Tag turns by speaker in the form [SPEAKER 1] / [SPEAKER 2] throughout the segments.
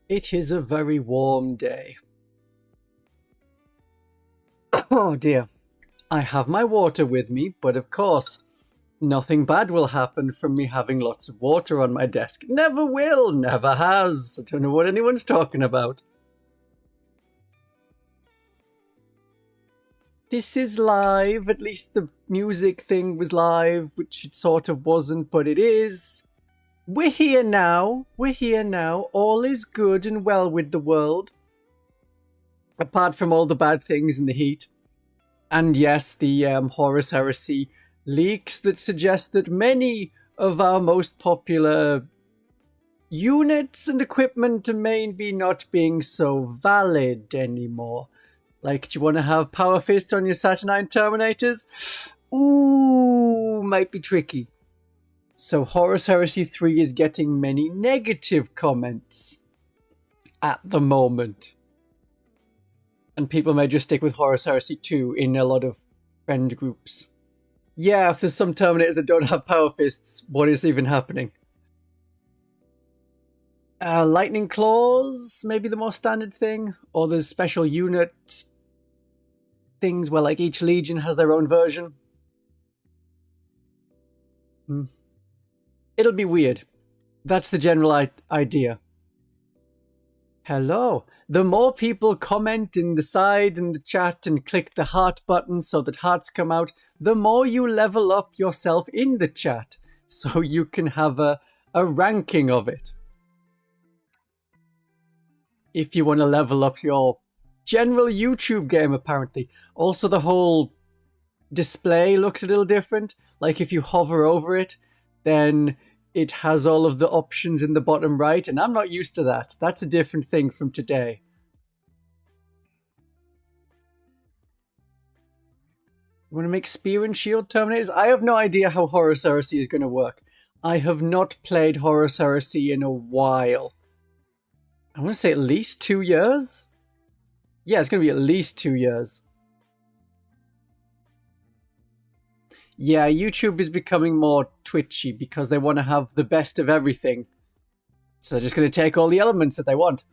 [SPEAKER 1] It is a very warm day. Oh dear. I have my water with me, but of course, nothing bad will happen from me having lots of water on my desk. Never will, never has. I don't know what anyone's talking about. This is live, at least the music thing was live, which it sort of wasn't, but it is. We're here now, all is good and well with the world. Apart from all the bad things in the heat. And yes, the Horus Heresy leaks that suggest that many of our most popular units and equipment may be not being so valid anymore. Like, do you want to have Power Fist on your Saturnine Terminators? Ooh, might be tricky. So Horus Heresy 3 is getting many negative comments at the moment. And people may just stick with Horus Heresy 2 in a lot of friend groups. Yeah, if there's some Terminators that don't have Power Fists, what is even happening? Lightning Claws, maybe the more standard thing. Or there's special unit things where like each Legion has their own version. It'll be weird. That's the general idea. Hello. The more people comment in the side in the chat and click the heart button so that hearts come out, the more you level up yourself in the chat. So you can have a ranking of it. If you want to level up your general YouTube game, apparently. Also, the whole display looks a little different. Like if you hover over it, then it has all of the options in the bottom right, and I'm not used to that. That's a different thing from today. You want to make Spear and Shield Terminators? I have no idea how Horus Heresy is going to work. I have not played Horus Heresy in a while. I want to say at least 2 years? Yeah, it's going to be at least 2 years. Yeah, YouTube is becoming more twitchy because they want to have the best of everything. So they're just going to take all the elements that they want.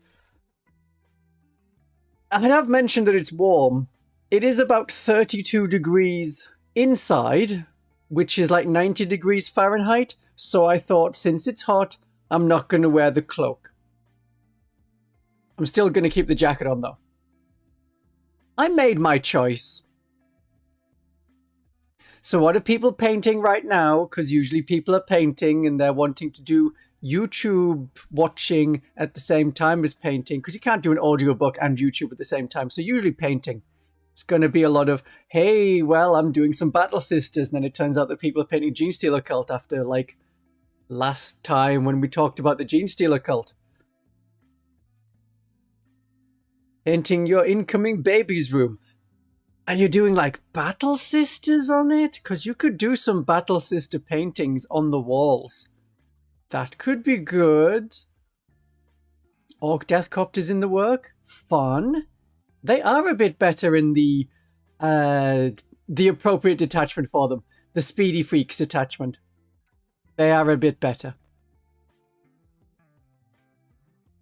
[SPEAKER 1] I have mentioned that it's warm. It is about 32 degrees inside, which is like 90 degrees Fahrenheit. So I thought, since it's hot, I'm not going to wear the cloak. I'm still going to keep the jacket on, though. I made my choice. So what are people painting right now? Because usually people are painting and they're wanting to do YouTube watching at the same time as painting. Because you can't do an audiobook and YouTube at the same time. So usually painting. It's going to be a lot of, hey, well, I'm doing some Battle Sisters. And then it turns out that people are painting Genestealer Cult after, like, last time when we talked about the Genestealer Cult. Painting your incoming baby's room. And you're doing like Battle Sisters on it? Because you could do some Battle Sister paintings on the walls. That could be good. Orc Deathcopters in the work? Fun. They are a bit better in the appropriate detachment for them. The Speedy Freaks detachment. They are a bit better.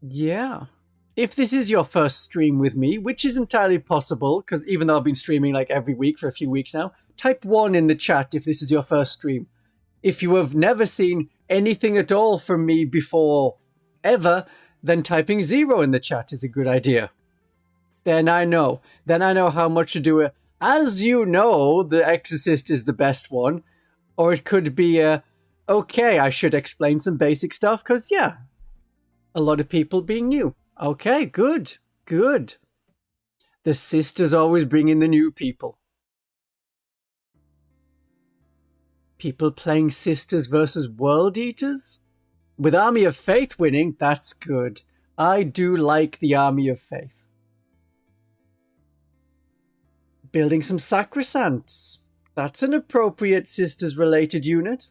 [SPEAKER 1] Yeah. If this is your first stream with me, which is entirely possible, because even though I've been streaming like every week for a few weeks now, type 1 in the chat if this is your first stream. If you have never seen anything at all from me before, ever, then typing 0 in the chat is a good idea. Then I know how much to do it. As you know, the Exorcist is the best one. Or it could be okay, I should explain some basic stuff, because yeah, a lot of people being new. Okay, good, good. The sisters always bring in the new people. People playing sisters versus world eaters? With Army of Faith winning, that's good. I do like the Army of Faith. Building some Sacrosancts. That's an appropriate sisters-related unit.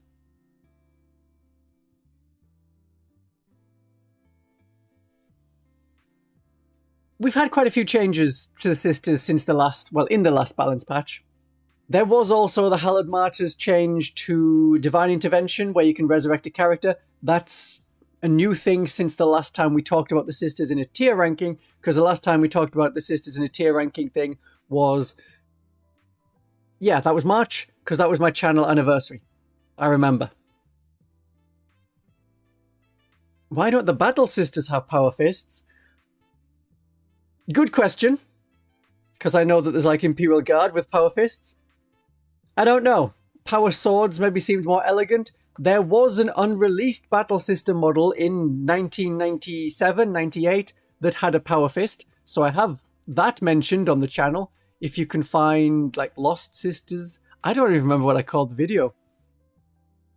[SPEAKER 1] We've had quite a few changes to the sisters since the last, well, in the last balance patch. There was also the Hallowed Martyrs change to Divine Intervention, where you can resurrect a character. That's a new thing since the last time we talked about the sisters in a tier ranking, because the last time we talked about the sisters in a tier ranking thing was... Yeah, that was March, because that was my channel anniversary. I remember. Why don't the Battle Sisters have Power Fists? Good question. Because I know that there's like Imperial Guard with Power Fists. I don't know. Power Swords maybe seemed more elegant. There was an unreleased Battle Sister model in 1997, 98 that had a Power Fist. So I have that mentioned on the channel. If you can find like Lost Sisters. I don't even remember what I called the video.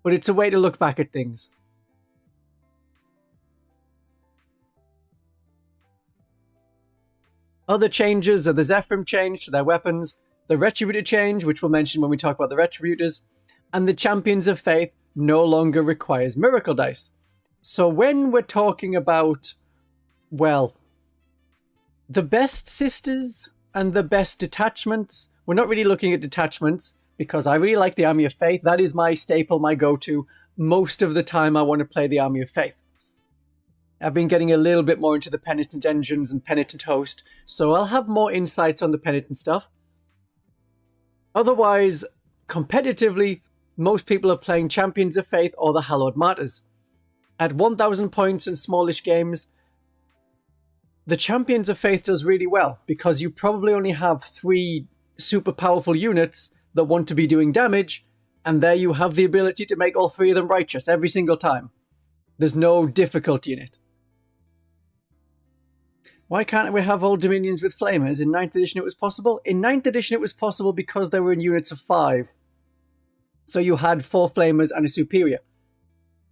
[SPEAKER 1] But it's a way to look back at things. Other changes are the Zephyrim change to their weapons, the Retributor change, which we'll mention when we talk about the Retributors, and the Champions of Faith no longer requires Miracle Dice. So when we're talking about, well, the best sisters and the best detachments, we're not really looking at detachments, because I really like the Army of Faith. That is my staple, my go-to. Most of the time I want to play the Army of Faith. I've been getting a little bit more into the Penitent Engines and Penitent Host, so I'll have more insights on the Penitent stuff. Otherwise, competitively, most people are playing Champions of Faith or the Hallowed Martyrs. At 1,000 points in smallish games, the Champions of Faith does really well, because you probably only have 3 super powerful units that want to be doing damage, and there you have the ability to make all 3 of them righteous every single time. There's no difficulty in it. Why can't we have all Dominions with Flamers? In 9th edition it was possible. In 9th edition it was possible because they were in units of 5. So you had 4 Flamers and a Superior.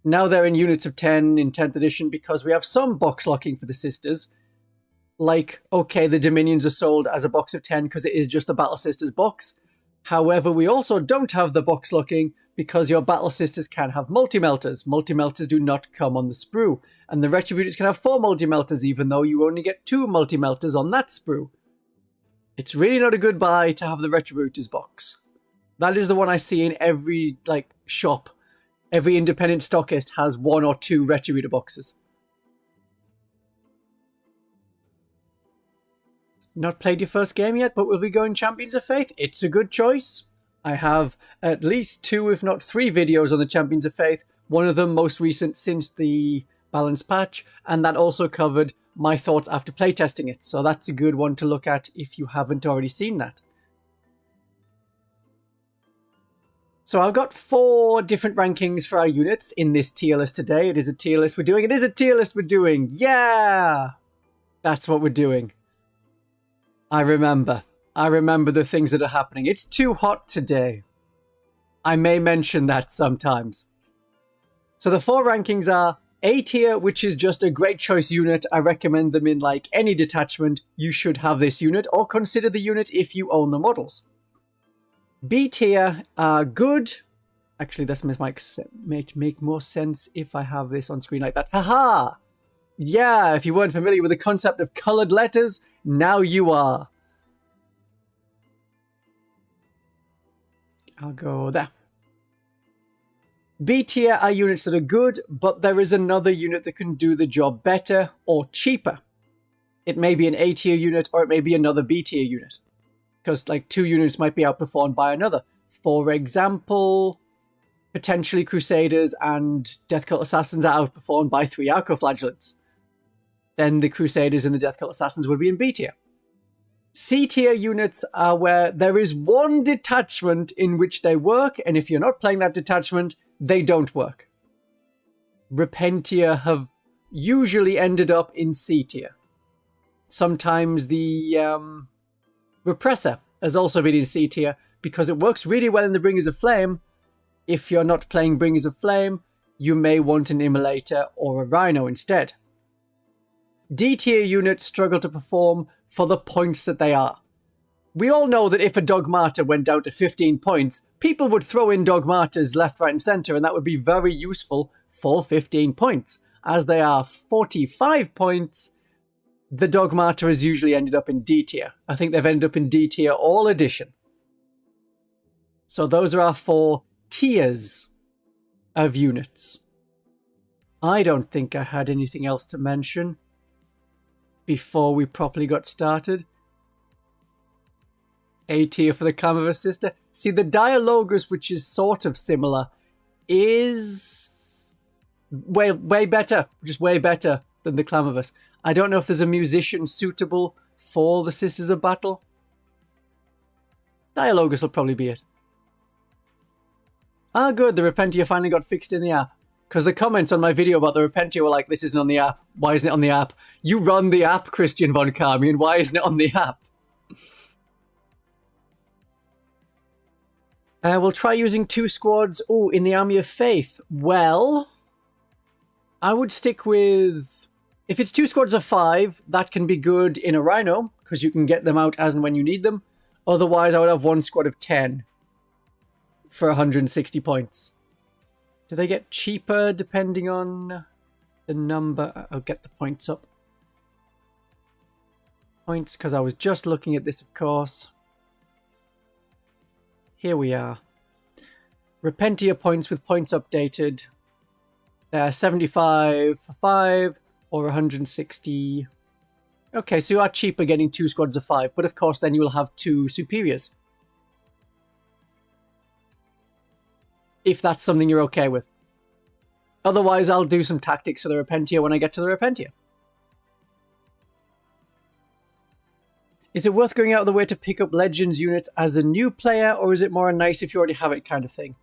[SPEAKER 1] Now they're in units of 10 in 10th edition because we have some box locking for the sisters. Like, okay, the Dominions are sold as a box of 10 because it is just the Battle Sisters box. However, we also don't have the box locking because your Battle Sisters can have multi-melters. Multi-melters do not come on the sprue. And the Retributors can have 4 multi-melters even though you only get 2 multi-melters on that sprue. It's really not a good buy to have the Retributors box. That is the one I see in every shop. Every independent stockist has 1 or 2 Retributor boxes. Not played your first game yet, but we'll be going Champions of Faith. It's a good choice. I have at least 2, if not 3 videos on the Champions of Faith. One of them most recent since the balance patch, and that also covered my thoughts after playtesting it. So that's a good one to look at if you haven't already seen that. So I've got 4 different rankings for our units in this tier list today. It is a tier list we're doing. It is a tier list we're doing. Yeah! That's what we're doing. I remember the things that are happening. It's too hot today. I may mention that sometimes. So the 4 rankings are A tier, which is just a great choice unit. I recommend them in any detachment. You should have this unit or consider the unit if you own the models. B tier are good. Actually, this might make more sense if I have this on screen like that. Haha! Yeah, if you weren't familiar with the concept of colored letters, now you are. I'll go there. B tier are units that are good, but there is another unit that can do the job better or cheaper. It may be an A tier unit or it may be another B tier unit. Because 2 units might be outperformed by another. For example, potentially Crusaders and Death Cult Assassins are outperformed by 3 Arco-flagellants. Then the Crusaders and the Death Cult Assassins would be in B tier. C tier units are where there is 1 detachment in which they work, and if you're not playing that detachment, they don't work. Repentia have usually ended up in C tier. Sometimes the Repressor has also been in C tier because it works really well in the Bringers of Flame. If you're not playing Bringers of Flame, you may want an Immolator or a Rhino instead. D tier units struggle to perform for the points that they are. We all know that if a Dogmata went down to 15 points, people would throw in Dogmatas left, right and centre, and that would be very useful for 15 points. As they are 45 points, the Dogmata has usually ended up in D tier. I think they've ended up in D tier all edition. So those are our 4 tiers of units. I don't think I had anything else to mention before we properly got started. A tier for the Clan of a Sister. See, the Dialogus, which is sort of similar, is way better. Just way better than the Clan of Us. I don't know if there's a musician suitable for the Sisters of Battle. Dialogus will probably be it. Ah, good. The Repentia finally got fixed in the app. Because the comments on my video about the Repentia were like, this isn't on the app. Why isn't it on the app? You run the app, Christian von Carmian. Why isn't it on the app? We'll try using 2 squads. Oh, in the Army of Faith. Well, I would stick with... If it's 2 squads of 5, that can be good in a Rhino, because you can get them out as and when you need them. Otherwise, I would have 1 squad of 10 for 160 points. Do they get cheaper depending on the number? I'll get the points up. Points, because I was just looking at this, of course. Here we are. Repentia points with points updated. 75 for 5 or 160. Okay, so you are cheaper getting 2 squads of 5, but of course then you will have 2 superiors. If that's something you're okay with. Otherwise, I'll do some tactics for the Repentia when I get to the Repentia. Is it worth going out of the way to pick up Legends units as a new player, or is it more nice if you already have it kind of thing?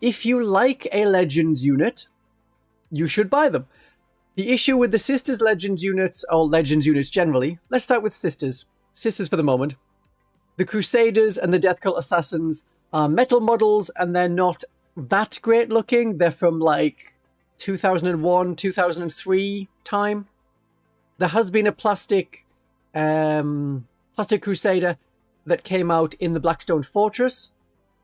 [SPEAKER 1] If you like a Legends unit, you should buy them. The issue with the Sisters Legends units, or Legends units generally, let's start with Sisters. Sisters for the moment. The Crusaders and the Death Cult Assassins are metal models, and they're not that great looking. They're from like 2001, 2003 time. There has been a plastic Crusader that came out in the Blackstone Fortress.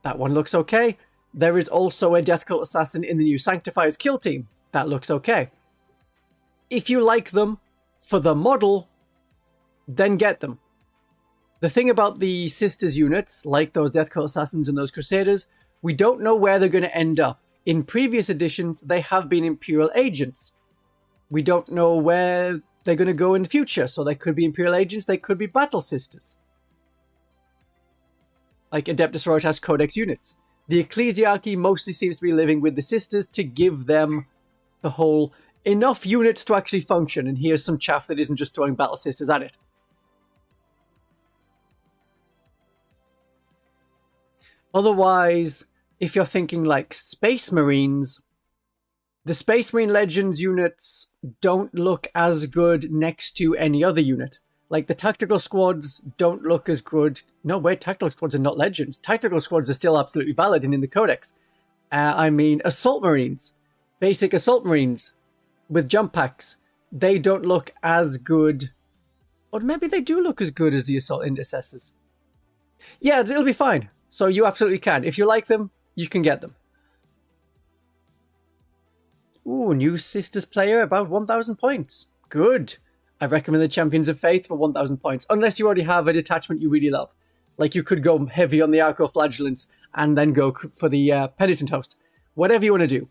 [SPEAKER 1] That one looks okay. There is also a Death Cult Assassin in the new Sanctifiers kill team. That looks okay. If you like them for the model, then get them. The thing about the Sisters units, like those Death Cult Assassins and those Crusaders, we don't know where they're going to end up. In previous editions, they have been Imperial Agents. We don't know where they're going to go in the future, so they could be Imperial Agents, they could be Battle Sisters. Like Adepta Sororitas Codex units. The Ecclesiarchy mostly seems to be living with the Sisters to give them the whole enough units to actually function, and here's some chaff that isn't just throwing Battle Sisters at it. Otherwise, if you're thinking like Space Marines, the Space Marine Legends units don't look as good next to any other unit. Like the Tactical Squads don't look as good. No, wait, Tactical Squads are not Legends. Tactical Squads are still absolutely valid and in the Codex. I mean, Assault Marines. Basic Assault Marines with jump packs. They don't look as good. Or maybe they do look as good as the Assault Intercessors. Yeah, it'll be fine. So you absolutely can. If you like them, you can get them. Ooh, new Sisters player, about 1,000 points. Good. I recommend the Champions of Faith for 1,000 points. Unless you already have a detachment you really love. Like you could go heavy on the Arco-flagellants and then go for the Penitent Host. Whatever you want to do.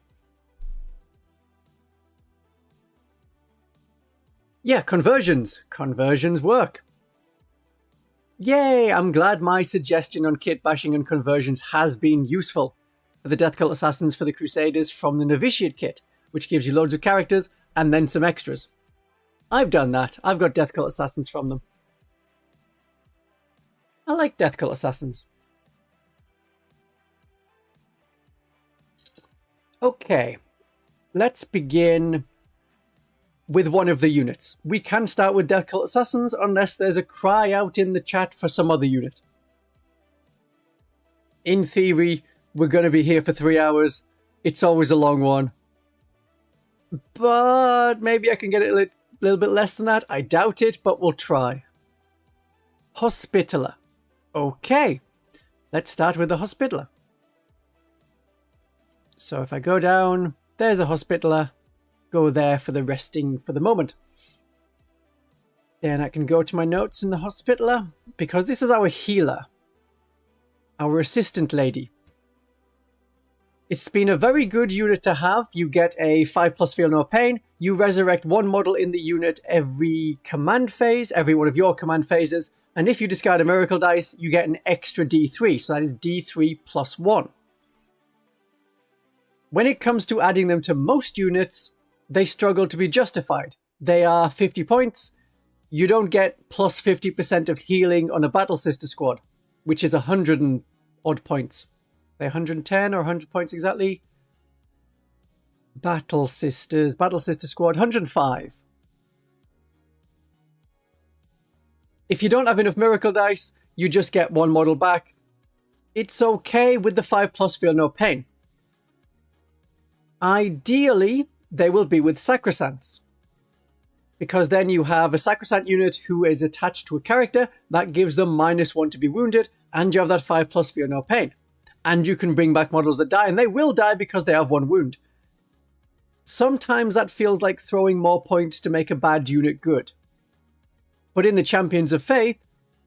[SPEAKER 1] Yeah, conversions. Conversions work. Yay! I'm glad my suggestion on kit bashing and conversions has been useful. For the Death Cult Assassins for the Crusaders from the Novitiate kit, which gives you loads of characters and then some extras. I've done that. I've got Death Cult Assassins from them. I like Death Cult Assassins. Okay, let's begin with one of the units. We can start with Death Cult Assassins unless there's a cry out in the chat for some other unit. In theory, we're going to be here for 3 hours. It's always a long one. But maybe I can get it a little bit less than that. I doubt it, but we'll try. Hospitaller. Okay, let's start with the Hospitaller. So if I go down, there's a Hospitaller. Go there for the resting for the moment. Then I can go to my notes in the Hospitaller, because this is our healer. Our assistant lady. It's been a very good unit to have. You get a 5+ feel no pain. You resurrect one model in the unit every command phase, every one of your command phases. And if you discard a miracle dice, you get an extra D3. So that is D3 plus 1. When it comes to adding them to most units, they struggle to be justified. They are 50 points. You don't get plus 50% of healing on a Battle Sister squad, which is 100 and odd points. They're 110 or 100 points exactly. Battle Sister squad, 105. If you don't have enough miracle dice, you just get one model back. It's okay with the 5+ feel no pain. Ideally, they will be with Sacrosancts, because then you have a Sacrosanct unit who is attached to a character that gives them -1 to be wounded, and you have that 5+ feel no pain. And you can bring back models that die, and they will die because they have 1 wound. Sometimes that feels like throwing more points to make a bad unit good. But in the Champions of Faith,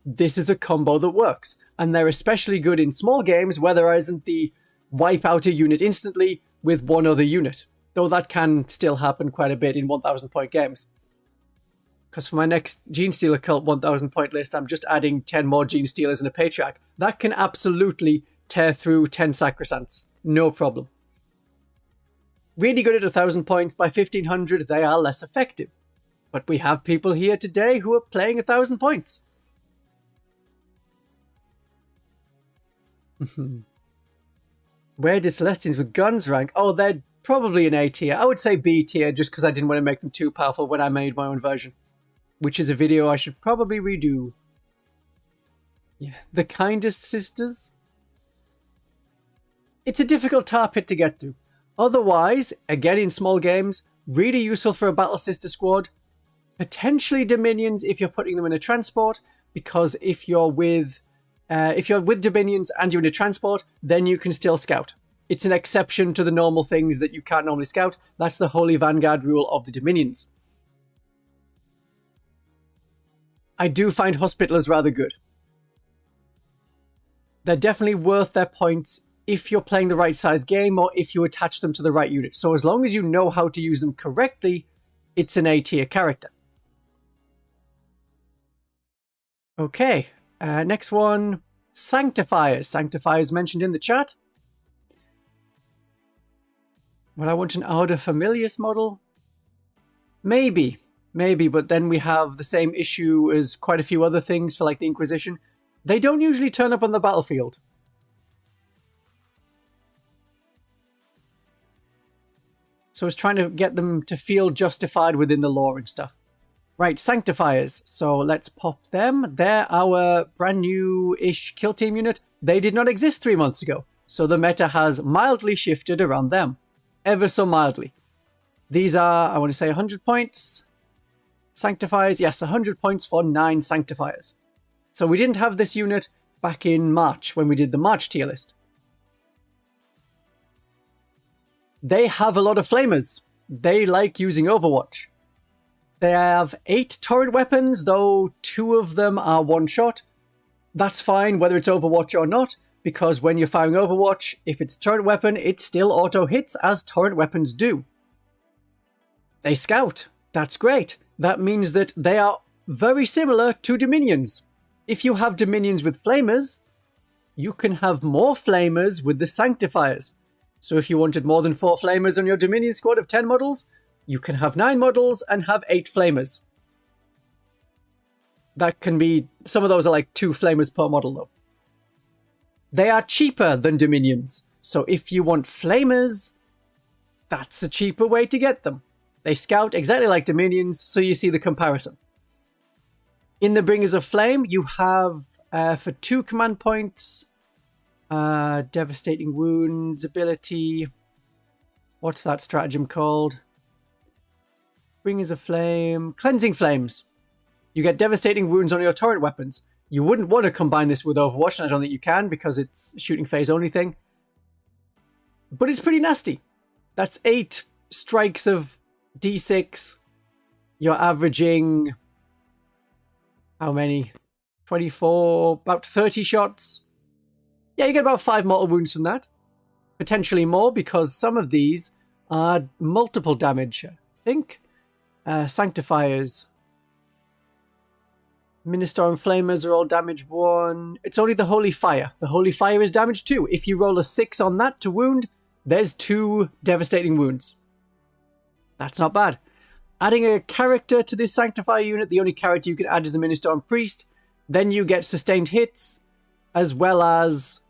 [SPEAKER 1] this is a combo that works, and they're especially good in small games where there isn't the wipe out a unit instantly with one other unit, though that can still happen quite a bit in 1,000 point games. Because for my next Gene Stealer Cult 1,000 point list, I'm just adding 10 more Gene Stealers and a Patriarch. That can absolutely tear through 10 Sacrosancts, no problem. Really good at 1,000 points, by 1,500 they are less effective. But we have people here today who are playing 1,000 points. Where do Celestians with guns rank? Oh, they're probably an A tier. I would say B tier, just because I didn't want to make them too powerful when I made my own version. Which is a video I should probably redo. Yeah, the Kindest Sisters. It's a difficult tar pit to get through. Otherwise, again in small games, really useful for a Battle Sister squad. Potentially Dominions if you're putting them in a transport, because if you're with Dominions and you're in a transport, then you can still scout. It's an exception to the normal things that you can't normally scout. That's the Holy Vanguard rule of the Dominions. I do find Hospitalers rather good. They're definitely worth their points if you're playing the right size game or if you attach them to the right unit. So as long as you know how to use them correctly, it's an A tier character. Okay, next one, Sanctifiers. Sanctifiers mentioned in the chat. Would I want an Order Familius model? Maybe, but then we have the same issue as quite a few other things for like the Inquisition. They don't usually turn up on the battlefield. So I was trying to get them to feel justified within the lore and stuff. Right, Sanctifiers. So let's pop them. They're our brand new-ish kill team unit. They did not exist 3 months ago. So the meta has mildly shifted around them. Ever so mildly. These are, I want to say, 100 points. Sanctifiers, yes, 100 points for 9 Sanctifiers. So we didn't have this unit back in March when we did the March tier list. They have a lot of flamers. They like using Overwatch. They have 8 turret weapons, though 2 of them are one-shot. That's fine whether it's Overwatch or not, because when you're firing Overwatch, if it's turret weapon, it still auto-hits as turret weapons do. They scout. That's great. That means that they are very similar to Dominions. If you have Dominions with flamers, you can have more flamers with the Sanctifiers. So if you wanted more than 4 flamers on your Dominion squad of 10 models, you can have 9 models and have 8 flamers. That can be, some of those are like 2 flamers per model though. They are cheaper than Dominions, so if you want flamers, that's a cheaper way to get them. They scout exactly like Dominions, so you see the comparison. In the Bringers of Flame, you have, for 2 command points, Devastating Wounds ability. What's that stratagem called? Bringers of Flame. Cleansing Flames. You get Devastating Wounds on your turret weapons. You wouldn't want to combine this with Overwatch, and I don't think you can because it's a shooting phase only thing. But it's pretty nasty. That's 8 strikes of D6. You're averaging... how many? 24, about 30 shots. Yeah, you get about 5 mortal wounds from that. Potentially more, because some of these are multiple damage. I think Sanctifiers. Minister and Flamers are all damage 1. It's only the Holy Fire. The Holy Fire is damage 2. If you roll a 6 on that to wound, there's 2 devastating wounds. That's not bad. Adding a character to this Sanctifier unit, the only character you can add is the Minister and Priest. Then you get sustained hits, as well as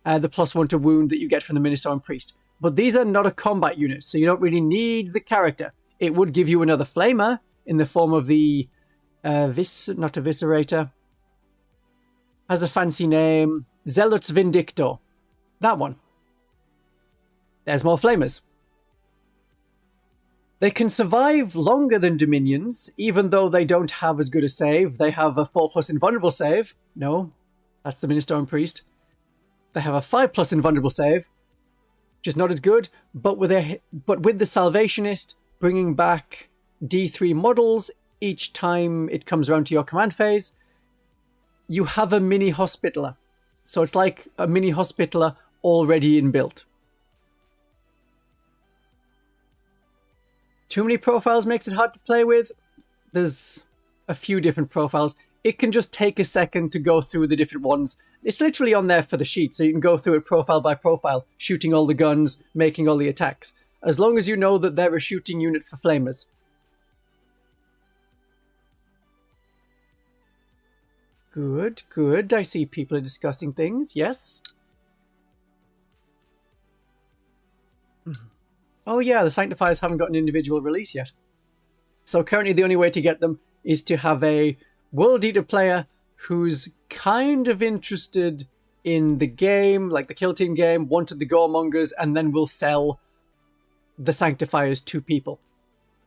[SPEAKER 1] the +1 to wound that you get from the Minister and Priest. But these are not a combat unit, so you don't really need the character. It would give you another Flamer in the form of the not Eviscerator. Has a fancy name. Zealots Vindictor. That one. There's more Flamers. They can survive longer than Dominions, even though they don't have as good a save. They have a 4+ invulnerable save. No, that's the Minister and Priest. They have a 5+ invulnerable save, which is not as good, but with the Salvationist bringing back D3 models each time it comes around to your command phase, you have a mini Hospitaller. So it's like a mini Hospitaller already inbuilt. Too many profiles makes it hard to play with. There's a few different profiles. It can just take a second to go through the different ones. It's literally on there for the sheet, so you can go through it profile by profile, shooting all the guns, making all the attacks. As long as you know that they're a shooting unit for Flamers. Good, good. I see people are discussing things. Yes. Oh yeah, the Sanctifiers haven't got an individual release yet. So currently the only way to get them is to have a World Eater player who's kind of interested in the game, like the Kill Team game, wanted the Goremongers, and then will sell the Sanctifiers to people.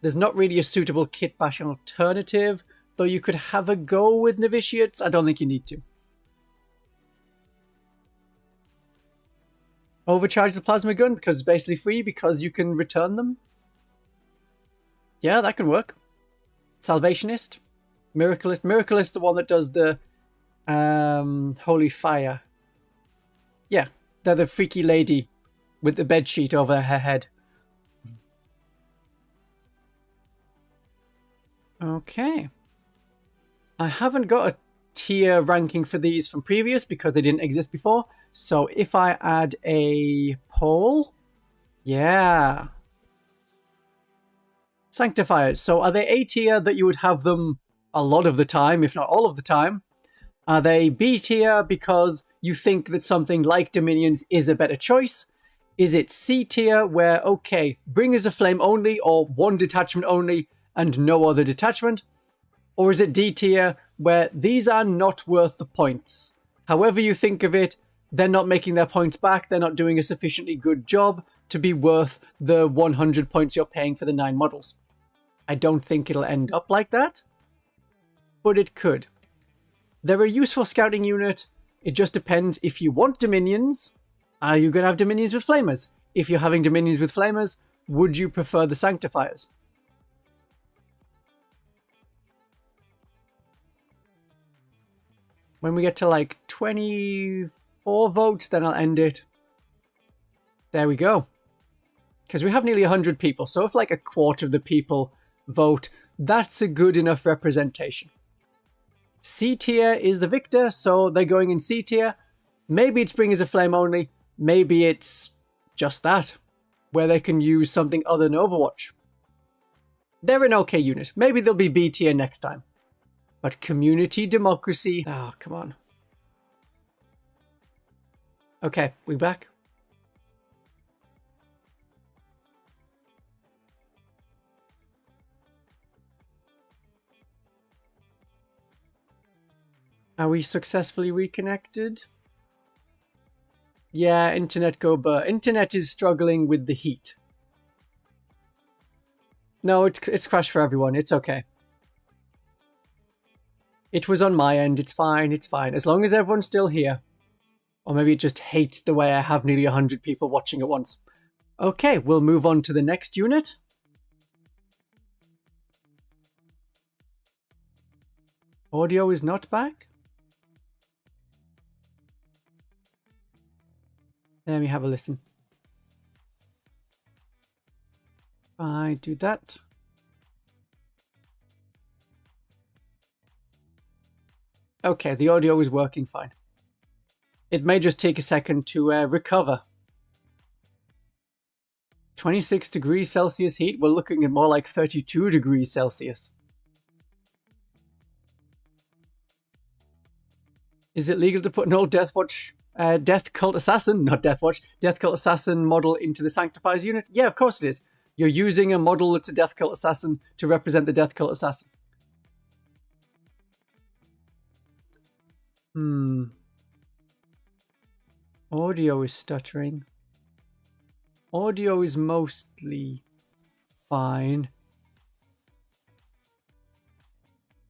[SPEAKER 1] There's not really a suitable kit bashing alternative, though you could have a go with Novitiates. I don't think you need to. Overcharge the plasma gun because it's basically free because you can return them. Yeah, that can work. Salvationist. Miracleist. Miracleist, the one that does the Holy Fire. Yeah, they're the freaky lady with the bedsheet over her head. Okay. I haven't got a tier ranking for these from previous because they didn't exist before. So if I add a poll, yeah. Sanctifiers. So are they A tier that you would have them a lot of the time, if not all of the time? Are they B tier because you think that something like Dominions is a better choice? Is it C tier where, okay, Bringers of Flame only or one detachment only and no other detachment? Or is it D tier where these are not worth the points? However you think of it, they're not making their points back, they're not doing a sufficiently good job to be worth the 100 points you're paying for the 9 models. I don't think it'll end up like that, but it could. They're a useful scouting unit. It just depends if you want Dominions. Are you going to have Dominions with Flamers? If you're having Dominions with Flamers, would you prefer the Sanctifiers? When we get to like 24 votes, then I'll end it. There we go. Because we have nearly 100 people. So if like a quarter of the people vote, that's a good enough representation. C tier is the victor, so they're going in C tier. Maybe it's Bringers of Flame only. Maybe it's just that, where they can use something other than Overwatch. They're an okay unit. Maybe they'll be B tier next time. But community democracy... Oh, come on. Okay, we back? Are we successfully reconnected? Yeah, internet go burr. Internet is struggling with the heat. No, it's crashed for everyone. It's okay. It was on my end. It's fine. It's fine. As long as everyone's still here. Or maybe it just hates the way I have nearly 100 people watching at once. Okay, we'll move on to the next unit. Audio is not back? Let me have a listen. I do that. Okay, the audio is working fine. It may just take a second to recover. 26 degrees Celsius heat. We're looking at more like 32 degrees Celsius. Is it legal to put an old Death Cult Assassin, not Death Cult Assassin model into the Sanctifiers unit? Yeah, of course it is. You're using a model that's a Death Cult Assassin to represent the Death Cult Assassin. Audio is stuttering. Audio is mostly fine.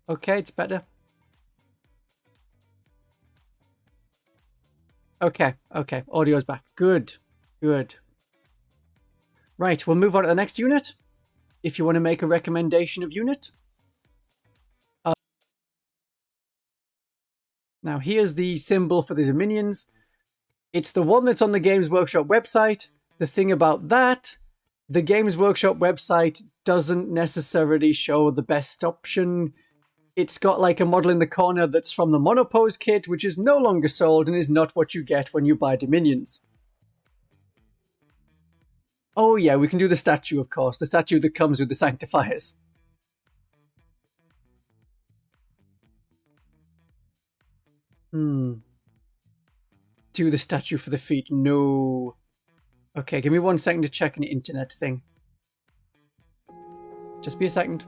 [SPEAKER 1] Okay, it's better. Okay, audio's back. Good. Right, we'll move on to the next unit. If you want to make a recommendation of unit. Now, here's the symbol for the Dominions. It's the one that's on the Games Workshop website. The thing about that, the Games Workshop website doesn't necessarily show the best option. It's got like a model in the corner that's from the Monopose kit, which is no longer sold and is not what you get when you buy Dominions. Oh yeah, we can do the statue, of course. The statue that comes with the Sanctifiers. Do the statue for the feet. No. Okay, give me 1 second to check an internet thing. Just be a second.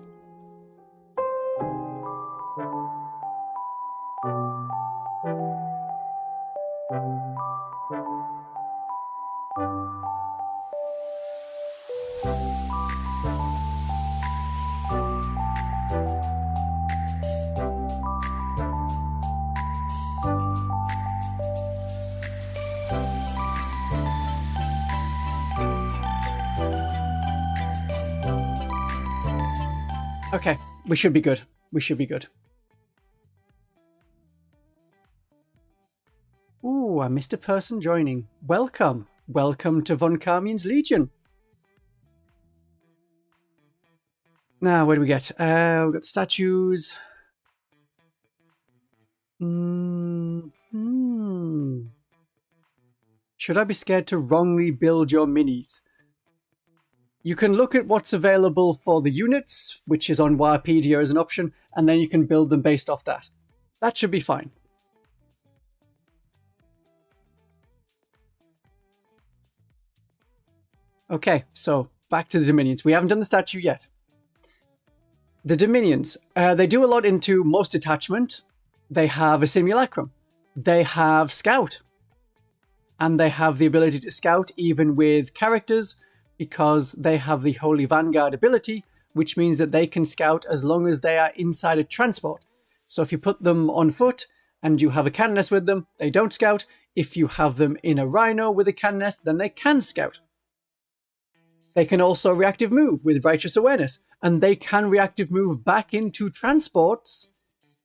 [SPEAKER 1] Okay, we should be good. Ooh, I missed a person joining. Welcome to Von Carmian's Legion. Now, where do we get? We've got statues. Should I be scared to wrongly build your minis? You can look at what's available for the units, which is on Wikipedia as an option, and then you can build them based off that. That should be fine. Okay, so back to the Dominions. We haven't done the statue yet. The Dominions, they do a lot into most detachment. They have a simulacrum. They have scout. And they have the ability to scout even with characters, because they have the Holy Vanguard ability, which means that they can scout as long as they are inside a transport. So if you put them on foot and you have a Canoness with them, they don't scout. If you have them in a Rhino with a Canoness, then they can scout. They can also reactive move with Righteous Awareness, and they can reactive move back into transports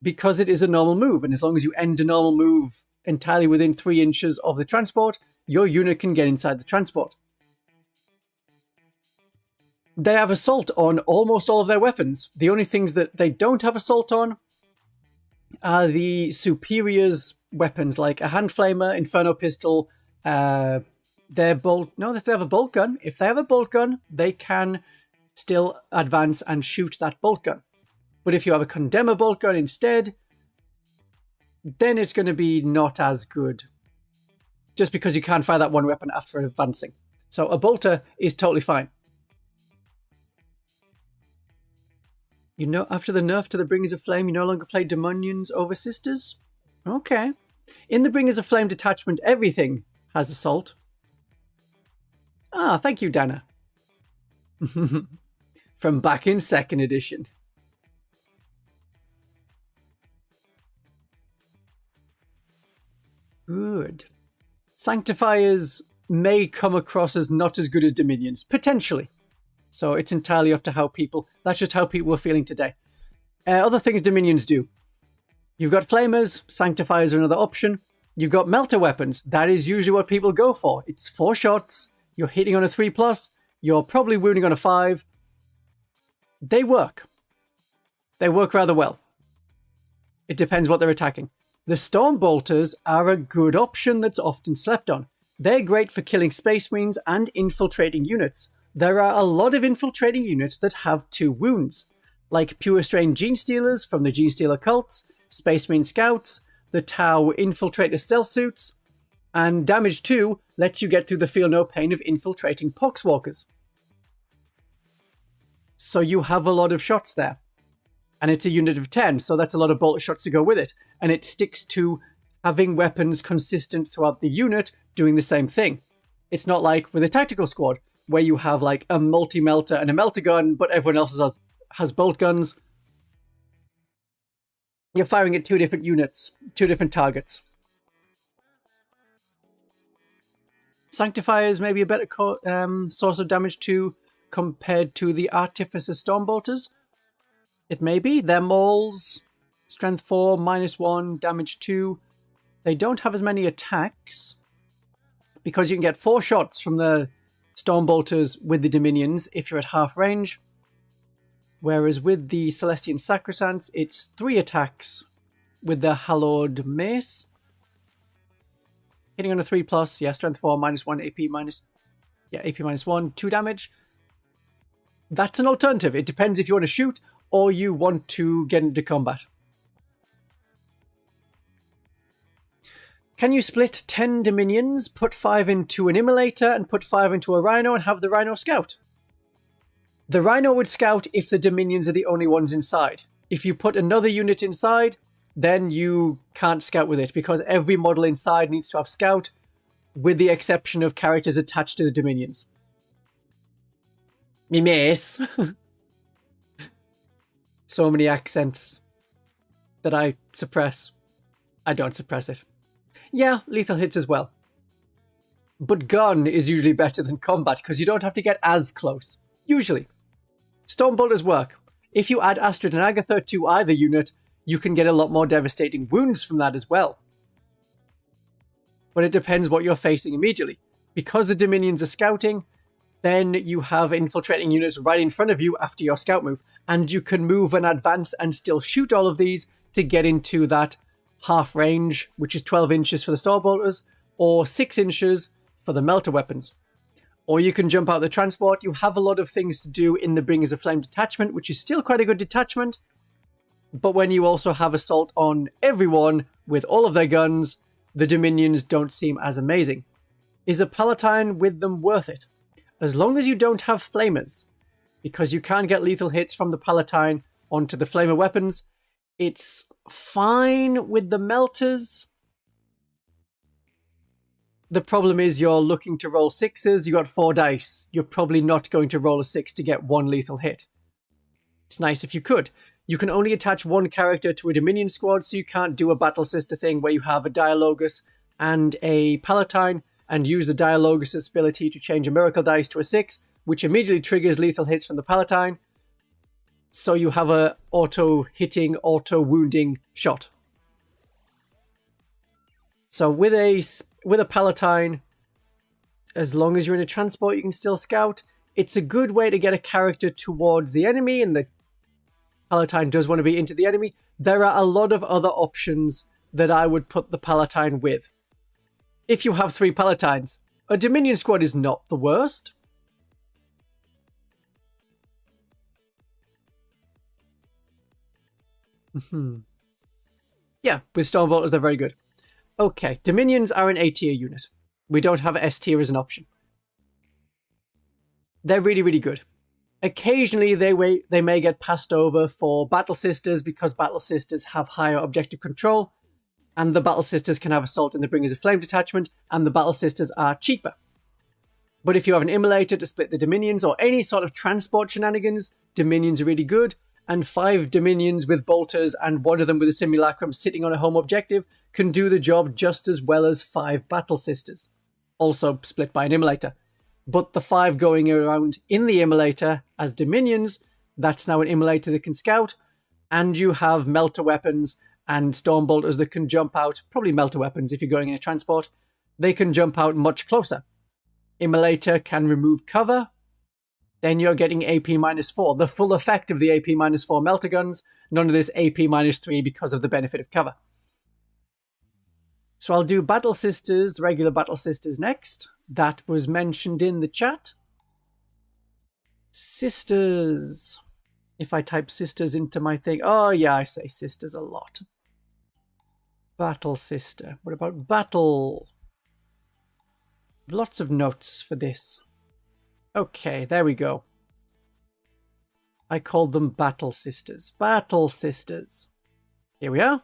[SPEAKER 1] because it is a normal move, and as long as you end a normal move entirely within 3 inches of the transport, your unit can get inside the transport. They have assault on almost all of their weapons. The only things that they don't have assault on are the superiors' weapons, like a hand flamer, inferno pistol, their bolt. No, if they have a bolt gun. If they have a bolt gun, they can still advance and shoot that bolt gun. But if you have a condemner bolt gun instead, then it's going to be not as good. Just because you can't fire that one weapon after advancing. So a bolter is totally fine. You know, after the nerf to the Bringers of Flame, you no longer play Dominions over Sisters? Okay. In the Bringers of Flame detachment, everything has assault. Ah, thank you, Dana. From back in 2nd edition. Good. Sanctifiers may come across as not as good as Dominions, potentially. So it's entirely up to how people... That's just how people are feeling today. Other things Dominions do. You've got Flamers. Sanctifiers are another option. You've got Melter weapons. That is usually what people go for. It's 4 shots. You're hitting on a 3+. You're probably wounding on a 5. They work. They work rather well. It depends what they're attacking. The Stormbolters are a good option that's often slept on. They're great for killing Space Marines and infiltrating units. There are a lot of infiltrating units that have 2 wounds, like Pure Strain Genestealers from the Genestealer cults, Space Marine Scouts, the Tau Infiltrator Stealth Suits, and damage 2 lets you get through the feel no pain of infiltrating Poxwalkers. So you have a lot of shots there. And it's a unit of 10, so that's a lot of bolter shots to go with it. And it sticks to having weapons consistent throughout the unit doing the same thing. It's not like with a tactical squad, where you have like a multi-melter and a melter gun, but everyone else has bolt guns. You're firing at 2 different units, 2 different targets. Sanctifiers may be a better source of damage too, compared to the Artificer Stormbolters. It may be. They're mauls, strength 4, -1, damage 2. They don't have as many attacks, because you can get 4 shots from the Stormbolters with the Dominions if you're at half range. Whereas with the Celestian Sacrosancts, it's 3 attacks with the Hallowed Mace. Hitting on a 3+, yeah, strength 4, -1, AP -1, 2 damage. That's an alternative. It depends if you want to shoot or you want to get into combat. Can you split 10 Dominions, put 5 into an Immolator, and put 5 into a Rhino and have the Rhino scout? The Rhino would scout if the Dominions are the only ones inside. If you put another unit inside, then you can't scout with it, because every model inside needs to have scout, with the exception of characters attached to the Dominions. Me miss. So many accents that I suppress. I don't suppress it. Yeah, lethal hits as well. But gun is usually better than combat, because you don't have to get as close. Usually. Stormbolters work. If you add Astrid and Agatha to either unit, you can get a lot more devastating wounds from that as well. But it depends what you're facing immediately. Because the Dominions are scouting, then you have infiltrating units right in front of you after your scout move, and you can move and advance and still shoot all of these to get into that half range, which is 12 inches for the Stormbolters, or 6 inches for the melter weapons. Or you can jump out the transport. You have a lot of things to do in the Bringers of Flame detachment, which is still quite a good detachment, but when you also have assault on everyone with all of their guns, the Dominions don't seem as amazing. Is a Palatine with them worth it? As long as you don't have flamers, because you can't get lethal hits from the Palatine onto the flamer weapons. It's fine with the melters. The problem is you're looking to roll 6s, you got 4 dice. You're probably not going to roll a 6 to get 1 lethal hit. It's nice if you could. You can only attach 1 character to a Dominion squad, so you can't do a Battle Sister thing where you have a Dialogus and a Palatine, and use the Dialogus' ability to change a Miracle Dice to a 6, which immediately triggers lethal hits from the Palatine. So you have a auto-hitting, auto-wounding shot. So with a Palatine, as long as you're in a transport, you can still scout. It's a good way to get a character towards the enemy, and the Palatine does want to be into the enemy. There are a lot of other options that I would put the Palatine with. If you have 3 Palatines, a Dominion squad is not the worst. Yeah, with Stormbolters, they're very good. Okay, Dominions are an A tier unit. We don't have S tier as an option. They're really, really good. Occasionally, they may get passed over for Battle Sisters, because Battle Sisters have higher objective control, and the Battle Sisters can have Assault in the Bringers of Flame detachment, and the Battle Sisters are cheaper. But if you have an Immolator to split the Dominions, or any sort of transport shenanigans, Dominions are really good, and 5 Dominions with bolters and 1 of them with a Simulacrum sitting on a home objective can do the job just as well as 5 Battle Sisters, also split by an Immolator. But the 5 going around in the Immolator as Dominions, that's now an Immolator that can scout, and you have Melter weapons and Stormbolters that can jump out, probably Melter weapons if you're going in a transport, they can jump out much closer. Immolator can remove cover, then you're getting AP -4, the full effect of the AP -4 melter guns, none of this AP -3 because of the benefit of cover. So I'll do Battle Sisters, the regular Battle Sisters next. That was mentioned in the chat. Sisters. If I type sisters into my thing. Oh yeah, I say sisters a lot. Battle Sister. What about battle? Lots of notes for this. Okay, there we go. I called them Battle Sisters. Battle Sisters. Here we are.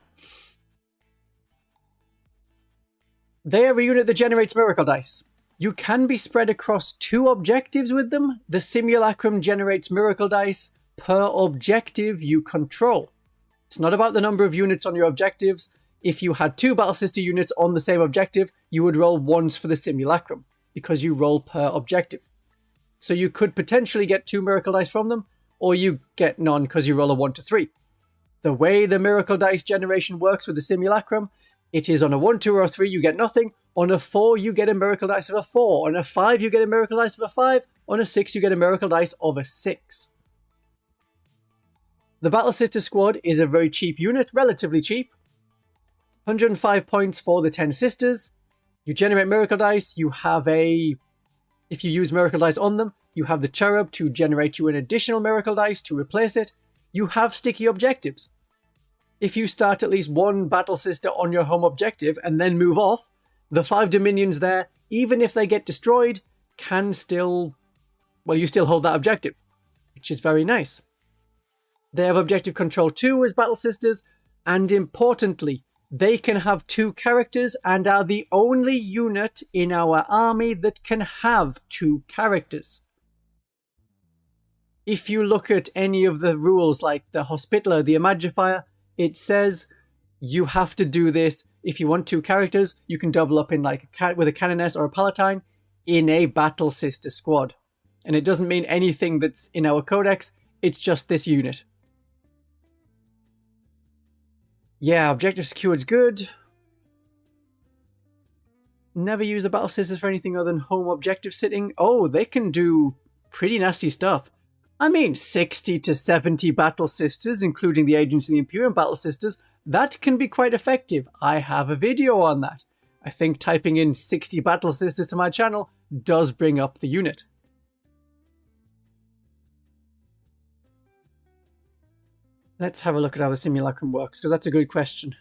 [SPEAKER 1] They are a unit that generates miracle dice. You can be spread across 2 objectives with them. The Simulacrum generates miracle dice per objective you control. It's not about the number of units on your objectives. If you had 2 Battle Sister units on the same objective, you would roll once for the Simulacrum, because you roll per objective. So you could potentially get 2 miracle dice from them, or you get none because you roll a 1 to 3. The way the miracle dice generation works with the Simulacrum, it is on a 1, 2, or a 3 you get nothing. On a 4 you get a miracle dice of a 4. On a 5 you get a miracle dice of a 5. On a 6 you get a miracle dice of a 6. The Battle Sister Squad is a very cheap unit, relatively cheap. 105 points for the 10 sisters. You generate miracle dice, you have if you use miracle dice on them, you have the cherub to generate you an additional miracle dice to replace it. You have sticky objectives. If you start at least 1 Battle Sister on your home objective and then move off, the 5 dominions there, even if they get destroyed, can still... well, you still hold that objective, which is very nice. They have objective control 2 as Battle Sisters, and importantly, they can have 2 characters and are the only unit in our army that can have 2 characters. If you look at any of the rules like the Hospitaller, the Imagifier, it says you have to do this. If you want 2 characters, you can double up in like with a Canoness or a Palatine in a Battle Sister squad. And it doesn't mean anything that's in our codex, it's just this unit. Yeah, objective secured's good. Never use the Battle Sisters for anything other than home objective sitting. Oh, they can do pretty nasty stuff. I mean, 60 to 70 Battle Sisters, including the Agents of the Imperium Battle Sisters, that can be quite effective. I have a video on that. I think typing in 60 Battle Sisters to my channel does bring up the unit. Let's have a look at how the Simulacrum works, because that's a good question.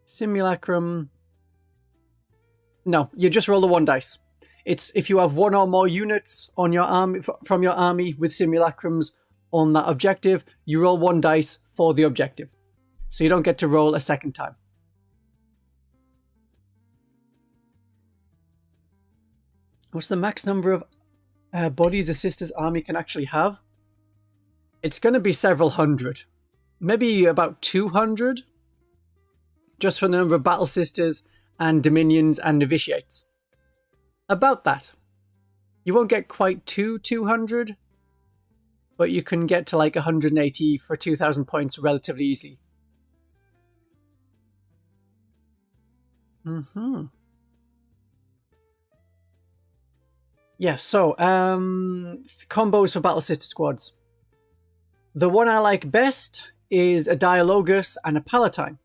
[SPEAKER 1] Simulacrum... no, you just roll the 1 dice. It's if you have 1 or more units on your army from your army with Simulacrums on that objective, you roll 1 dice for the objective. So you don't get to roll a second time. What's the max number of bodies a sister's army can actually have? It's going to be several hundred. Maybe about 200. Just for the number of Battle Sisters and Dominions and Novitiates. About that. You won't get quite to 200, but you can get to like 180 for 2,000 points relatively easily. Yeah, so, combos for Battle Sister squads. The one I like best is a Dialogus and a Palatine.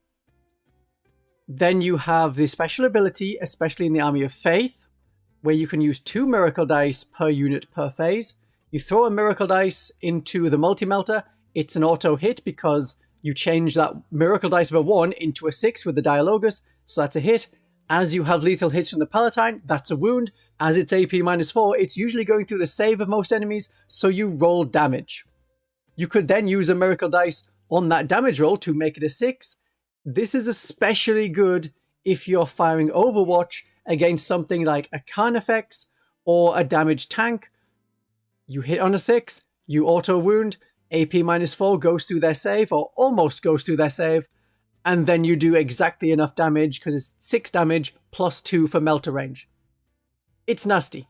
[SPEAKER 1] Then you have the special ability, especially in the Army of Faith, where you can use 2 miracle dice per unit per phase. You throw a miracle dice into the multi-melter, it's an auto hit because you change that miracle dice of a 1 into a 6 with the Dialogus, so that's a hit. As you have lethal hits from the Palatine, that's a wound. As it's AP -4, it's usually going through the save of most enemies, so you roll damage. You could then use a miracle dice on that damage roll to make it a 6. This is especially good if you're firing Overwatch against something like a Carnifex or a damaged tank. You hit on a 6, you auto wound, AP -4 goes through their save, or almost goes through their save, and then you do exactly enough damage because it's 6 damage plus 2 for melter range. It's nasty.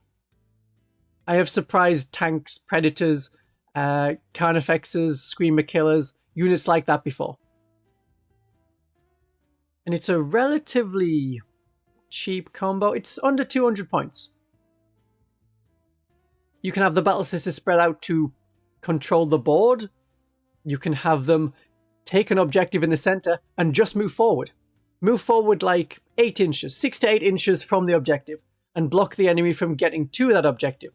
[SPEAKER 1] I have surprised tanks, predators, Carnifexes, Screamer Killers, units like that before. And it's a relatively cheap combo. It's under 200 points. You can have the Battle Sisters spread out to control the board. You can have them take an objective in the center and just move forward. Move forward like 8 inches, 6 to 8 inches from the objective, and block the enemy from getting to that objective.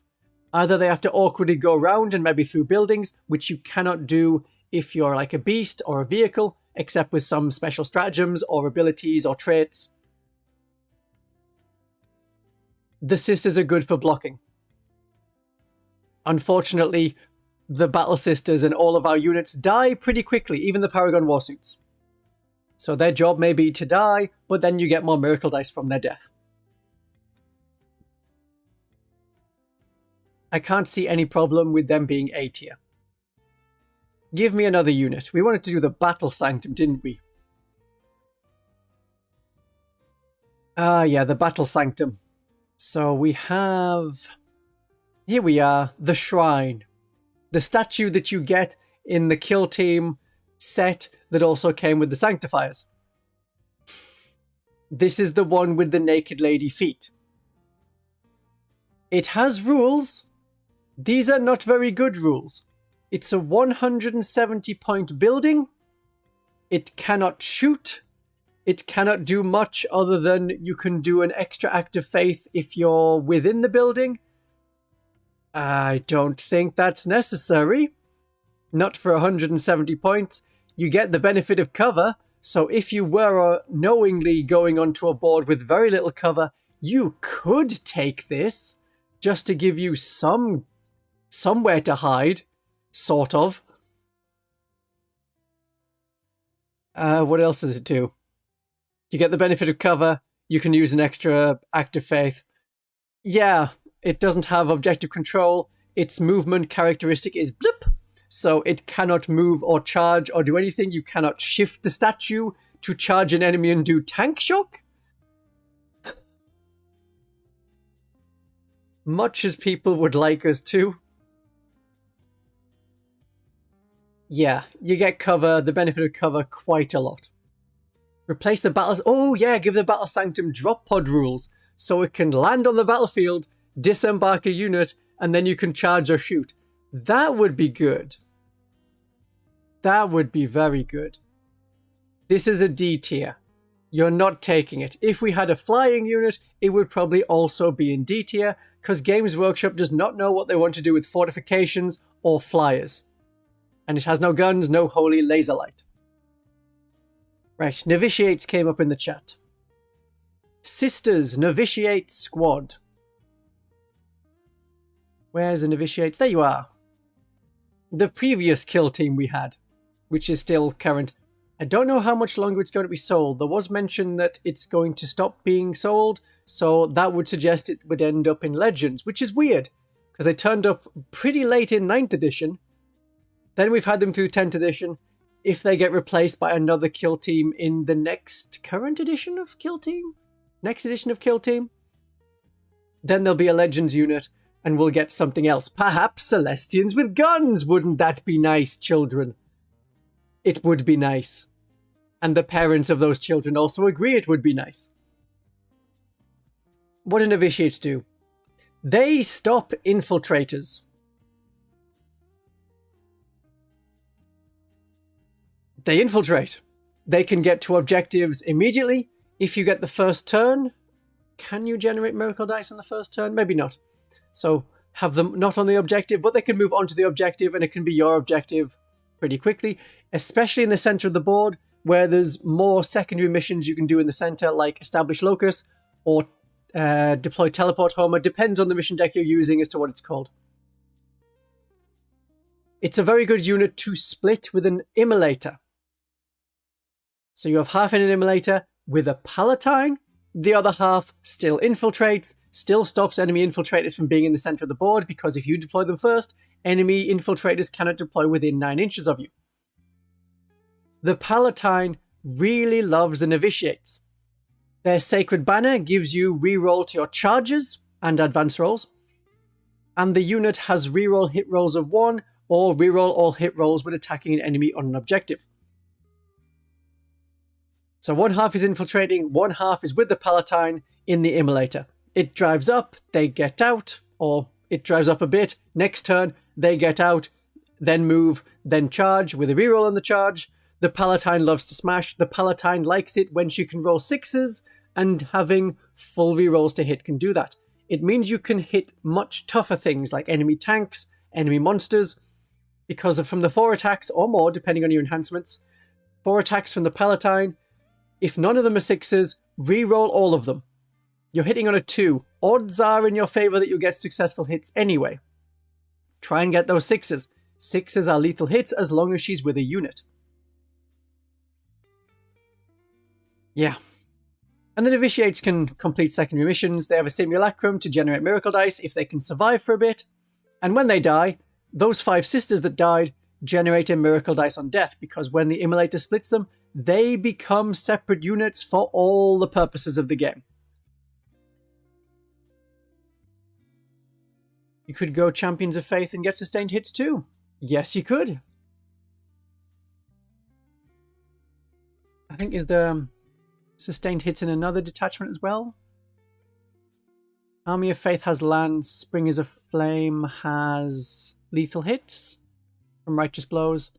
[SPEAKER 1] Either they have to awkwardly go around and maybe through buildings, which you cannot do if you're like a beast or a vehicle, except with some special stratagems or abilities or traits. The sisters are good for blocking. Unfortunately, the Battle Sisters and all of our units die pretty quickly, even the Paragon Warsuits. So their job may be to die, but then you get more miracle dice from their death. I can't see any problem with them being A tier. Give me another unit. We wanted to do the Battle Sanctum, didn't we? Yeah, the Battle Sanctum. So we have... Here we are, the Shrine. The statue that you get in the Kill Team set that also came with the Sanctifiers. This is the one with the naked lady feet. It has rules. These are not very good rules. It's a 170 point building. It cannot shoot. It cannot do much other than you can do an extra act of faith if you're within the building. I don't think that's necessary. Not for 170 points. You get the benefit of cover, so if you were knowingly going onto a board with very little cover, you could take this just to give you somewhere to hide, sort of. What else does it do? You get the benefit of cover, you can use an extra act of faith. Yeah, it doesn't have objective control. Its movement characteristic is blip, so it cannot move or charge or do anything. You cannot shift the statue to charge an enemy and do tank shock. Much as people would like us to. Yeah, you get cover, the benefit of cover, quite a lot. Replace the battles. Oh yeah, give the Battle Sanctum drop pod rules, so it can land on the battlefield, disembark a unit, and then you can charge or shoot. That would be good. That would be very good. This is a D tier. You're not taking it. If we had a flying unit, it would probably also be in D tier, because Games Workshop does not know what they want to do with fortifications or flyers. And it has no guns, no holy laser light. Right, Novitiates came up in the chat. Sisters, Novitiate Squad. Where's the Novitiates? There you are. The previous kill team we had, which is still current. I don't know how much longer it's going to be sold. There was mention that it's going to stop being sold, so that would suggest it would end up in Legends, which is weird, because they turned up pretty late in 9th edition. Then we've had them through 10th edition. If they get replaced by another kill team in the next current edition of kill team, then there'll be a Legends unit, and we'll get something else. Perhaps Celestians with guns! Wouldn't that be nice, children? It would be nice. And the parents of those children also agree it would be nice. What do Novitiates do? They stop infiltrators. They infiltrate. They can get to objectives immediately. If you get the first turn, can you generate miracle dice on the first turn? Maybe not. So have them not on the objective, but they can move on to the objective, and it can be your objective pretty quickly, especially in the center of the board, where there's more secondary missions you can do in the center, like establish locus or deploy teleport homer. Depends on the mission deck you're using as to what it's called. It's a very good unit to split with an Immolator. So you have half in an Immolator with a Palatine. The other half still infiltrates, still stops enemy infiltrators from being in the center of the board, because if you deploy them first, enemy infiltrators cannot deploy within 9 inches of you. The Palatine really loves the Novitiates. Their Sacred Banner gives you reroll to your charges and advance rolls. And the unit has reroll hit rolls of 1, or reroll all hit rolls when attacking an enemy on an objective. So one half is infiltrating, one half is with the Palatine. in the Immolator. It drives up, they get out, or it drives up a bit, next turn, they get out, then move, then charge with a reroll on the charge. The Palatine loves to smash. The Palatine likes it when she can roll 6s, and having full rerolls to hit can do that. It means you can hit much tougher things like enemy tanks, enemy monsters, because from the 4 attacks or more, depending on your enhancements, 4 attacks from the Palatine, if none of them are 6s, reroll all of them. You're hitting on a 2. Odds are in your favor that you'll get successful hits anyway. Try and get those 6s. 6s are lethal hits as long as she's with a unit. Yeah. And the Novitiates can complete secondary missions. They have a simulacrum to generate miracle dice if they can survive for a bit. And when they die, those 5 sisters that died generate a miracle dice on death, because when the Immolator splits them, they become separate units for all the purposes of the game. You could go Champions of Faith and get sustained hits too. Yes, you could. I think is the sustained hits in another detachment as well. Army of Faith has Lance. Springers of Flame has lethal hits from Righteous Blows.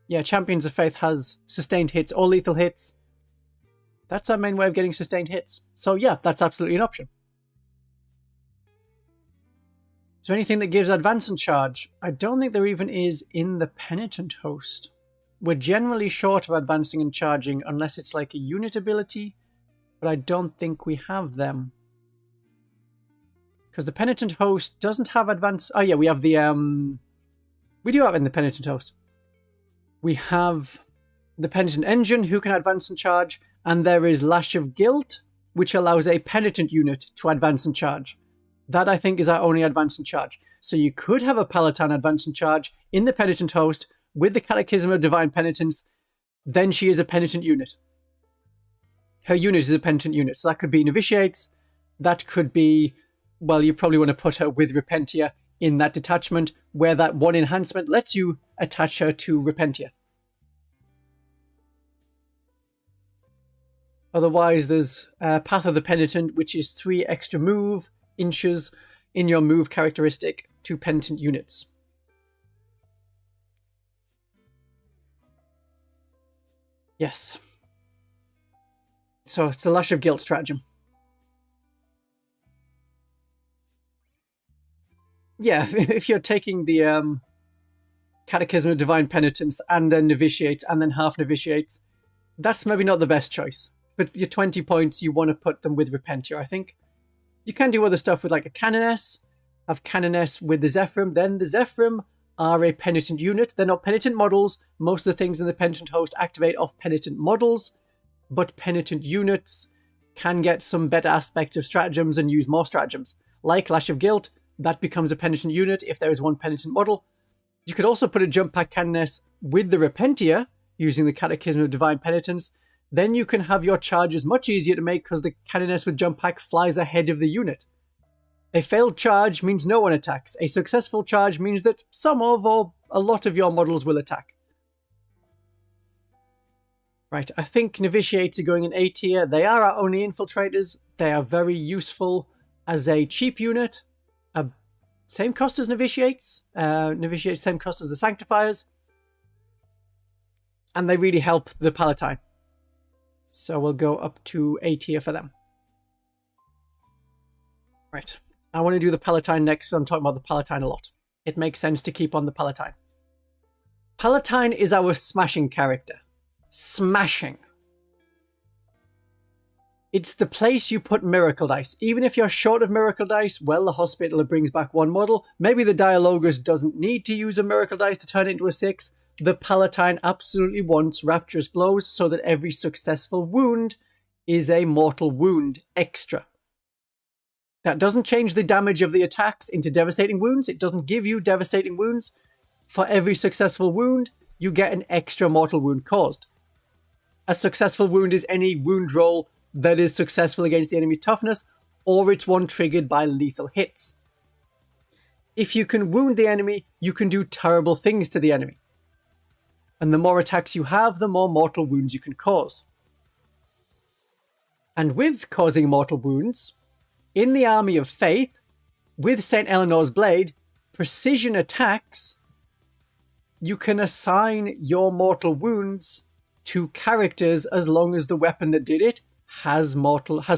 [SPEAKER 1] Yeah, Champions of Faith has sustained hits or lethal hits. That's our main way of getting sustained hits. So yeah, that's absolutely an option. Is there anything that gives advance and charge? I don't think there even is in the Penitent Host. We're generally short of advancing and charging unless it's like a unit ability, but I don't think we have them. Because the Penitent Host doesn't have advance... Oh yeah, we have the... We do have it in the Penitent Host. We have the Penitent Engine, who can advance and charge, and there is Lash of Guilt, which allows a Penitent unit to advance and charge. That, I think, is our only advance and charge. So you could have a Palatine advance and charge in the Penitent Host with the Catechism of Divine Penitence. Then she is a Penitent unit. Her unit is a Penitent unit. So that could be Novitiates. That could be... Well, you probably want to put her with Repentia in that detachment, where that one enhancement lets you attach her to Repentia. Otherwise, there's Path of the Penitent, which is 3 extra move inches in your move characteristic to Penitent units. Yes. So it's the Lash of Guilt stratagem. Yeah, if you're taking the Catechism of Divine Penitence and then Novitiates and then half Novitiates, that's maybe not the best choice. But your 20 points, you want to put them with Repentia, I think. You can do other stuff with like a Canoness, have Canoness with the Zephyrim. Then the Zephyrim are a Penitent unit. They're not Penitent models. Most of the things in the Penitent Host activate off Penitent models, but Penitent units can get some better aspects of stratagems and use more stratagems. Like Lash of Guilt, that becomes a Penitent unit if there is one Penitent model. You could also put a Jump Pack Canoness with the Repentia, using the Catechism of Divine Penitence. Then you can have your charges much easier to make because the Canoness with Jump Pack flies ahead of the unit. A failed charge means no one attacks. A successful charge means that some of or a lot of your models will attack. Right, I think Novitiates are going in A tier. They are our only infiltrators. They are very useful as a cheap unit. Same cost as Novitiates. Novitiates, same cost as the Sanctifiers. And they really help the Palatine. So we'll go up to A tier for them. Right. I want to do the Palatine next, so I'm talking about the Palatine a lot. It makes sense to keep on the Palatine. Palatine is our smashing character. Smashing. It's the place you put Miracle Dice. Even if you're short of Miracle Dice, well, the Hospitaller brings back one model. Maybe the Dialogus doesn't need to use a Miracle Dice to turn it into a 6. The Palatine absolutely wants Rapturous Blows so that every successful wound is a mortal wound extra. That doesn't change the damage of the attacks into devastating wounds. It doesn't give you devastating wounds. For every successful wound, you get an extra mortal wound caused. A successful wound is any wound roll that is successful against the enemy's toughness, or it's one triggered by lethal hits. If you can wound the enemy, you can do terrible things to the enemy. And the more attacks you have, the more mortal wounds you can cause. And with causing mortal wounds, in the Army of Faith, with St. Eleanor's Blade, precision attacks, you can assign your mortal wounds to characters as long as the weapon that did it has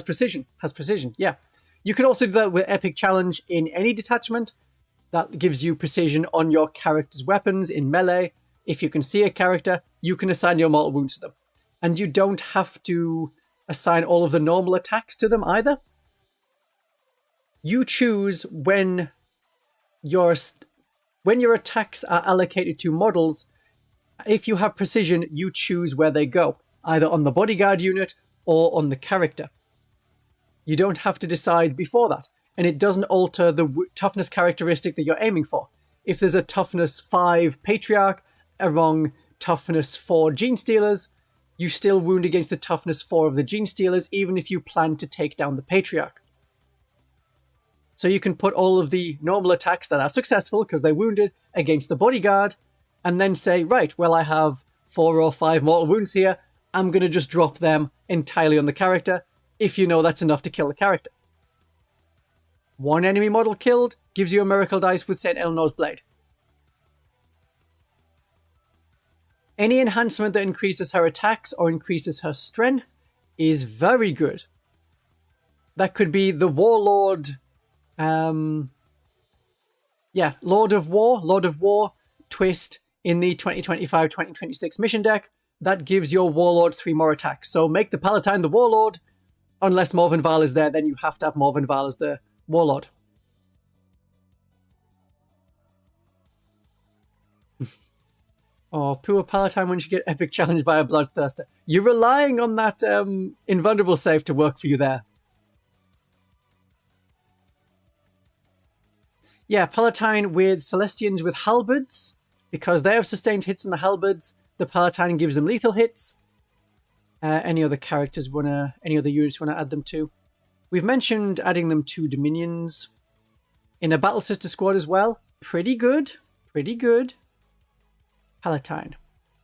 [SPEAKER 1] precision. Yeah. You can also do that with Epic Challenge in any detachment. That gives you precision on your character's weapons in melee. If you can see a character, you can assign your mortal wounds to them. And you don't have to assign all of the normal attacks to them either. You choose when your attacks are allocated to models. If you have precision, you choose where they go, either on the bodyguard unit or on the character. You don't have to decide before that, and it doesn't alter the toughness characteristic that you're aiming for. If there's a toughness 5 Patriarch among toughness 4 Gene Stealers, you still wound against the toughness 4 of the Gene Stealers, even if you plan to take down the Patriarch. So you can put all of the normal attacks that are successful because they're wounded against the bodyguard, and then say, right, well, I have 4 or 5 mortal wounds here. I'm going to just drop them entirely on the character, if you know that's enough to kill the character. 1 enemy model killed gives you a miracle dice with St. Eleanor's Blade. Any enhancement that increases her attacks or increases her strength is very good. That could be the Warlord... Lord of War twist in the 2025-2026 mission deck. That gives your Warlord 3 more attacks. So make the Palatine the Warlord. Unless Morvenn Vahl is there, then you have to have Morvenn Vahl as the Warlord. Oh, poor Palatine when you get epic challenged by a Bloodthirster. You're relying on that invulnerable save to work for you there. Yeah, Palatine with Celestians with halberds. Because they have sustained hits on the halberds, the Palatine gives them lethal hits. Any other units wanna add them to? We've mentioned adding them to Dominions. In a Battle Sister squad as well. Pretty good. Palatine.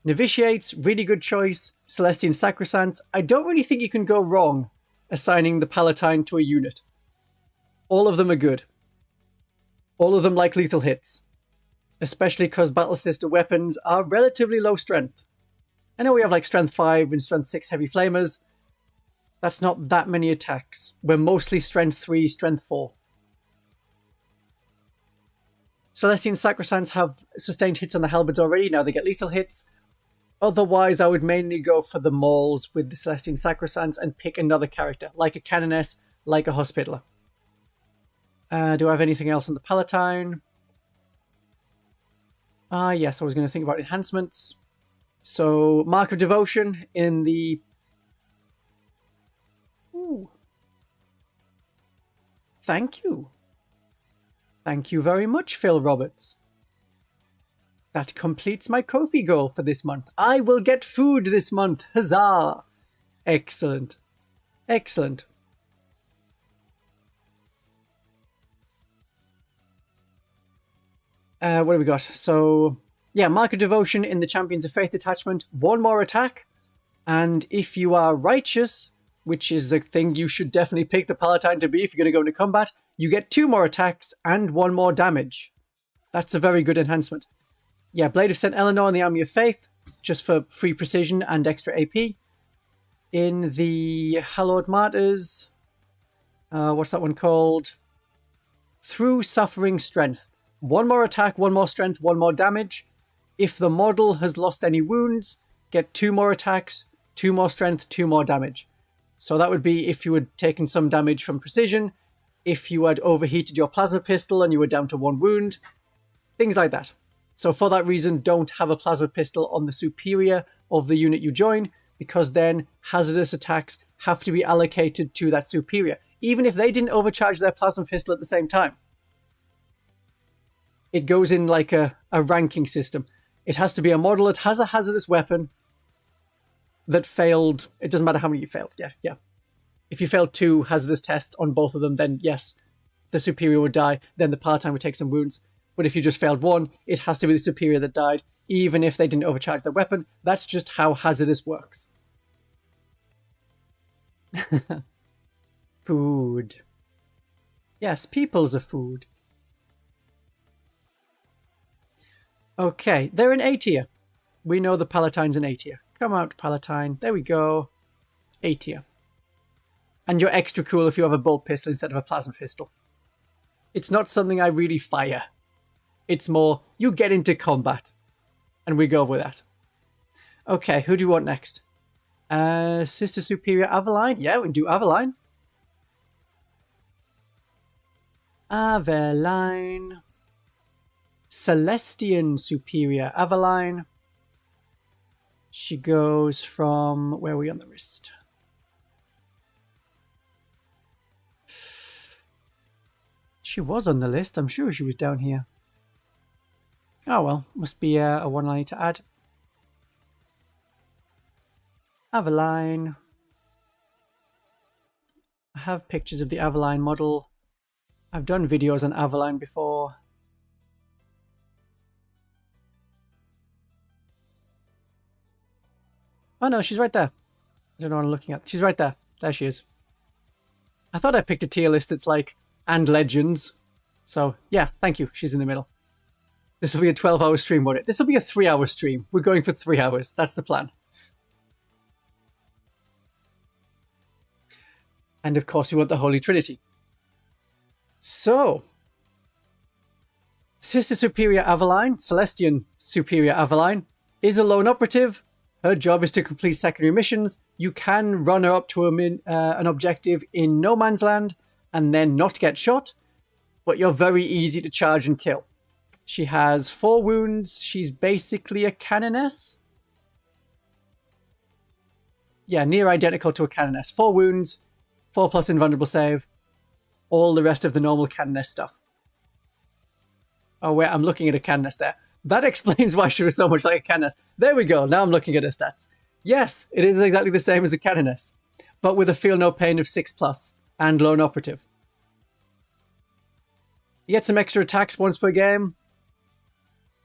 [SPEAKER 1] Novitiates, really good choice. Celestian Sacrosancts. I don't really think you can go wrong assigning the Palatine to a unit. All of them are good. All of them like lethal hits. Especially because Battle Sister weapons are relatively low strength. I know we have like Strength 5 and Strength 6 Heavy Flamers. That's not that many attacks. We're mostly Strength 3, Strength 4. Celestian Sacrosancts have sustained hits on the halberds already. Now they get lethal hits. Otherwise, I would mainly go for the mauls with the Celestian Sacrosancts and pick another character, like a Canoness, like a Hospitaller. Do I have anything else on the Palatine? Yes, I was going to think about enhancements. So, Mark of Devotion in the... Ooh. Thank you. Thank you very much, Phil Roberts. That completes my Ko-fi goal for this month. I will get food this month. Huzzah! Excellent. Excellent. What do we got? So, yeah, Mark of Devotion in the Champions of Faith detachment. 1 more attack. And if you are righteous, which is a thing you should definitely pick the Palatine to be if you're going to go into combat, you get 2 more attacks and 1 more damage. That's a very good enhancement. Yeah, Blade of St. Eleanor in the Army of Faith, just for free precision and extra AP. In the Hallowed Martyrs, what's that one called? Through Suffering Strength. 1 more attack, 1 more strength, 1 more damage. If the model has lost any wounds, get 2 more attacks, 2 more strength, 2 more damage. So that would be if you had taken some damage from precision, if you had overheated your plasma pistol and you were down to 1 wound, things like that. So for that reason, don't have a plasma pistol on the superior of the unit you join, because then hazardous attacks have to be allocated to that superior, even if they didn't overcharge their plasma pistol at the same time. It goes in like a ranking system. It has to be a model that has a hazardous weapon that failed. It doesn't matter how many you failed. Yeah. If you failed 2 hazardous tests on both of them, then yes, the superior would die. Then the Palatine would take some wounds. But if you just failed 1, it has to be the superior that died, even if they didn't overcharge their weapon. That's just how hazardous works. Food. Yes, people's a food. Okay, they're in A tier. We know the Palatine's in A tier. Come out, Palatine. There we go. A tier. And you're extra cool if you have a bolt pistol instead of a plasma pistol. It's not something I really fire. It's more, you get into combat. And we go with that. Okay, who do you want next? Sister Superior Aveline? Yeah, we can do Aveline. Aveline. Celestian Superior Aveline. She goes from... Where are we on the wrist? She was on the list. I'm sure she was down here. Oh well, must be a one I need to add. Aveline. I have pictures of the Aveline model. I've done videos on Aveline before. Oh no, she's right there. I don't know what I'm looking at. She's right there. There she is. I thought I picked a tier list that's like, and legends. So yeah, thank you. She's in the middle. This will be a 12-hour stream, won't it? This will be a 3-hour stream. We're going for 3 hours. That's the plan. And of course, we want the Holy Trinity. So, Sister Superior Aveline, Celestian Superior Aveline, is a lone operative. Her job is to complete secondary missions. You can run her up to an objective in no man's land and then not get shot, but you're very easy to charge and kill. She has 4 wounds. She's basically a Canoness. Yeah, near identical to a Canoness. 4 wounds, 4+ invulnerable save, all the rest of the normal Canoness stuff. Oh wait, I'm looking at a Canoness there. That explains why she was so much like a Canoness. There we go, now I'm looking at her stats. Yes, it is exactly the same as a Canoness, but with a feel no pain of 6+ and lone operative. You get some extra attacks once per game.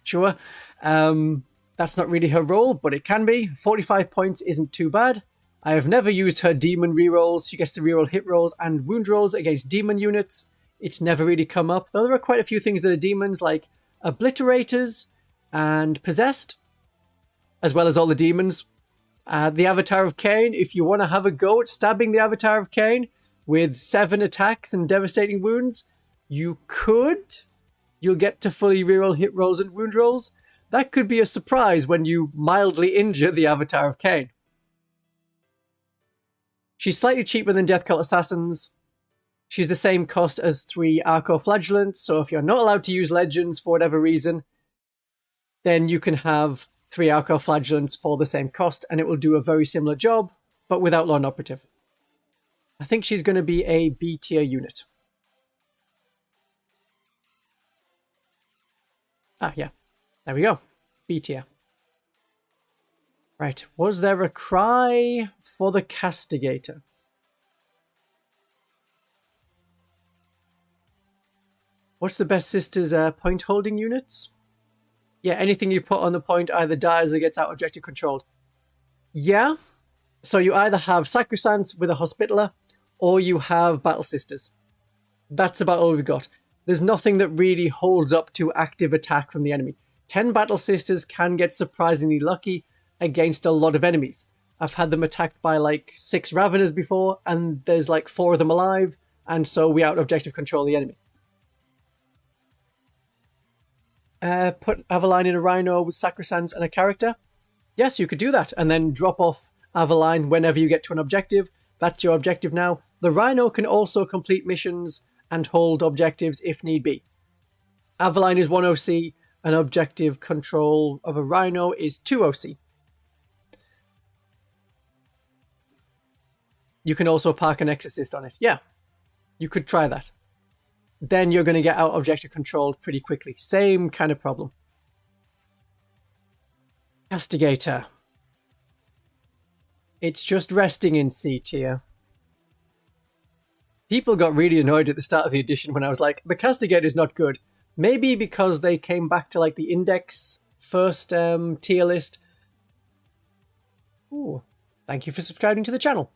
[SPEAKER 1] Sure. That's not really her role, but it can be. 45 points isn't too bad. I have never used her demon rerolls. She gets to reroll hit rolls and wound rolls against demon units. It's never really come up, though there are quite a few things that are demons, like obliterators and possessed, as well as all the demons. The Avatar of Cain, if you want to have a go at stabbing the Avatar of Cain with 7 attacks and devastating wounds, you could. You'll get to fully reroll hit rolls and wound rolls. That could be a surprise when you mildly injure the Avatar of Cain. She's slightly cheaper than Death Cult Assassins. She's the same cost as 3 Arco-flagellants, so if you're not allowed to use legends for whatever reason, then you can have 3 Arco-flagellants for the same cost, and it will do a very similar job, but without lone operative. I think she's going to be a B tier unit. Ah, yeah. There we go. B tier. Right. Was there a cry for the Castigator? What's the best sister's point holding units? Yeah, anything you put on the point either dies or gets out objective controlled. Yeah. So you either have Sacrosancts with a Hospitaller, or you have Battle Sisters. That's about all we've got. There's nothing that really holds up to active attack from the enemy. 10 Battle Sisters can get surprisingly lucky against a lot of enemies. I've had them attacked by like 6 Raveners before, and there's like 4 of them alive, and so we out-objective control the enemy. Put Aveline in a Rhino with Sacrosancts and a character. Yes, you could do that, and then drop off Aveline whenever you get to an objective. That's your objective now. The Rhino can also complete missions and hold objectives if need be. Aveline is 1 OC, and objective control of a Rhino is 2 OC. You can also park an Exorcist on it. Yeah, you could try that. Then you're going to get out objective controlled pretty quickly. Same kind of problem. Castigator. It's just resting in C tier. People got really annoyed at the start of the edition when I was like, the Castigator is not good. Maybe because they came back to like the index first tier list. Ooh, thank you for subscribing to the channel.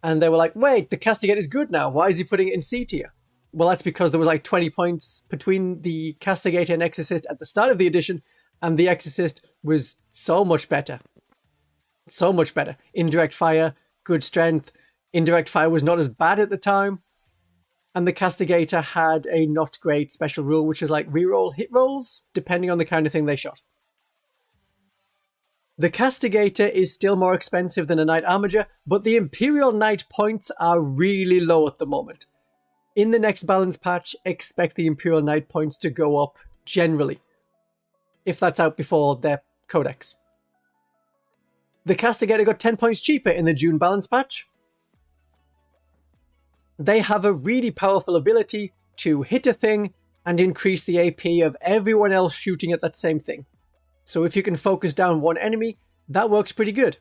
[SPEAKER 1] And they were like, wait, the Castigator is good now. Why is he putting it in C tier? Well, that's because there was like 20 points between the Castigator and Exorcist at the start of the edition, and the Exorcist was so much better. So much better. Indirect fire, good strength. Indirect fire was not as bad at the time. And the Castigator had a not great special rule, which is like reroll hit rolls, depending on the kind of thing they shot. The Castigator is still more expensive than a Knight Armiger, but the Imperial Knight points are really low at the moment. In the next balance patch, expect the Imperial Knight points to go up generally, if that's out before their codex. The Castigator got 10 points cheaper in the June balance patch. They have a really powerful ability to hit a thing and increase the AP of everyone else shooting at that same thing. So if you can focus down one enemy, that works pretty good.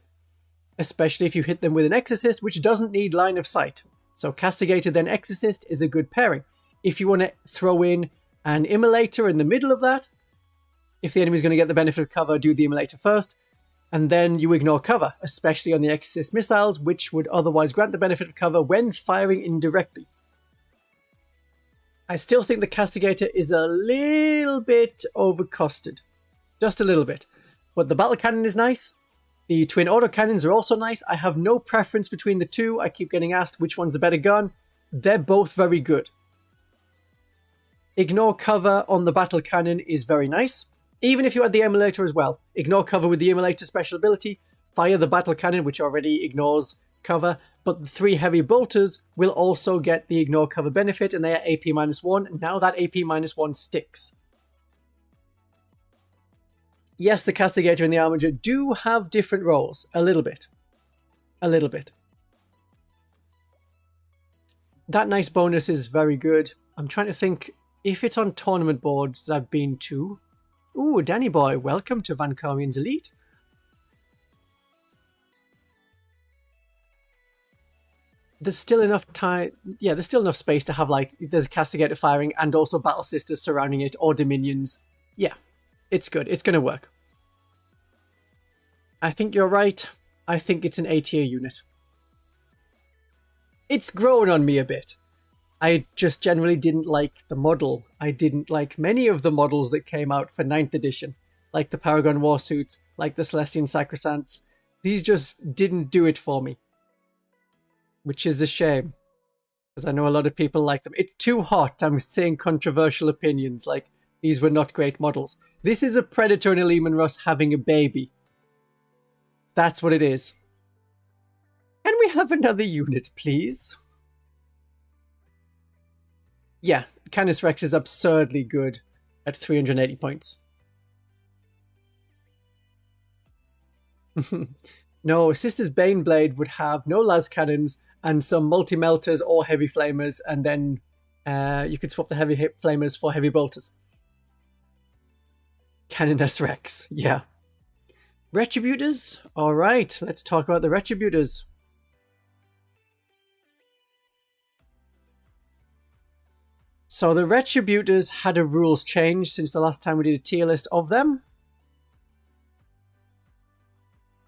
[SPEAKER 1] Especially if you hit them with an Exorcist, which doesn't need line of sight. So Castigator then Exorcist is a good pairing. If you want to throw in an Immolator in the middle of that, if the enemy's going to get the benefit of cover, do the Immolator first, and then you ignore cover, especially on the Exorcist missiles, which would otherwise grant the benefit of cover when firing indirectly. I still think the Castigator is a little bit overcosted. Just a little bit. But the battle cannon is nice. The twin autocannons are also nice. I have no preference between the two. I keep getting asked which one's a better gun. They're both very good. Ignore cover on the battle cannon is very nice. Even if you had the Immolator as well. Ignore cover with the Immolator special ability. Fire the battle cannon, which already ignores cover. But the 3 heavy bolters will also get the ignore cover benefit, and they are AP -1. Now that AP -1 sticks. Yes, the Castigator and the Armiger do have different roles. A little bit. A little bit. That nice bonus is very good. I'm trying to think if it's on tournament boards that I've been to. Ooh, Danny boy, welcome to Van Carmian's Elite. There's still enough time. Yeah, there's still enough space to have, like, there's Castigator firing and also Battle Sisters surrounding it, or Dominions. Yeah. It's good. It's going to work. I think you're right. I think it's an A tier unit. It's grown on me a bit. I just generally didn't like the model. I didn't like many of the models that came out for 9th edition. Like the Paragon Warsuits, like the Celestian Sacrosancts. These just didn't do it for me. Which is a shame. Because I know a lot of people like them. It's too hot. I'm saying controversial opinions. Like, these were not great models. This is a Predator and a Lehman Russ having a baby. That's what it is. Can we have another unit, please? Yeah, Canis Rex is absurdly good at 380 points. No, Sister's Baneblade would have no las cannons and some multi-melters or heavy flamers, and then you could swap the heavy flamers for heavy bolters. Canoness Rex, yeah. Retributors? Alright, let's talk about the Retributors. So the Retributors had a rules change since the last time we did a tier list of them.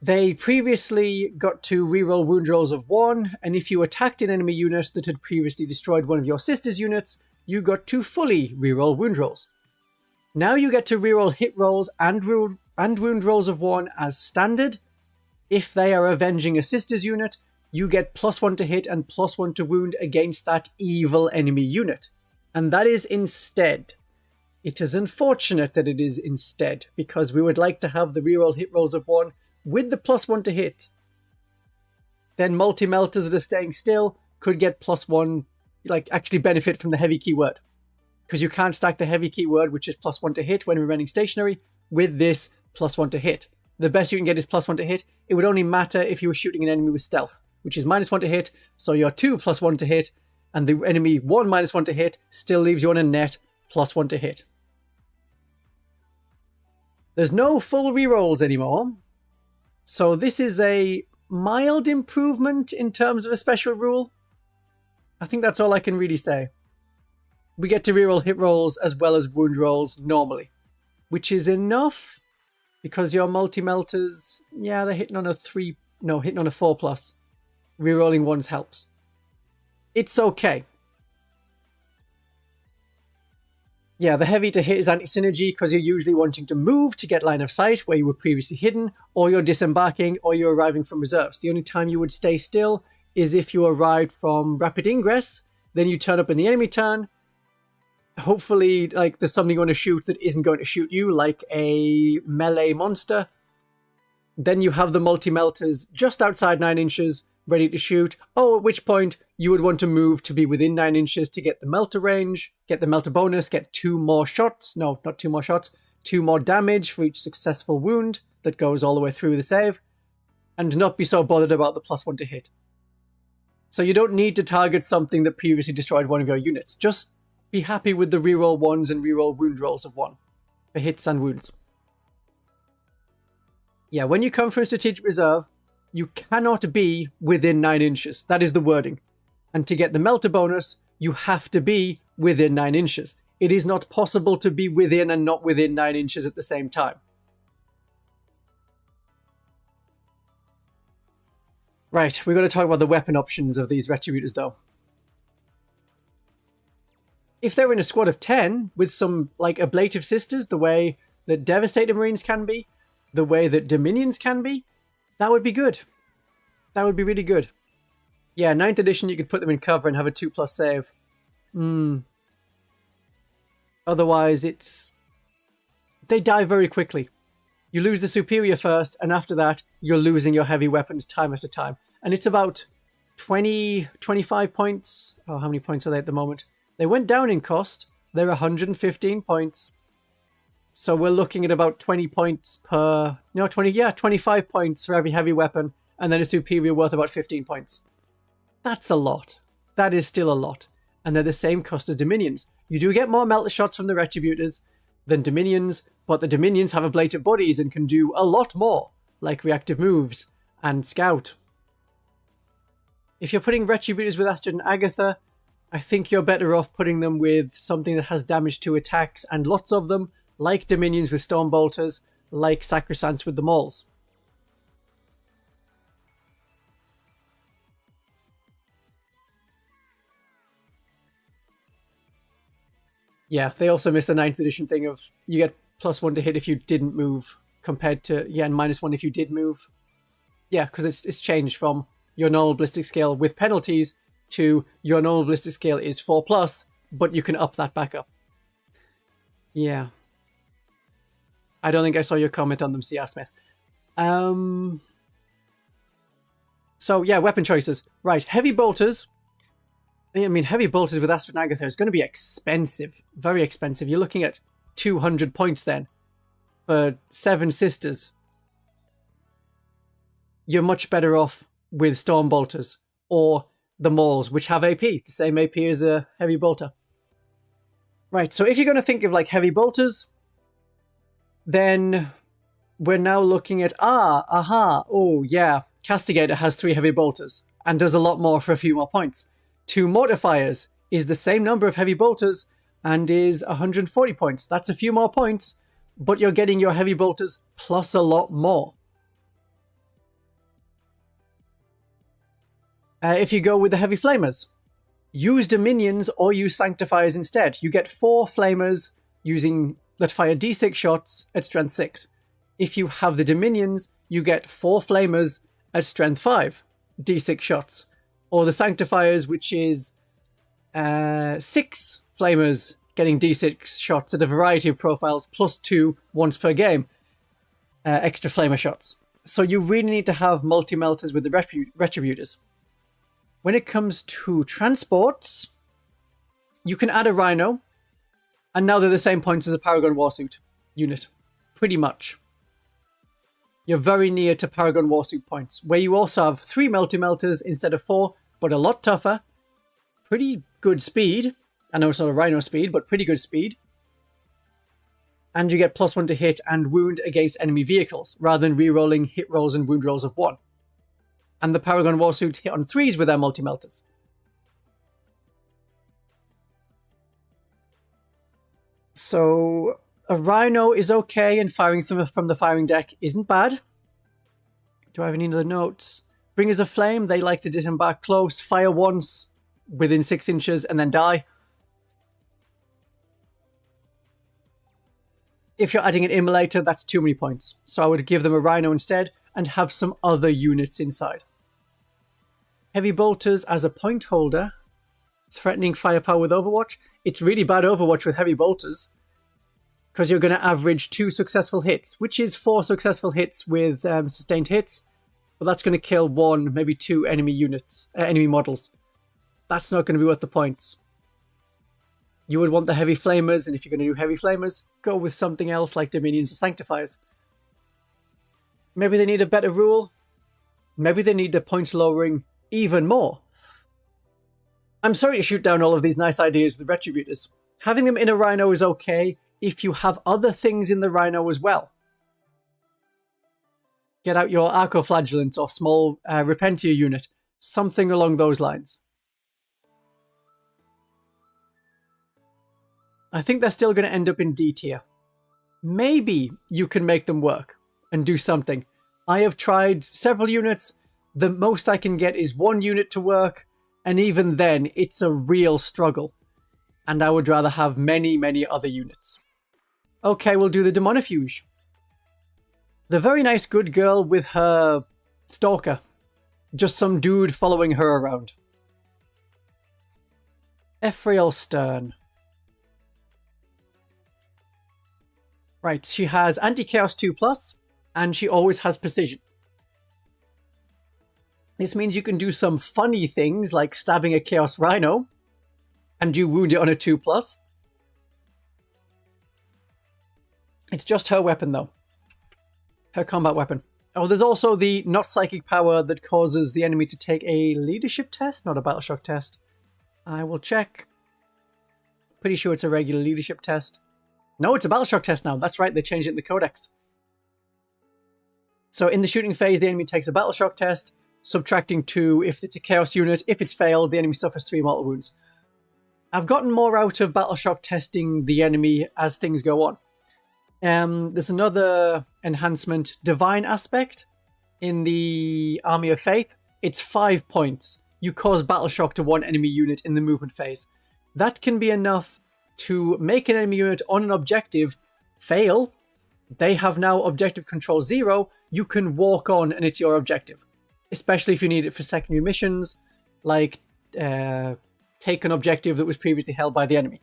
[SPEAKER 1] They previously got to reroll wound rolls of 1, and if you attacked an enemy unit that had previously destroyed one of your sister's units, you got to fully reroll wound rolls. Now you get to reroll hit rolls and wound rolls of 1 as standard. If they are avenging a sister's unit, you get +1 to hit and +1 to wound against that evil enemy unit. And that is instead. It is unfortunate that it is instead, because we would like to have the reroll hit rolls of 1 with the +1 to hit. Then multi-melters that are staying still could get +1, like actually benefit from the heavy keyword. Because you can't stack the heavy keyword, which is +1 to hit when remaining stationary, with this +1 to hit. The best you can get is +1 to hit. It would only matter if you were shooting an enemy with stealth, which is -1 to hit, so your 2 +1 to hit, and the enemy 1 -1 to hit still leaves you on a net +1 to hit. There's no full rerolls anymore, so this is a mild improvement in terms of a special rule. I think that's all I can really say. We get to reroll hit rolls as well as wound rolls normally, which is enough because your multi-melters, yeah, they're hitting on a 3, no, hitting on a 4+. Rerolling ones helps. It's okay. Yeah, the heavy to hit is anti-synergy because you're usually wanting to move to get line of sight where you were previously hidden, or you're disembarking, or you're arriving from reserves. The only time you would stay still is if you arrived from rapid ingress, then you turn up in the enemy turn. Hopefully, like, there's something you want to shoot that isn't going to shoot you, like a melee monster. Then you have the multi-melters just outside 9 inches, ready to shoot. Oh, at which point you would want to move to be within 9 inches to get the melter range, get the melter bonus, get 2 more shots. No, not 2 more shots. 2 more damage for each successful wound that goes all the way through the save. And not be so bothered about the +1 to hit. So you don't need to target something that previously destroyed one of your units. Just be happy with the reroll 1s and reroll wound rolls of 1 for hits and wounds. Yeah, when you come from strategic reserve, you cannot be within 9 inches. That is the wording. And to get the melter bonus, you have to be within 9 inches. It is not possible to be within and not within 9 inches at the same time. Right, we're going to talk about the weapon options of these Retributors, though. If they're in a squad of 10 with some, like, ablative sisters, the way that Devastator Marines can be, the way that Dominions can be, that would be good. That would be really good. Yeah, 9th edition, you could put them in cover and have a 2+ save. Otherwise, they die very quickly. You lose the superior first, and after that, you're losing your heavy weapons time after time. And it's about 20, 25 points. Oh, how many points are they at the moment? They went down in cost. They're 115 points. So we're looking at about 20 points per... No, 25 points for every heavy weapon, and then a superior worth about 15 points. That's a lot. That is still a lot. And they're the same cost as Dominions. You do get more melter shots from the Retributors than Dominions, but the Dominions have ablative bodies and can do a lot more, like reactive moves and scout. If you're putting Retributors with Astrid and Agatha, I think you're better off putting them with something that has damage to attacks and lots of them, like Dominions with Stormbolters, like Sacrosancts with the Mauls. Yeah, they also missed the 9th edition thing of you get +1 to hit if you didn't move, compared to, yeah, and -1 if you did move. Yeah, because it's changed from your normal ballistic scale with penalties to your normal ballistic scale is 4+, but you can up that back up. Yeah. I don't think I saw your comment on them, C.R. Smith. So, yeah, weapon choices. Right, heavy bolters. I mean, heavy bolters with Astrid and Agatha is going to be expensive. Very expensive. You're looking at 200 points then for 7 sisters. You're much better off with Stormbolters or the Mauls, which have AP. The same AP as a heavy bolter. Right, so if you're going to think of, like, heavy bolters, then we're now looking at, oh yeah, Castigator has 3 heavy bolters and does a lot more for a few more points. 2 Mortifiers is the same number of heavy bolters and is 140 points. That's a few more points, but you're getting your heavy bolters plus a lot more. If you go with the heavy flamers, use Dominions or use Sanctifiers instead. You get 4 flamers that fire D6 shots at strength 6. If you have the Dominions, you get 4 flamers at strength 5, D6 shots. Or the Sanctifiers, which is 6 flamers getting D6 shots at a variety of profiles, +2 once per game, extra flamer shots. So you really need to have multi-melters with the Retributors. When it comes to transports, you can add a Rhino, and now they're the same points as a Paragon Warsuit unit. Pretty much. You're very near to Paragon Warsuit points, where you also have 3 multi-melters instead of 4, but a lot tougher. Pretty good speed. I know it's not a Rhino speed, but pretty good speed. And you get +1 to hit and wound against enemy vehicles, rather than re-rolling hit rolls and wound rolls of 1. And the Paragon Warsuits hit on 3s with their multi-melters. So a Rhino is okay, and firing from the firing deck isn't bad. Do I have any other notes? Bringers of Flame, they like to disembark close, fire once within 6 inches, and then die. If you're adding an Immolator, that's too many points. So I would give them a Rhino instead and have some other units inside. Heavy Bolters as a point holder. Threatening firepower with Overwatch. It's really bad Overwatch with Heavy Bolters, because you're going to average 2 successful hits, which is 4 successful hits with sustained hits. But that's going to kill 1, maybe 2 enemy units, enemy models. That's not going to be worth the points. You would want the Heavy Flamers, and if you're going to do Heavy Flamers, go with something else like Dominions or Sanctifiers. Maybe they need a better rule. Maybe they need the points lowering even more. I'm sorry to shoot down all of these nice ideas with the Retributors. Having them in a Rhino is okay if you have other things in the Rhino as well. Get out your Arco-flagellants or small Repentia unit. Something along those lines. I think they're still going to end up in D tier. Maybe you can make them work and do something. I have tried several units. The most I can get is 1 unit to work, and even then, it's a real struggle. And I would rather have many, many other units. Okay, we'll do the Demonifuge. The very nice good girl with her stalker. Just some dude following her around. Ephrael Stern. Right, she has Anti-Chaos 2+, and she always has Precision. This means you can do some funny things like stabbing a Chaos Rhino, and you wound it on a 2+. It's just her weapon though. Her combat weapon. Oh, there's also the not psychic power that causes the enemy to take a leadership test, not a battle shock test. I will check. Pretty sure it's a regular leadership test. No, it's a battle shock test now. That's right, they changed it in the codex. So in the shooting phase, the enemy takes a battle shock test, subtracting 2 if it's a chaos unit. If it's failed, the enemy suffers 3 mortal wounds. I've gotten more out of battle shock testing the enemy as things go on. There's another enhancement, Divine Aspect, in the Army of Faith. It's 5 points. You cause battle shock to 1 enemy unit in the movement phase. That can be enough to make an enemy unit on an objective fail. They have now objective control 0. You can walk on and it's your objective. Especially if you need it for secondary missions, like take an objective that was previously held by the enemy.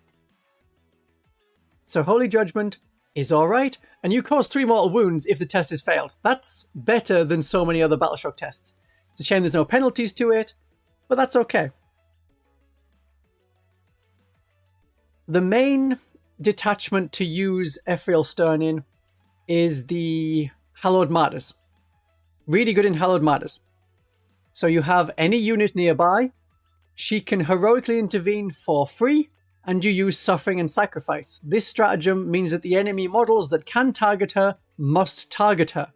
[SPEAKER 1] So Holy Judgment is alright, and you cause 3 mortal wounds if the test is failed. That's better than so many other battle shock tests. It's a shame there's no penalties to it, but that's okay. The main detachment to use Ephrael Stern in is the Hallowed Martyrs. Really good in Hallowed Martyrs. So you have any unit nearby, she can heroically intervene for free, and you use Suffering and Sacrifice. This stratagem means that the enemy models that can target her must target her.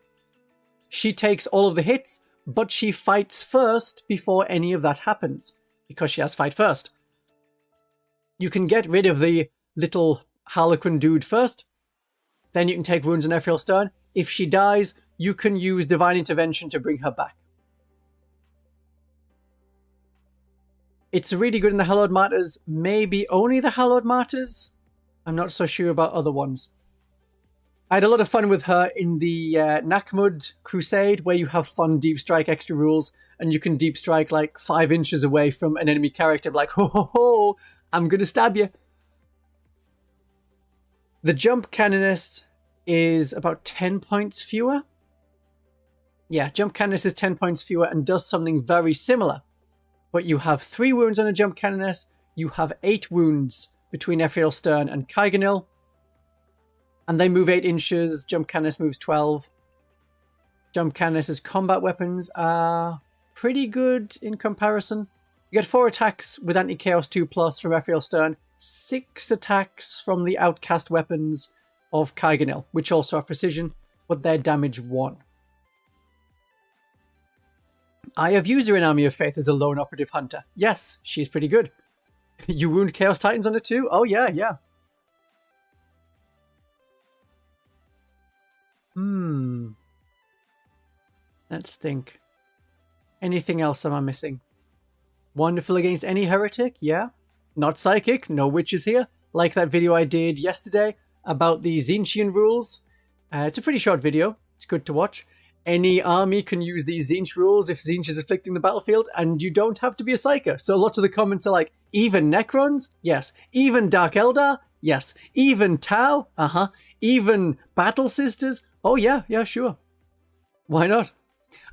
[SPEAKER 1] She takes all of the hits, but she fights first before any of that happens, because she has fight first. You can get rid of the little Harlequin dude first, then you can take wounds on Ephrael Stern. If she dies, you can use Divine Intervention to bring her back. It's really good in the Hallowed Martyrs, maybe only the Hallowed Martyrs. I'm not so sure about other ones. I had a lot of fun with her in the Nakmud Crusade, where you have fun deep strike extra rules, and you can deep strike like 5 inches away from an enemy character, like, ho ho ho, I'm gonna stab you. The jump Canoness is about 10 points fewer. Yeah, jump Canoness is 10 points fewer and does something very similar. But you have 3 wounds on a jump Canoness, you have 8 wounds between Ephrael Stern and Kaiganil, and they move 8 inches, jump Canoness moves 12. Jump Canoness's combat weapons are pretty good in comparison. You get 4 attacks with Anti-Chaos 2+ from Ephrael Stern, 6 attacks from the outcast weapons of Kaiganil, which also have precision, but they're damage 1. I have used her in Army of Faith as a lone operative hunter. Yes, she's pretty good. You wound Chaos Titans on it too? Oh yeah, yeah. Let's think. Anything else am I missing? Wonderful against any heretic, yeah. Not psychic, no witches here. Like that video I did yesterday about the Tzeentchian rules. It's a pretty short video. It's good to watch. Any army can use these Tzeentch rules if Tzeentch is afflicting the battlefield, and you don't have to be a Psyker. So a lot of the comments are like, even Necrons? Yes. Even Dark Eldar? Yes. Even Tau? Uh-huh. Even Battle Sisters? Oh yeah, sure. Why not?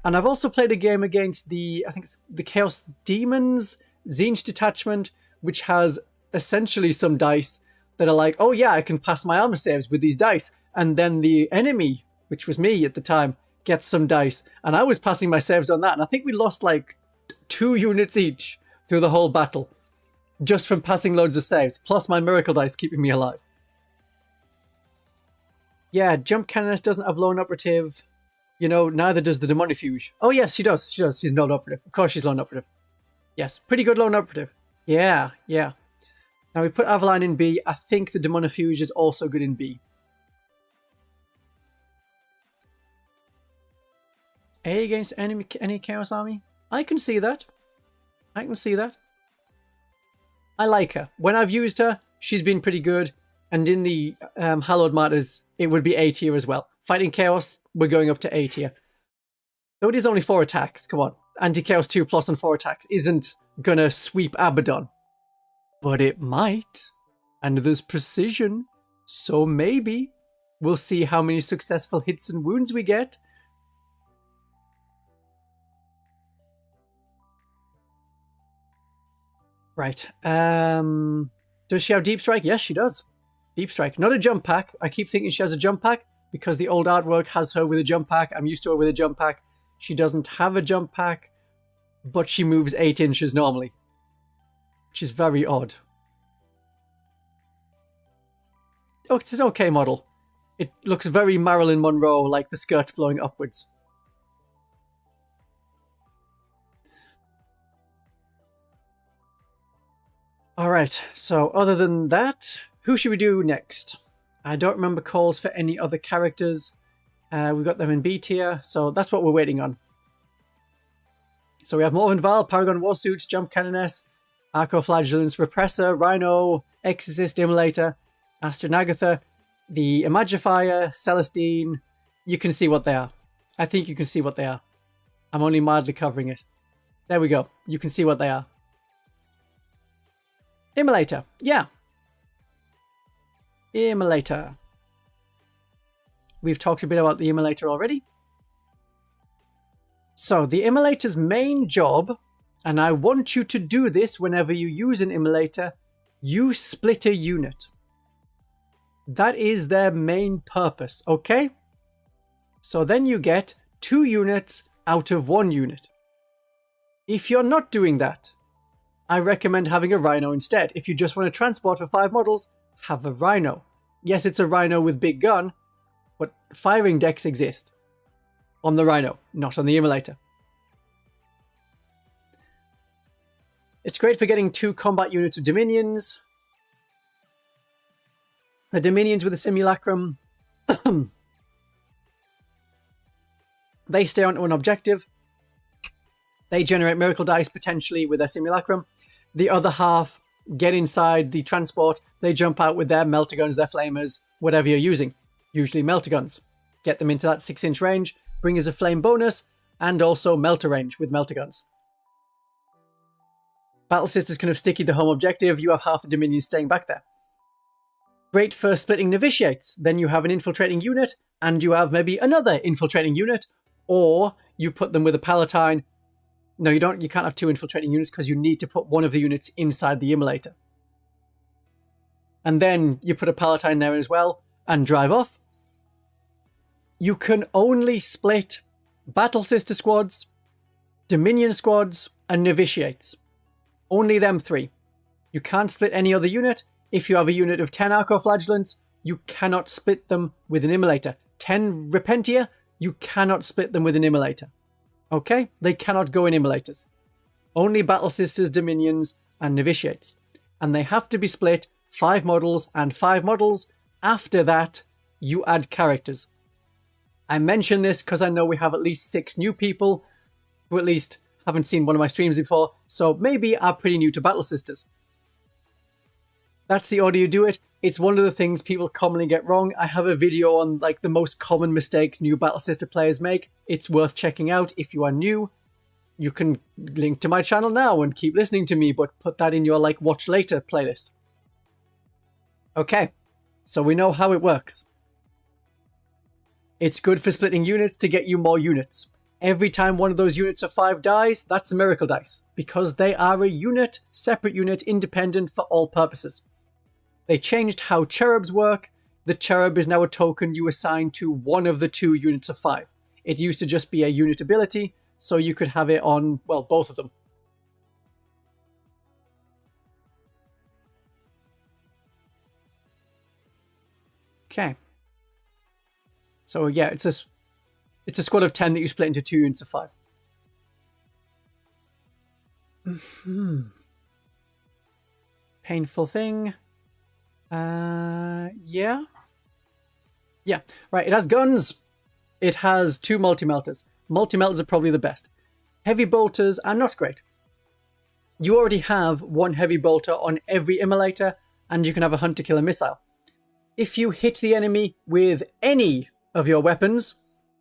[SPEAKER 1] And I've also played a game against I think it's the Chaos Demons Tzeentch detachment, which has essentially some dice that are like, oh yeah, I can pass my armor saves with these dice. And then the enemy, which was me at the time, gets some dice. And I was passing my saves on that. And I think we lost like 2 units each through the whole battle. Just from passing loads of saves. Plus my miracle dice keeping me alive. Yeah, Jump Canoness doesn't have lone operative. You know, neither does the Demonifuge. Oh yes, she does. She's lone operative. Of course she's lone operative. Yes, pretty good lone operative. Yeah. Now we put Aveline in B. I think the Demonifuge is also good in B. A against any Chaos Army? I can see that. I like her. When I've used her, she's been pretty good. And in the Hallowed Martyrs, it would be A tier as well. Fighting Chaos, we're going up to A tier. Though it is only 4 attacks, come on. Anti-Chaos 2 plus on 4 attacks isn't gonna sweep Abaddon. But it might. And there's precision. So maybe we'll see how many successful hits and wounds we get. Right. Does she have Deep Strike? Yes, she does. Deep Strike. Not a jump pack. I keep thinking she has a jump pack because the old artwork has her with a jump pack. I'm used to her with a jump pack. She doesn't have a jump pack, but she moves 8 inches normally, which is very odd. Oh, it's an okay model. It looks very Marilyn Monroe, like the skirts blowing upwards. Alright, so other than that, who should we do next? I don't remember calls for any other characters. We've got them in B tier, so that's what we're waiting on. So we have Morvenval, Paragon Warsuits, Jump Canoness, Arco-flagellants, Repressor, Rhino, Exorcist, Immolator, Astronagatha, the Imagifier, Celestine. You can see what they are. I think you can see what they are. I'm only mildly covering it. There we go. You can see what they are. Immolator. Yeah. Immolator. We've talked a bit about the Immolator already. So, the Immolator's main job, and I want you to do this whenever you use an Immolator, you split a unit. That is their main purpose, okay? So then you get 2 units out of 1 unit. If you're not doing that, I recommend having a Rhino instead. If you just want to transport for 5 models, have a Rhino. Yes, it's a Rhino with big gun, but firing decks exist. On the Rhino, not on the Immolator. It's great for getting 2 combat units of Dominions. The Dominions with a Simulacrum, they stay onto an objective. They generate Miracle Dice potentially with their Simulacrum. The other half get inside the transport. They jump out with their Melter Guns, their Flamers, whatever you're using. Usually Melter Guns. Get them into that 6-inch range, bring us a Flame bonus, and also Melter range with Melter Guns. Battle Sisters can have stickied the home objective. You have half the Dominions staying back there. Great for splitting Novitiates. Then you have an infiltrating unit, and you have maybe another infiltrating unit, or you put them with a Palatine. No, you don't. You can't have 2 infiltrating units because you need to put one of the units inside the Immolator. And then you put a Palatine there as well and drive off. You can only split Battle Sister squads, Dominion squads, and Novitiates. Only them 3. You can't split any other unit. If you have a unit of 10 Arco-flagellants, you cannot split them with an Immolator. 10 Repentia, you cannot split them with an Immolator. Okay? They cannot go in Immolators. Only Battle Sisters, Dominions, and Novitiates. And they have to be split 5 models and 5 models. After that, you add characters. I mention this because I know we have at least 6 new people who at least haven't seen one of my streams before, so maybe are pretty new to Battle Sisters. That's the order you do it. It's one of the things people commonly get wrong. I have a video on like the most common mistakes new Battle Sister players make. It's worth checking out if you are new. You can link to my channel now and keep listening to me, but put that in your like watch later playlist. Okay, so we know how it works. It's good for splitting units to get you more units. Every time one of those units of 5 dies, that's a miracle dice, because they are a unit, separate unit, independent for all purposes. They changed how cherubs work. The cherub is now a token you assign to one of the 2 units of 5. It used to just be a unit ability, so you could have it on, well, both of them. Okay. So yeah, it's a squad of 10 that you split into 2 units of 5. Painful thing. Yeah. Yeah, right, it has guns. It has 2 multi-melters. Multi-melters are probably the best. Heavy bolters are not great. You already have 1 heavy bolter on every Immolator, and you can have a hunter-killer missile. If you hit the enemy with any of your weapons,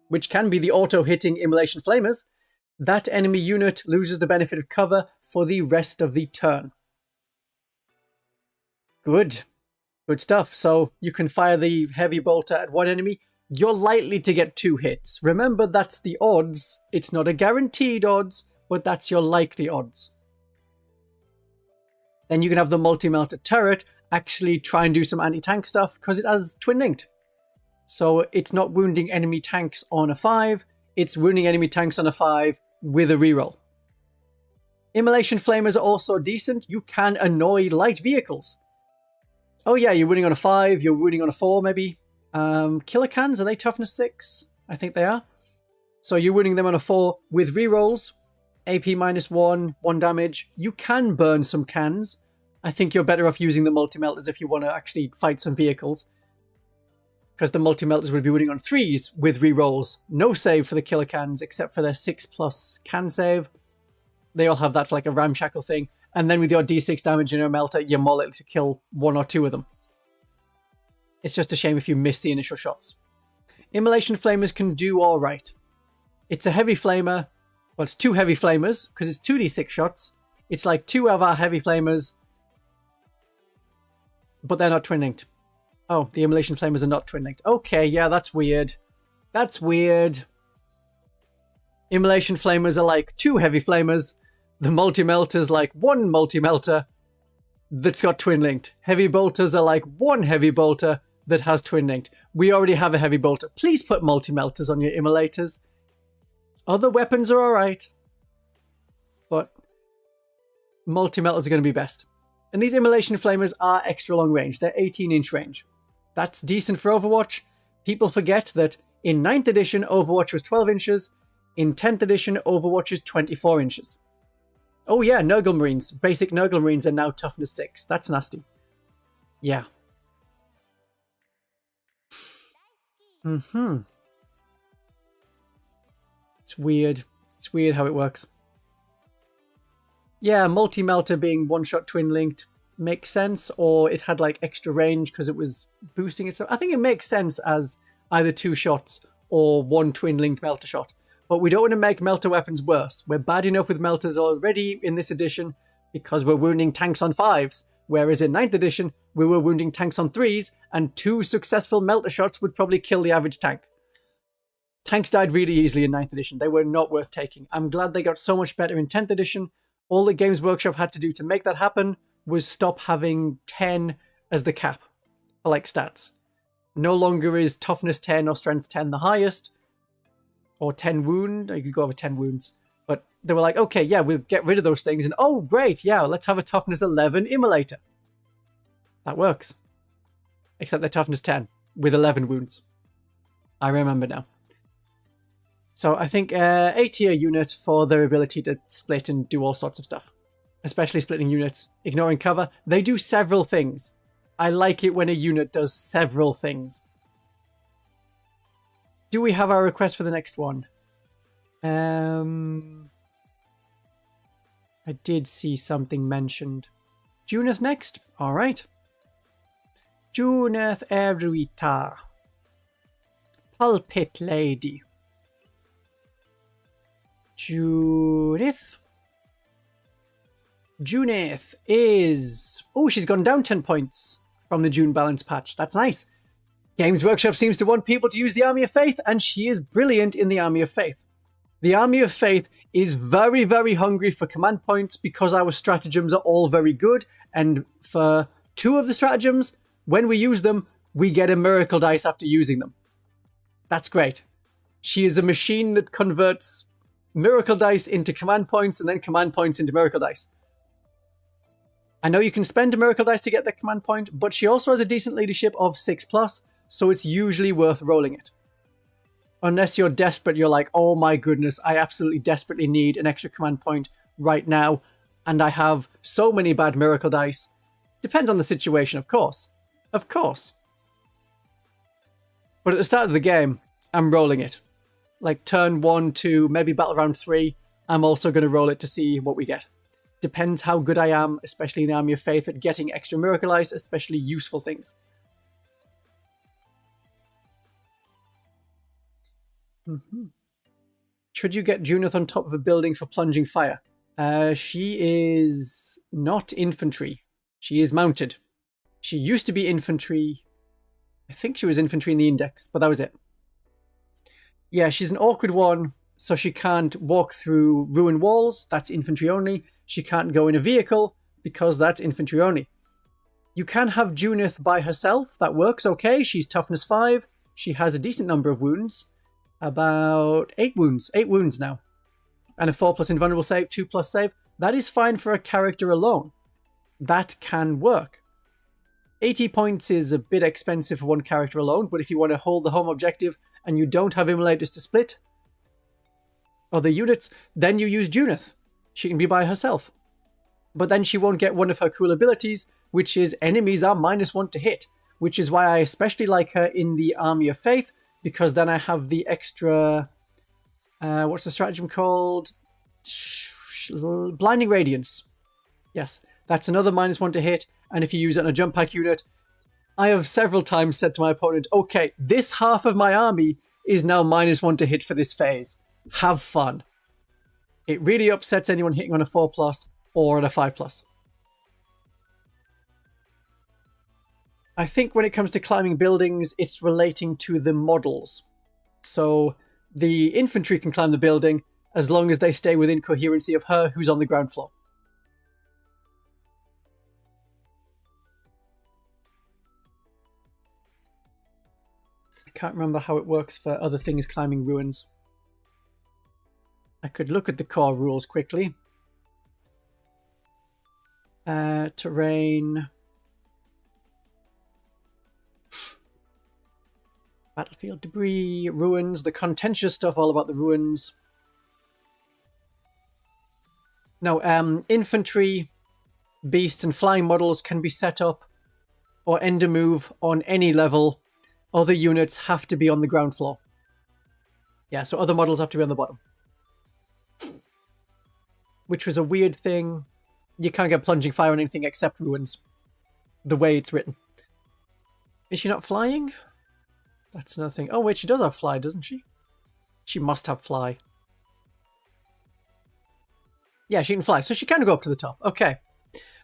[SPEAKER 1] which can be the auto-hitting Immolation Flamers, that enemy unit loses the benefit of cover for the rest of the turn. Good. Good stuff. So you can fire the heavy bolter at one enemy. You're likely to get 2 hits. Remember, that's the odds. It's not a guaranteed odds, but that's your likely odds. Then you can have the multi-melter turret actually try and do some anti-tank stuff because it has twin linked. So it's not wounding enemy tanks on a 5, it's wounding enemy tanks on a 5 with a reroll. Immolation Flamers are also decent. You can annoy light vehicles. Oh yeah, you're winning on a 5, you're winning on a 4 maybe. Killer cans, are they toughness 6? I think they are. So you're winning them on a 4 with rerolls. AP -1, 1 damage. You can burn some cans. I think you're better off using the multi-melters if you want to actually fight some vehicles. Because the multi-melters would be winning on 3s with rerolls. No save for the killer cans except for their 6+ can save. They all have that for like a ramshackle thing. And then with your d6 damage in a melter, you're more likely to kill 1 or 2 of them. It's just a shame if you miss the initial shots. Immolation Flamers can do alright. It's a heavy flamer. Well, it's 2 heavy flamers, because it's 2d6 shots. It's like 2 of our heavy flamers, but they're not twin linked. Oh, the Immolation Flamers are not twin linked. Okay, yeah, that's weird. That's weird. Immolation Flamers are like 2 heavy flamers. The multi-melter's like 1 multi-melter that's got twin linked. Heavy bolters are like 1 heavy bolter that has twin linked. We already have a heavy bolter. Please put multi-melters on your Immolators. Other weapons are alright, but multi-melters are going to be best. And these Immolation Flamers are extra long range. They're 18-inch range. That's decent for Overwatch. People forget that in 9th edition, Overwatch was 12 inches. In 10th edition, Overwatch is 24 inches. Oh yeah, Nurgle Marines. Basic Nurgle Marines are now toughness 6. That's nasty. Yeah. It's weird. It's weird how it works. Yeah, multi-melter being 1-shot twin-linked makes sense, or it had like extra range because it was boosting itself. I think it makes sense as either 2 shots or 1 twin-linked melter shot. But we don't want to make melter weapons worse. We're bad enough with melters already in this edition because we're wounding tanks on 5s, whereas in 9th edition, we were wounding tanks on 3s, and 2 successful melter shots would probably kill the average tank. Tanks died really easily in 9th edition. They were not worth taking. I'm glad they got so much better in 10th edition. All the Games Workshop had to do to make that happen was stop having 10 as the cap for like stats. No longer is toughness 10 or strength 10 the highest, or 10 wound. You could go over 10 wounds. But they were like, okay, yeah, we'll get rid of those things. And oh, great, yeah, let's have a toughness 11 Immolator. That works. Except they're toughness 10 with 11 wounds. I remember now. So I think A tier unit for their ability to split and do all sorts of stuff. Especially splitting units, ignoring cover. They do several things. I like it when a unit does several things. Do we have our request for the next one? I did see something mentioned. Junith next? Alright. Junith Eruita. Pulpit Lady. Junith. Junith is... Oh, she's gone down 10 points from the June balance patch. That's nice. Games Workshop seems to want people to use the Army of Faith, and she is brilliant in the Army of Faith. The Army of Faith is very, very hungry for command points because our stratagems are all very good, and for 2 of the stratagems, when we use them, we get a miracle dice after using them. That's great. She is a machine that converts miracle dice into command points and then command points into miracle dice. I know you can spend a miracle dice to get that command point, but she also has a decent leadership of 6+, so it's usually worth rolling it. Unless you're desperate, you're like, oh my goodness, I absolutely desperately need an extra command point right now, and I have so many bad miracle dice. Depends on the situation, of course. Of course. But at the start of the game, I'm rolling it. Like turn 1, 2, maybe battle round 3, I'm also going to roll it to see what we get. Depends how good I am, especially in the Army of Faith, at getting extra miracle dice, especially useful things. Should you get Junith on top of a building for plunging fire? She is not infantry. She is mounted. She used to be infantry. I think she was infantry in the index, but that was it. Yeah, she's an awkward one, so she can't walk through ruin walls. That's infantry only. She can't go in a vehicle, because that's infantry only. You can have Junith by herself. That works okay. She's toughness 5. She has a decent number of wounds. About 8 wounds. 8 wounds now. And a 4+ invulnerable save, 2+ save. That is fine for a character alone. That can work. 80 points is a bit expensive for one character alone, but if you want to hold the home objective and you don't have Immolators to split other units, then you use Junith. She can be by herself. But then she won't get one of her cool abilities, which is enemies are -1 to hit, which is why I especially like her in the Army of Faith, because then I have the extra... what's the stratagem called? Blinding Radiance. Yes, that's another -1 to hit, and if you use it on a jump pack unit, I have several times said to my opponent, okay, this half of my army is now -1 to hit for this phase. Have fun. It really upsets anyone hitting on a 4+ or on a 5+. I think when it comes to climbing buildings, it's relating to the models. So the infantry can climb the building as long as they stay within coherency of her who's on the ground floor. I can't remember how it works for other things climbing ruins. I could look at the core rules quickly. Terrain. Battlefield debris, ruins, the contentious stuff all about the ruins. No, infantry, beasts and flying models can be set up or end a move on any level. Other units have to be on the ground floor. Yeah, so other models have to be on the bottom. Which was a weird thing. You can't get plunging fire on anything except ruins. The way it's written. Is she not flying? That's another thing. Oh wait, she does have fly, doesn't she? She must have fly. Yeah, she can fly, so she can go up to the top. Okay.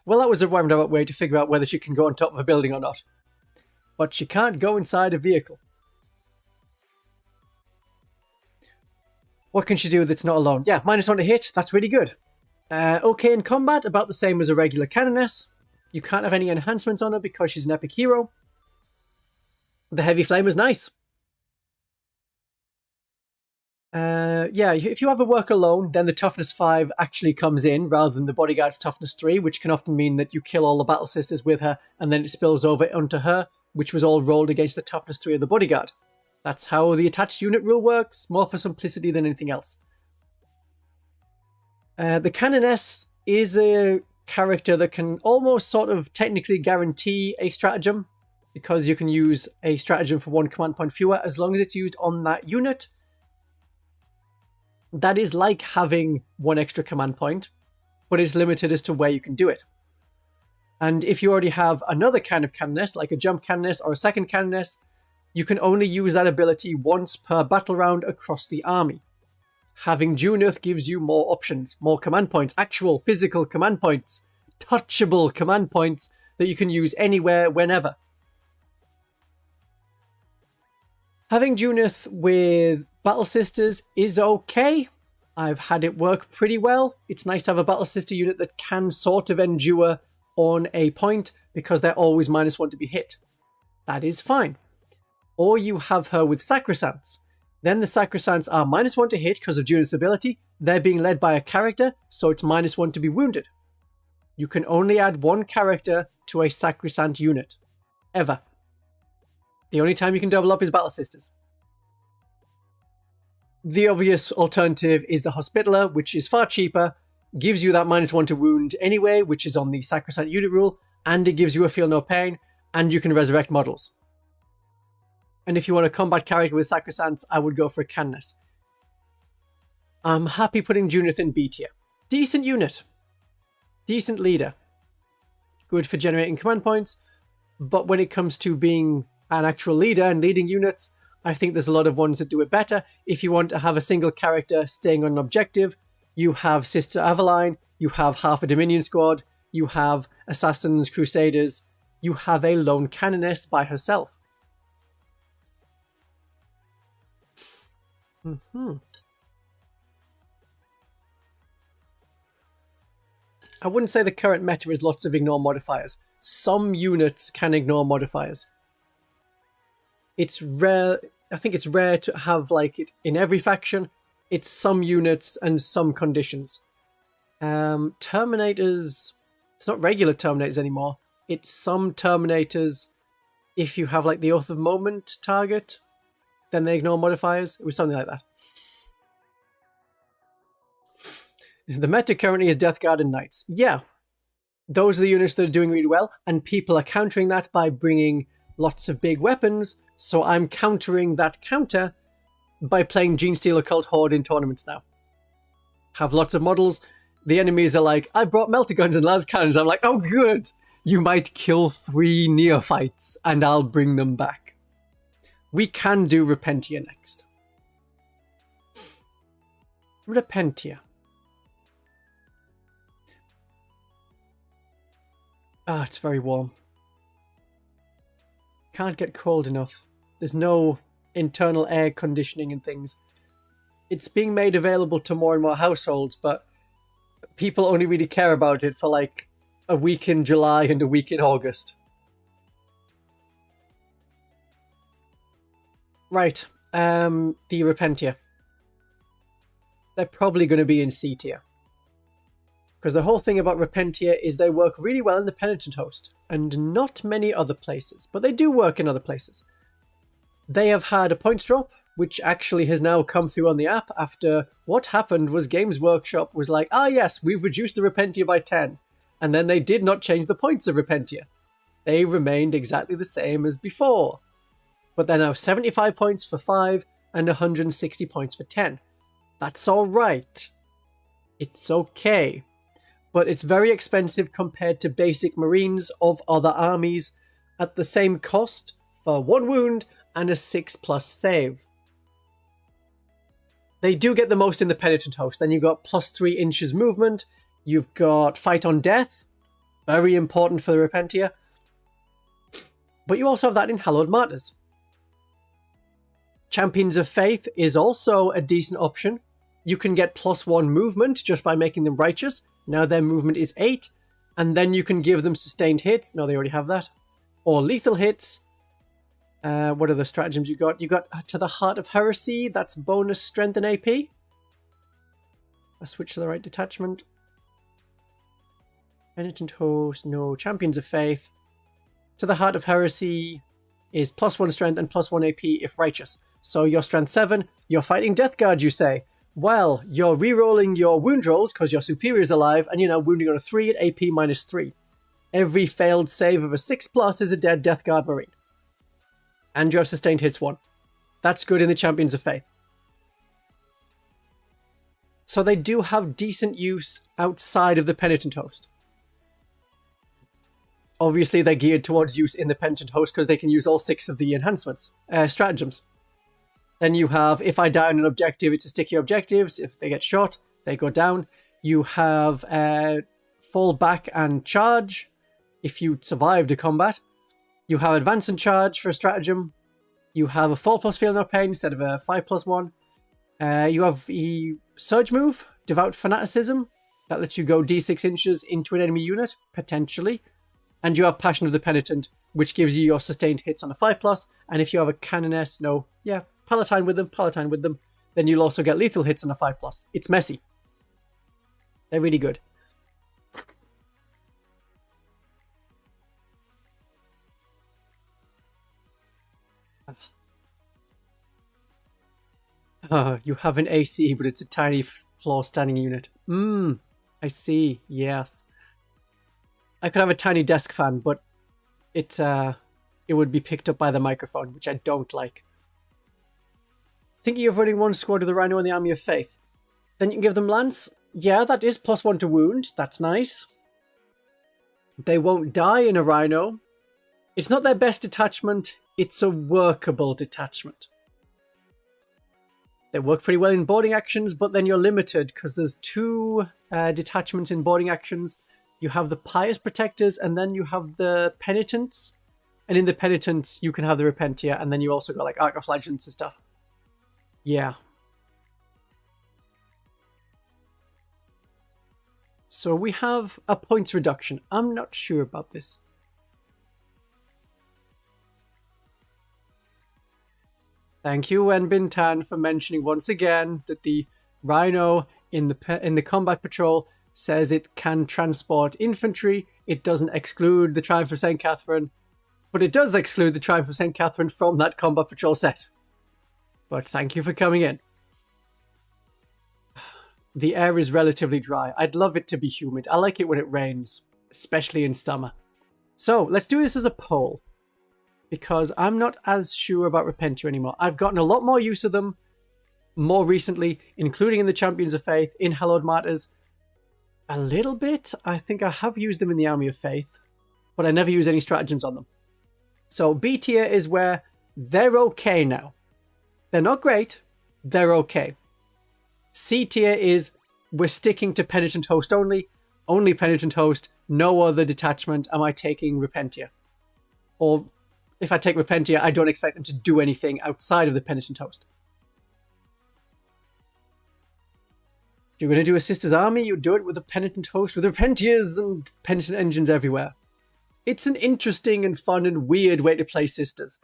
[SPEAKER 1] Well, that was a roundabout way to figure out whether she can go on top of a building or not. But she can't go inside a vehicle. What can she do that's not alone? Yeah, -1 to hit. That's really good. Okay in combat, about the same as a regular Canoness. You can't have any enhancements on her because she's an epic hero. The heavy flame is nice. Yeah, if you have a work alone, then the toughness 5 actually comes in rather than the bodyguard's toughness 3, which can often mean that you kill all the battle sisters with her and then it spills over onto her, which was all rolled against the toughness 3 of the bodyguard. That's how the attached unit rule works, more for simplicity than anything else. The Canoness is a character that can almost sort of technically guarantee a stratagem, because you can use a stratagem for 1 command point fewer as long as it's used on that unit. That is like having 1 extra command point. but it's limited as to where you can do it. And if you already have another kind of Canoness, like a jump Canoness or a second Canoness, you can only use that ability once per battle round across the army. Having Junith gives you more options, more command points, actual physical command points, touchable command points that you can use anywhere, whenever. Having Junith with Battle Sisters is okay. I've had it work pretty well. It's nice to have a Battle Sister unit that can sort of endure on a point because they're always -1 to be hit. That is fine. Or you have her with Sacrosancts. Then the Sacrosancts are -1 to hit because of Junith's ability. They're being led by a character, so it's -1 to be wounded. You can only add one character to a Sacrosanct unit. Ever. The only time you can double up is Battle Sisters. The obvious alternative is the Hospitaller, which is far cheaper, gives you that -1 to wound anyway, which is on the Sacrosanct unit rule, and it gives you a Feel No Pain, and you can resurrect models. And if you want a combat character with Sacrosancts, I would go for a Canoness. I'm happy putting Junith in B tier. Decent unit. Decent leader. Good for generating command points, but when it comes to being an actual leader and leading units, I think there's a lot of ones that do it better. If you want to have a single character staying on an objective, you have Sister Aveline, you have half a Dominion squad, you have Assassins, Crusaders, you have a lone Canoness by herself. I wouldn't say the current meta is lots of ignore modifiers. Some units can ignore modifiers. It's rare. I think it's rare to have like it in every faction. It's some units and some conditions. Terminators. It's not regular Terminators anymore. It's some Terminators. If you have like the Oath of Moment target, then they ignore modifiers. It was something like that. The meta currently is Death Guard and Knights. Yeah, those are the units that are doing really well, and people are countering that by bringing lots of big weapons, so I'm countering that counter by playing Genesteel Occult Horde in tournaments now. Have lots of models. The enemies are like, I brought melter guns and las cannons. I'm like, oh good, you might kill 3 neophytes and I'll bring them back. We can do Repentia next. Repentia. Ah, it's very warm. Can't get cold enough. There's no internal air conditioning and things. It's being made available to more and more households, but people only really care about it for like a week in July and a week in August. Right, the Repentia. They're probably going to be in C tier. Because the whole thing about Repentia is they work really well in the Penitent Host, and not many other places, but they do work in other places. They have had a points drop, which actually has now come through on the app after what happened was Games Workshop was like, ah yes, we've reduced the Repentia by 10, and then they did not change the points of Repentia. They remained exactly the same as before. But they're now 75 points for 5 and 160 points for 10. That's alright. It's okay. But it's very expensive compared to basic Marines of other armies at the same cost for 1 wound and a 6+ save. They do get the most in the Penitent Host. Then you've got +3 inches movement. You've got Fight on Death. Very important for the Repentia. But you also have that in Hallowed Martyrs. Champions of Faith is also a decent option. You can get +1 movement just by making them righteous. Now their movement is 8. And then you can give them sustained hits. No, they already have that. Or lethal hits. What are the stratagems you got? You got to the Heart of Heresy. That's bonus strength and AP. Let's switch to the right detachment. Penitent Host. No. Champions of Faith. To the Heart of Heresy is +1 strength and +1 AP if righteous. So you're strength 7. You're fighting Death Guard, you say. Well, you're re-rolling your wound rolls because your superior is alive and you're now wounding on a 3 at AP -3. Every failed save of a 6+ is a dead Death Guard Marine. And you have sustained hits 1. That's good in the Champions of Faith. So they do have decent use outside of the Penitent Host. Obviously, they're geared towards use in the Penitent Host because they can use all 6 of the enhancements, stratagems. Then you have, if I die on an objective, it's a sticky objectives. If they get shot, they go down. You have fall back and charge if you survived a combat. You have advance and charge for a stratagem. You have a 4+ feel no pain instead of a 5+1. You have the surge move, Devout Fanaticism. That lets you go d6 inches into an enemy unit, potentially. And you have Passion of the Penitent, which gives you your sustained hits on a 5+. And if you have a Canoness, Palatine with them, then you'll also get lethal hits on a 5+. It's messy. They're really good. You have an AC, but it's a tiny floor standing unit. I see. Yes. I could have a tiny desk fan, but it would be picked up by the microphone, which I don't like. Thinking of running one squad with the Rhino and the Army of Faith. Then you can give them Lance. Yeah, that is +1 to wound. That's nice. They won't die in a Rhino. It's not their best detachment. It's a workable detachment. They work pretty well in boarding actions, but then you're limited because there's 2 detachments in boarding actions. You have the Pious Protectors, and then you have the Penitents. And in the Penitents, you can have the Repentia, and then you also got like Arco-flagellants and stuff. Yeah. So we have a points reduction. I'm not sure about this. Thank you, Wenbin Tan, for mentioning once again that the Rhino in the combat patrol says it can transport infantry. It doesn't exclude the Triumph of St. Catherine, but it does exclude the Triumph of St. Catherine from that combat patrol set. But thank you for coming in. The air is relatively dry. I'd love it to be humid. I like it when it rains, especially in summer. So let's do this as a poll, because I'm not as sure about Repentia anymore. I've gotten a lot more use of them more recently, including in the Champions of Faith, in Hallowed Martyrs. A little bit. I think I have used them in the Army of Faith, but I never use any stratagems on them. So B tier is where they're okay now. They're not great. They're okay. C tier is we're sticking to Penitent Host only. Only Penitent Host. No other detachment am I taking Repentia. Or if I take Repentia, I don't expect them to do anything outside of the Penitent Host. If you're going to do a Sister's Army, you do it with a Penitent Host with Repentias and Penitent Engines everywhere. It's an interesting and fun and weird way to play Sisters.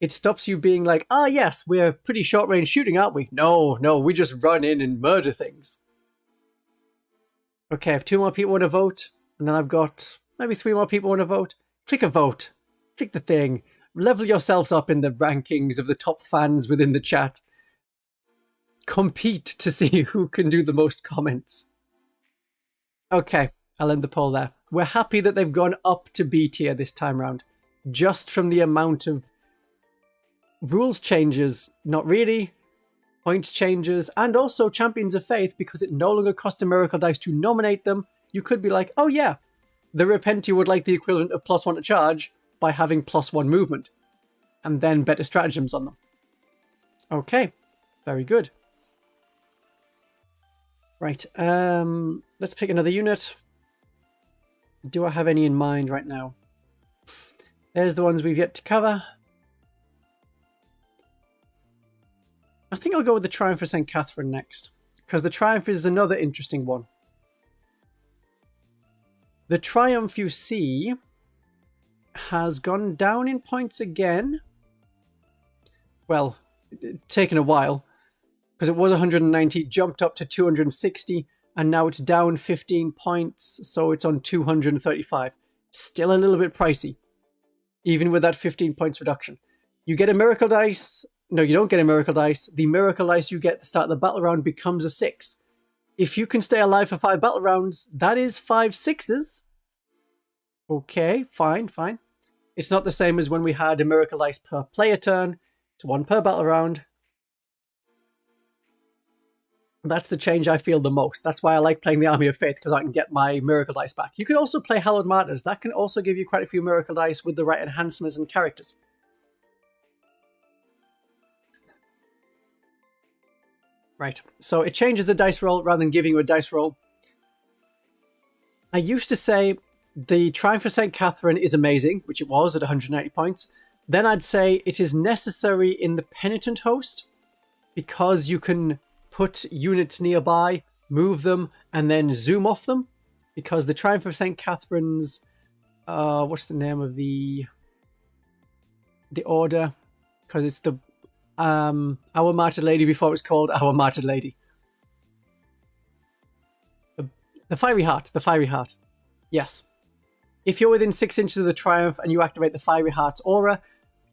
[SPEAKER 1] It stops you being like, yes, we're pretty short range shooting, aren't we? No, we just run in and murder things. Okay, if 2 more people want to vote, and then I've got maybe 3 more people want to vote, click a vote. Click the thing. Level yourselves up in the rankings of the top fans within the chat. Compete to see who can do the most comments. Okay, I'll end the poll there. We're happy that they've gone up to B tier this time round. Just from the amount of rules changes, not really, points changes, and also Champions of Faith, because it no longer costs a Miracle Dice to nominate them. You could be like, oh yeah, the Repentia would like the equivalent of +1 to charge by having +1 movement, and then better stratagems on them. Okay, very good. Right, let's pick another unit. Do I have any in mind right now? There's the ones we've yet to cover. I think I'll go with the Triumph of St. Catherine next, because the Triumph is another interesting one. The Triumph, you see, has gone down in points again. Well, it's taken a while, because it was 190, jumped up to 260, and now it's down 15 points, so it's on 235. Still a little bit pricey, even with that 15 points reduction. You get a Miracle Dice. No, you don't get a Miracle Dice. The Miracle Dice you get at the start of the battle round becomes a 6. If you can stay alive for 5 battle rounds, that is 5 6s. Okay, fine. It's not the same as when we had a Miracle Dice per player turn. It's 1 per battle round. That's the change I feel the most. That's why I like playing the Army of Faith, because I can get my Miracle Dice back. You can also play Hallowed Martyrs. That can also give you quite a few Miracle Dice with the right enhancements and characters. Right, so it changes the dice roll rather than giving you a dice roll. I used to say the Triumph of St. Catherine is amazing, which it was at 190 points. Then I'd say it is necessary in the Penitent Host, because you can put units nearby, move them, and then zoom off them. Because the Triumph of St. Catherine's... what's the name of the order? Because it's the... Our Martyred Lady before it was called Our Martyred Lady. The Fiery Heart. The Fiery Heart. Yes. If you're within 6 inches of the Triumph and you activate the Fiery Heart's aura,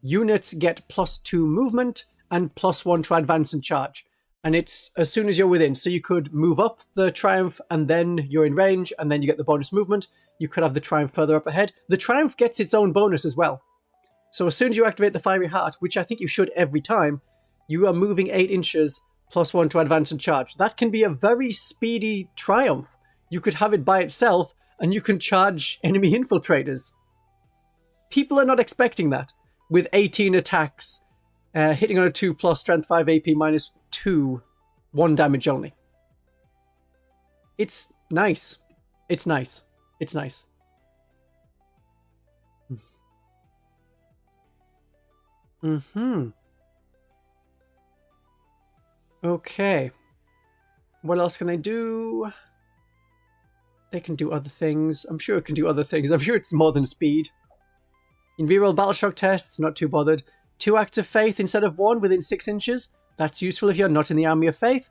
[SPEAKER 1] units get +2 movement and +1 to advance and charge. And it's as soon as you're within. So you could move up the Triumph and then you're in range and then you get the bonus movement. You could have the Triumph further up ahead. The Triumph gets its own bonus as well. So as soon as you activate the Fiery Heart, which I think you should every time, you are moving 8 inches +1 to advance and charge. That can be a very speedy Triumph. You could have it by itself and you can charge enemy infiltrators. People are not expecting that. With 18 attacks, hitting on a 2+, strength 5 AP -2, 1 damage only. It's nice. It's nice. It's nice. Okay. What else can they do? They can do other things. I'm sure it can do other things. I'm sure it's more than speed. In reroll battle shock tests, not too bothered. 2 acts of faith instead of 1 within 6 inches. That's useful if you're not in the Army of Faith.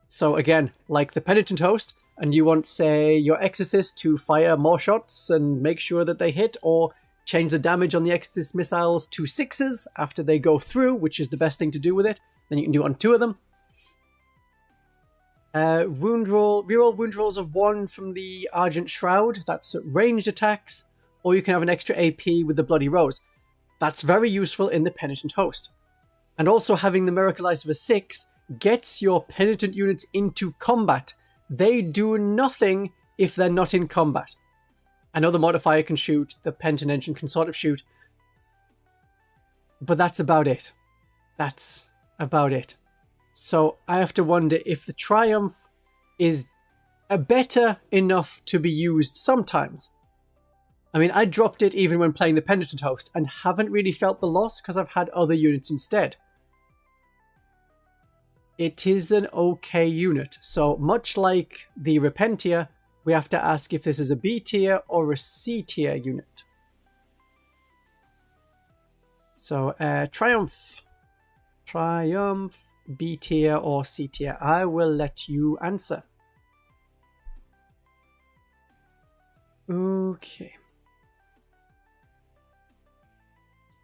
[SPEAKER 1] So again, like the Penitent Host, and you want, say, your Exorcist to fire more shots and make sure that they hit, or change the damage on the Exorcist missiles to 6s after they go through, which is the best thing to do with it. Then you can do it on 2 of them. Reroll wound rolls of 1 from the Argent Shroud. That's ranged attacks. Or you can have an extra AP with the Bloody Rose. That's very useful in the Penitent Host. And also having the Miracle Dice of a 6 gets your Penitent units into combat. They do nothing if they're not in combat. I know the Mortifier can shoot, the Penitent Engine can sort of shoot. But that's about it. That's about it. So I have to wonder if the Triumph is better enough to be used sometimes. I mean, I dropped it even when playing the Penitent Host and haven't really felt the loss because I've had other units instead. It is an okay unit. So much like the Repentia, we have to ask if this is a B tier or a C tier unit. So Triumph, B tier or C tier. I will let you answer. Okay.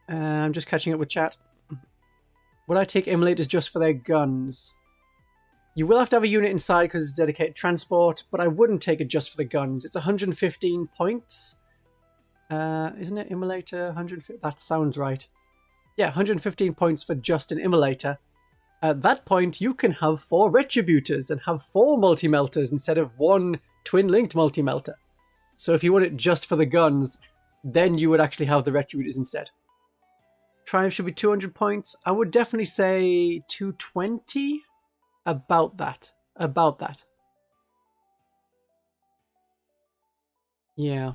[SPEAKER 1] I'm just catching up with chat. Would I take Immolators just for their guns? You will have to have a unit inside because it's dedicated transport, but I wouldn't take it just for the guns. It's 115 points. Isn't it Immolator? 150? That sounds right. Yeah, 115 points for just an Immolator. At that point, you can have 4 Retributors and have 4 multi-melters instead of 1 twin-linked multi-melter. So if you want it just for the guns, then you would actually have the Retributors instead. Triumph should be 200 points. I would definitely say 220. About that. About that. Yeah.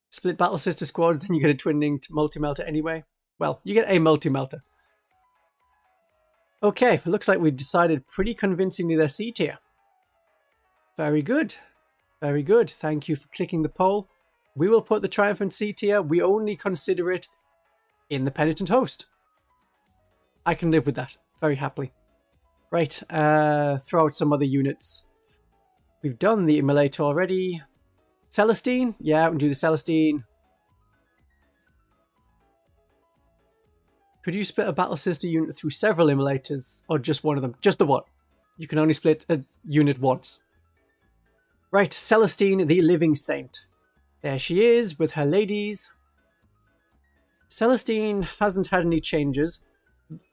[SPEAKER 1] Split battle sister squads, then you get a twin-linked multi-melter anyway. Well, you get a multi-melter. Okay, looks like we decided pretty convincingly they're C tier. Very good. Very good. Thank you for clicking the poll. We will put the Triumph in C tier. We only consider it in the Penitent Host. I can live with that very happily. Right, throw out some other units. We've done the Immolator already. Celestine? Yeah, we can do the Celestine. Could you split a Battle Sister unit through several Immolators, or just one of them? Just the one. You can only split a unit once. Right, Celestine, the Living Saint. There she is, with her ladies. Celestine hasn't had any changes.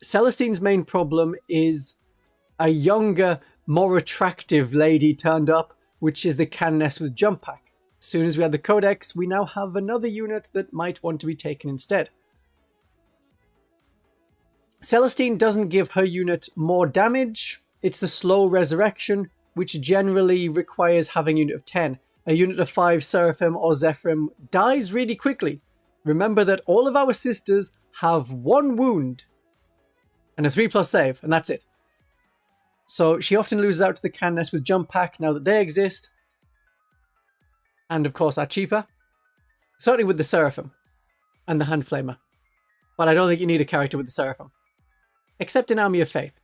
[SPEAKER 1] Celestine's main problem is a younger, more attractive lady turned up, which is the Canoness with jump pack. As soon as we had the Codex, we now have another unit that might want to be taken instead. Celestine doesn't give her unit more damage. It's the slow resurrection, which generally requires having a unit of 10. A unit of 5 Seraphim or Zephyrim dies really quickly. Remember that all of our sisters have 1 wound and a 3+ save, and that's it. So she often loses out to the Canoness with jump pack now that they exist. And of course are cheaper. Certainly with the Seraphim and the Hand Flamer. But I don't think you need a character with the Seraphim. Except in Army of Faith.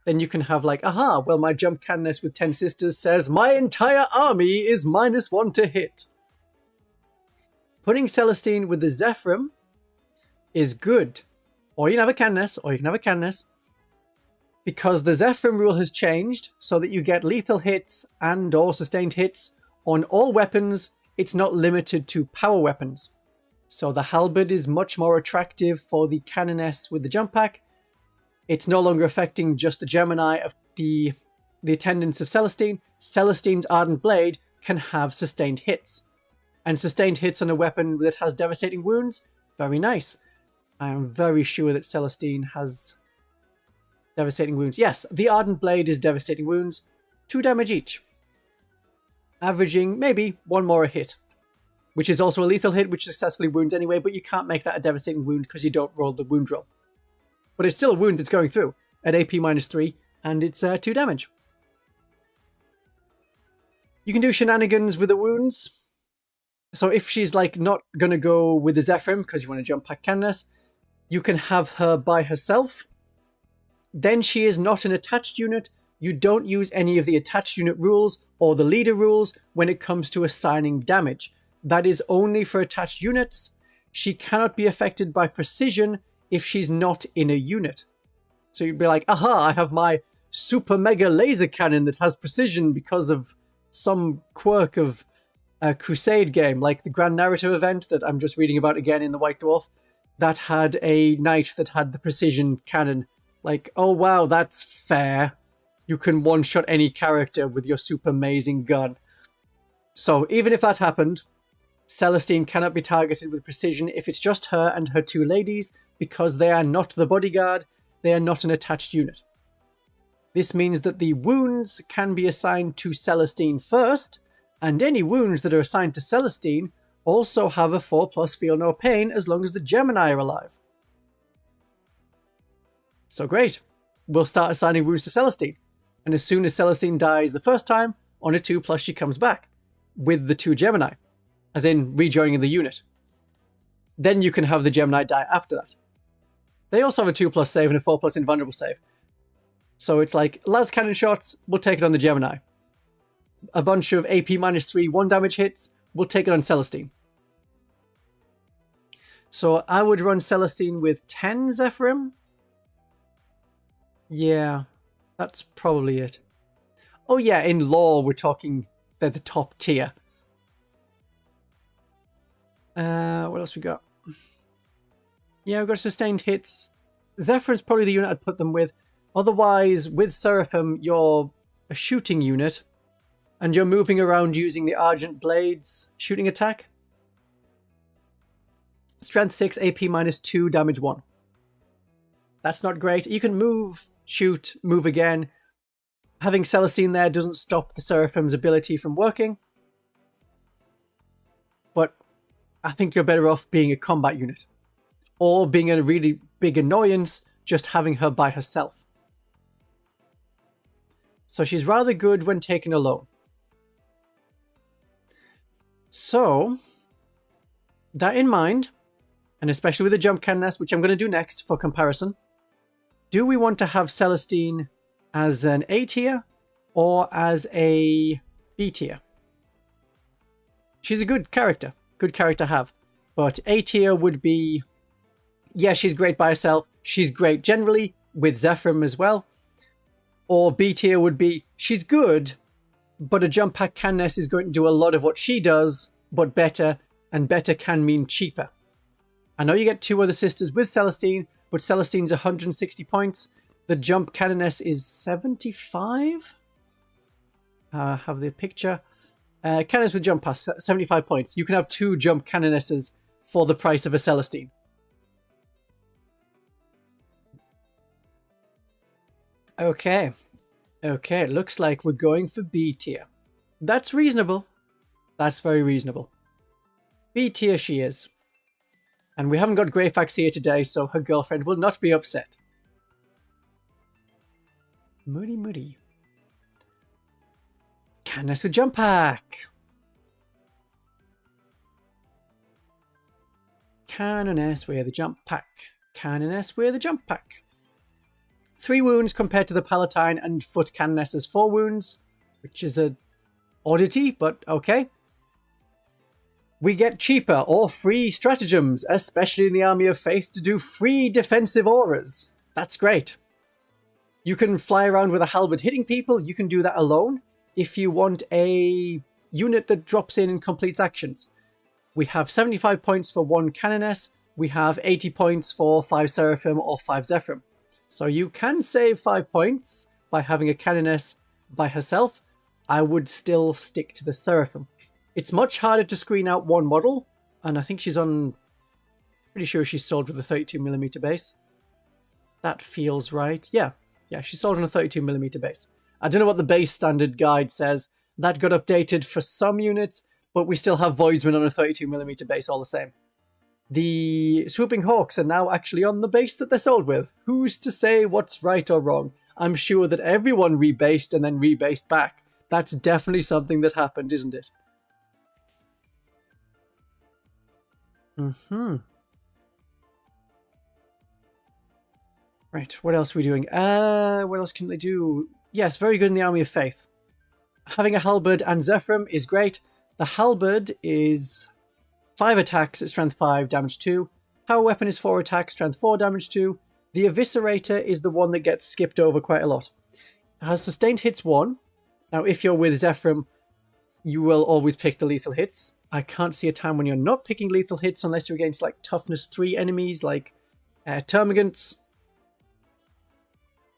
[SPEAKER 1] Then you can have like, aha, well my jump Canoness with 10 sisters says my entire army is -1 to hit. Putting Celestine with the Zephyrim is good. Or you can have a Canoness, or you can have a Canoness. Because the Zephyrim rule has changed so that you get lethal hits and or sustained hits on all weapons. It's not limited to power weapons. So the Halberd is much more attractive for the Canoness with the jump pack. It's no longer affecting just the Gemini of the attendants of Celestine. Celestine's Ardent Blade can have sustained hits. And sustained hits on a weapon that has devastating wounds, very nice. I am very sure that Celestine has devastating wounds. Yes, the Ardent Blade is devastating wounds, 2 damage each. Averaging maybe 1 more a hit. Which is also a lethal hit, which successfully wounds anyway, but you can't make that a devastating wound because you don't roll the wound roll. But it's still a wound that's going through at AP -3, and it's 2 damage. You can do shenanigans with the wounds. So if she's like not going to go with the Zephyrim because you want to jump pack Canoness, you can have her by herself. Then she is not an attached unit. You don't use any of the attached unit rules or the leader rules when it comes to assigning damage. That is only for attached units. She cannot be affected by precision if she's not in a unit. So you'd be like, aha, I have my super mega laser cannon that has precision because of some quirk of a Crusade game, like the Grand Narrative event that I'm just reading about again in the White Dwarf, that had a knight that had the precision cannon. Like, oh wow, that's fair. You can one-shot any character with your super amazing gun. So even if that happened, Celestine cannot be targeted with precision if it's just her and her 2 ladies, because they are not the bodyguard, they are not an attached unit. This means that the wounds can be assigned to Celestine first, and any wounds that are assigned to Celestine also have a 4+ feel no pain as long as the Gemini are alive. So great. We'll start assigning wounds to Celestine. And as soon as Celestine dies the first time, on a 2+ she comes back with the 2 Gemini, as in rejoining the unit. Then you can have the Gemini die after that. They also have a 2+ save and a 4+ invulnerable save. So it's like, las cannon shots, we'll take it on the Gemini. A bunch of AP -3 1 damage hits, we'll take it on Celestine. So I would run Celestine with 10 Zephyrim. Yeah, that's probably it. Oh yeah, in lore we're talking they're the top tier. What else we got? Yeah, we've got sustained hits. Zephyr's probably the unit I'd put them with. Otherwise, with Seraphim, you're a shooting unit, and you're moving around using the Argent Blades shooting attack. Strength 6, AP -2, damage 1. That's not great. You can move, shoot, move again. Having Celestine there doesn't stop the Seraphim's ability from working. But I think you're better off being a combat unit. Or being a really big annoyance, just having her by herself. So she's rather good when taken alone. So, that in mind, and especially with the jump Canoness, which I'm going to do next for comparison, do we want to have Celestine as an A tier or as a B tier? She's a good character to have, but A tier would be, yeah, she's great by herself, she's great generally, with Zephyrim as well, or B tier would be, she's good, but a jump pack Canoness is going to do a lot of what she does, but better, and better can mean cheaper. I know you get 2 other sisters with Celestine, but Celestine's 160 points. The jump Canoness is 75. Have the picture. Canoness with jump pass, 75 points. You can have 2 jump Canonesses for the price of a Celestine. Okay. Okay, looks like we're going for B tier. That's reasonable. That's very reasonable. B tier she is. And we haven't got Greyfax here today, so her girlfriend will not be upset. Moody moody. Canoness with jump pack. Canoness with the jump pack. Canoness with the jump pack. 3 wounds compared to the Palatine and foot Canoness's 4 wounds, which is a oddity, but okay. We get cheaper or free stratagems, especially in the Army of Faith, to do free defensive auras. That's great. You can fly around with a halberd hitting people. You can do that alone. If you want a unit that drops in and completes actions. We have 75 points for 1 Canoness. We have 80 points for 5 Seraphim or 5 Zephyrim. So you can save 5 points by having a Canoness by herself. I would still stick to the Seraphim. It's much harder to screen out one model, and I think she's on... Pretty sure she's sold with a 32mm base. That feels right. Yeah, she's sold on a 32mm base. I don't know what the base standard guide says. That got updated for some units, but we still have Voidsman on a 32mm base all the same. The Swooping Hawks are now actually on the base that they're sold with. Who's to say what's right or wrong? I'm sure that everyone rebased and then rebased back. That's definitely something that happened, isn't it? Right, what else are we doing? What else can they do? Yes, very good in the Army of Faith. Having a halberd and Zephyrim is great. The halberd is 5 attacks at strength 5, damage 2. Power weapon is 4 attacks, strength 4, damage 2. The Eviscerator is the one that gets skipped over quite a lot. It has sustained hits 1. Now, if you're with Zephyrim, you will always pick the lethal hits. I can't see a time when you're not picking lethal hits unless you're against like toughness 3 enemies like Termagants,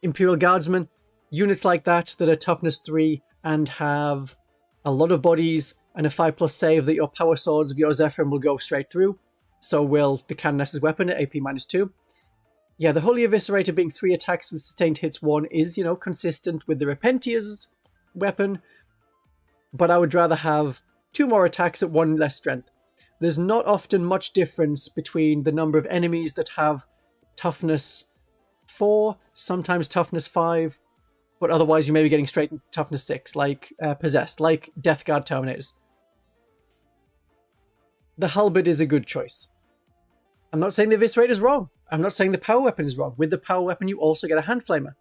[SPEAKER 1] Imperial Guardsmen, units like that that are toughness 3 and have a lot of bodies and a 5+ save that your power swords of your Zephyrim will go straight through. So will the Canoness's weapon at AP -2. Yeah, the Holy Eviscerator being 3 attacks with sustained hits 1 is, consistent with the Repentia's weapon. But I would rather have 2 more attacks at 1 less strength. There's not often much difference between the number of enemies that have toughness 4, sometimes toughness 5, but otherwise you may be getting straight into toughness 6, like Possessed, like Death Guard Terminators. The halberd is a good choice. I'm not saying the Eviscerator is wrong. I'm not saying the power weapon is wrong. With the power weapon, you also get a hand flamer.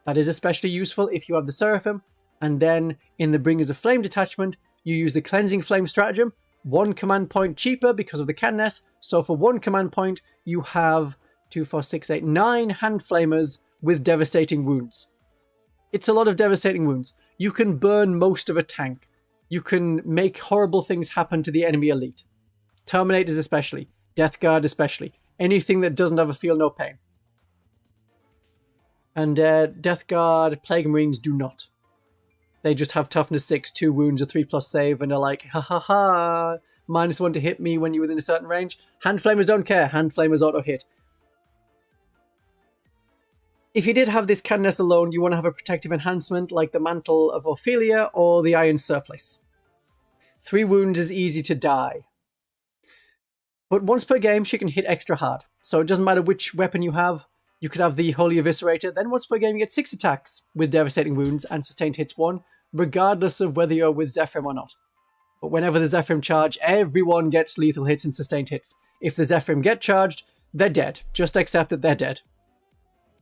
[SPEAKER 1] That is especially useful if you have the Seraphim, and then in the Bringers of Flame detachment, you use the Cleansing Flame stratagem, 1 command point cheaper because of the Canoness, so for 1 command point, you have 2, 4, 6, 8, 9 hand flamers with devastating wounds. It's a lot of devastating wounds. You can burn most of a tank. You can make horrible things happen to the enemy elite. Terminators especially. Death Guard especially. Anything that doesn't have a feel no pain. And Death Guard, Plague Marines do not. They just have toughness 6, 2 wounds, a 3+ save, and are like, ha ha ha, -1 to hit me when you're within a certain range. Hand Flamers don't care. Hand Flamers auto-hit. If you did have this Canoness alone, you want to have a protective enhancement like the Mantle of Ophelia or the Iron Surplice. 3 wounds is easy to die. But once per game, she can hit extra hard. So it doesn't matter which weapon you have. You could have the Holy Eviscerator. Then once per game, you get 6 attacks with devastating wounds and sustained hits 1, regardless of whether you're with Zephyrim or not. But whenever the Zephyrim charge, everyone gets lethal hits and sustained hits. If the Zephyrim get charged, they're dead. Just accept that they're dead.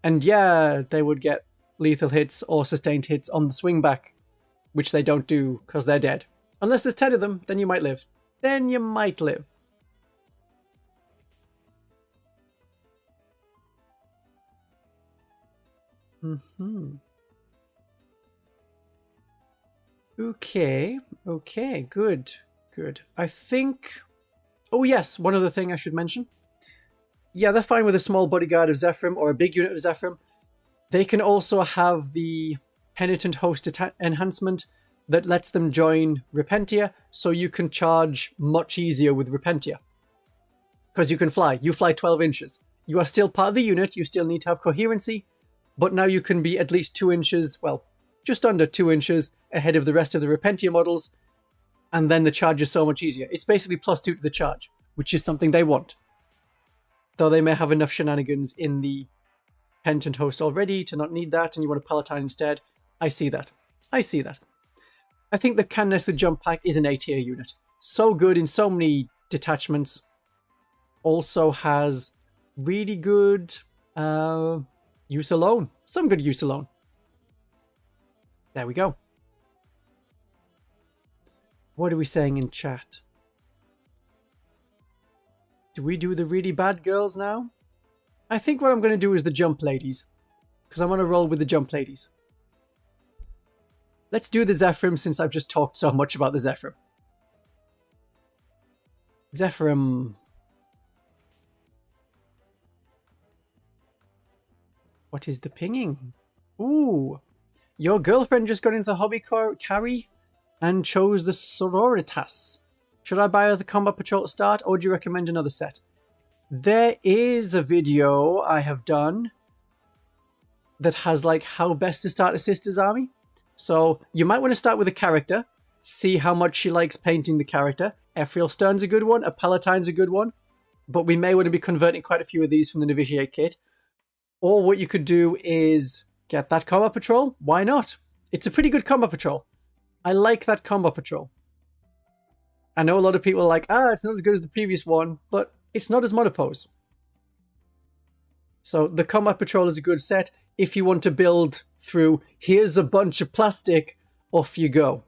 [SPEAKER 1] And yeah, they would get lethal hits or sustained hits on the swing back, which they don't do because they're dead. Unless there's 10 of them, then you might live. Then you might live. Okay, good. I think... Oh yes, one other thing I should mention. Yeah, they're fine with a small bodyguard of Zephyrim or a big unit of Zephyrim. They can also have the Penitent Host enhancement that lets them join Repentia, so you can charge much easier with Repentia. Because you can fly. You fly 12 inches. You are still part of the unit, you still need to have coherency, but now you can be at least 2 inches, well, just under 2 inches ahead of the rest of the Repentia models, and then the charge is so much easier. It's basically +2 to the charge, which is something they want. Though they may have enough shenanigans in the Penitent Host already to not need that, and you want a Palatine instead. I see that. I see that. I think the Canoness with Jump Pack is an A-tier unit. So good in so many detachments. Also has really good use alone. Some good use alone. There we go. What are we saying in chat? Do we do the really bad girls now? I think what I'm going to do is the jump ladies. Because I want to roll with the jump ladies. Let's do the Zephyrim since I've just talked so much about the Zephyrim. Zephyrim. What is the pinging? Ooh. Your girlfriend just got into the hobby carry and chose the Sororitas. Should I buy the Combat Patrol to start, or do you recommend another set? There is a video I have done that has like how best to start a Sisters Army. So you might want to start with a character, see how much she likes painting the character. Ephrael Stern's a good one, a Palatine's a good one, but we may want to be converting quite a few of these from the Novitiate kit. Or what you could do is get that Combat Patrol. Why not? It's a pretty good Combat Patrol. I like that Combat Patrol. I know a lot of people are like, it's not as good as the previous one, but it's not as monopose. So the Combat Patrol is a good set. If you want to build through, here's a bunch of plastic, off you go.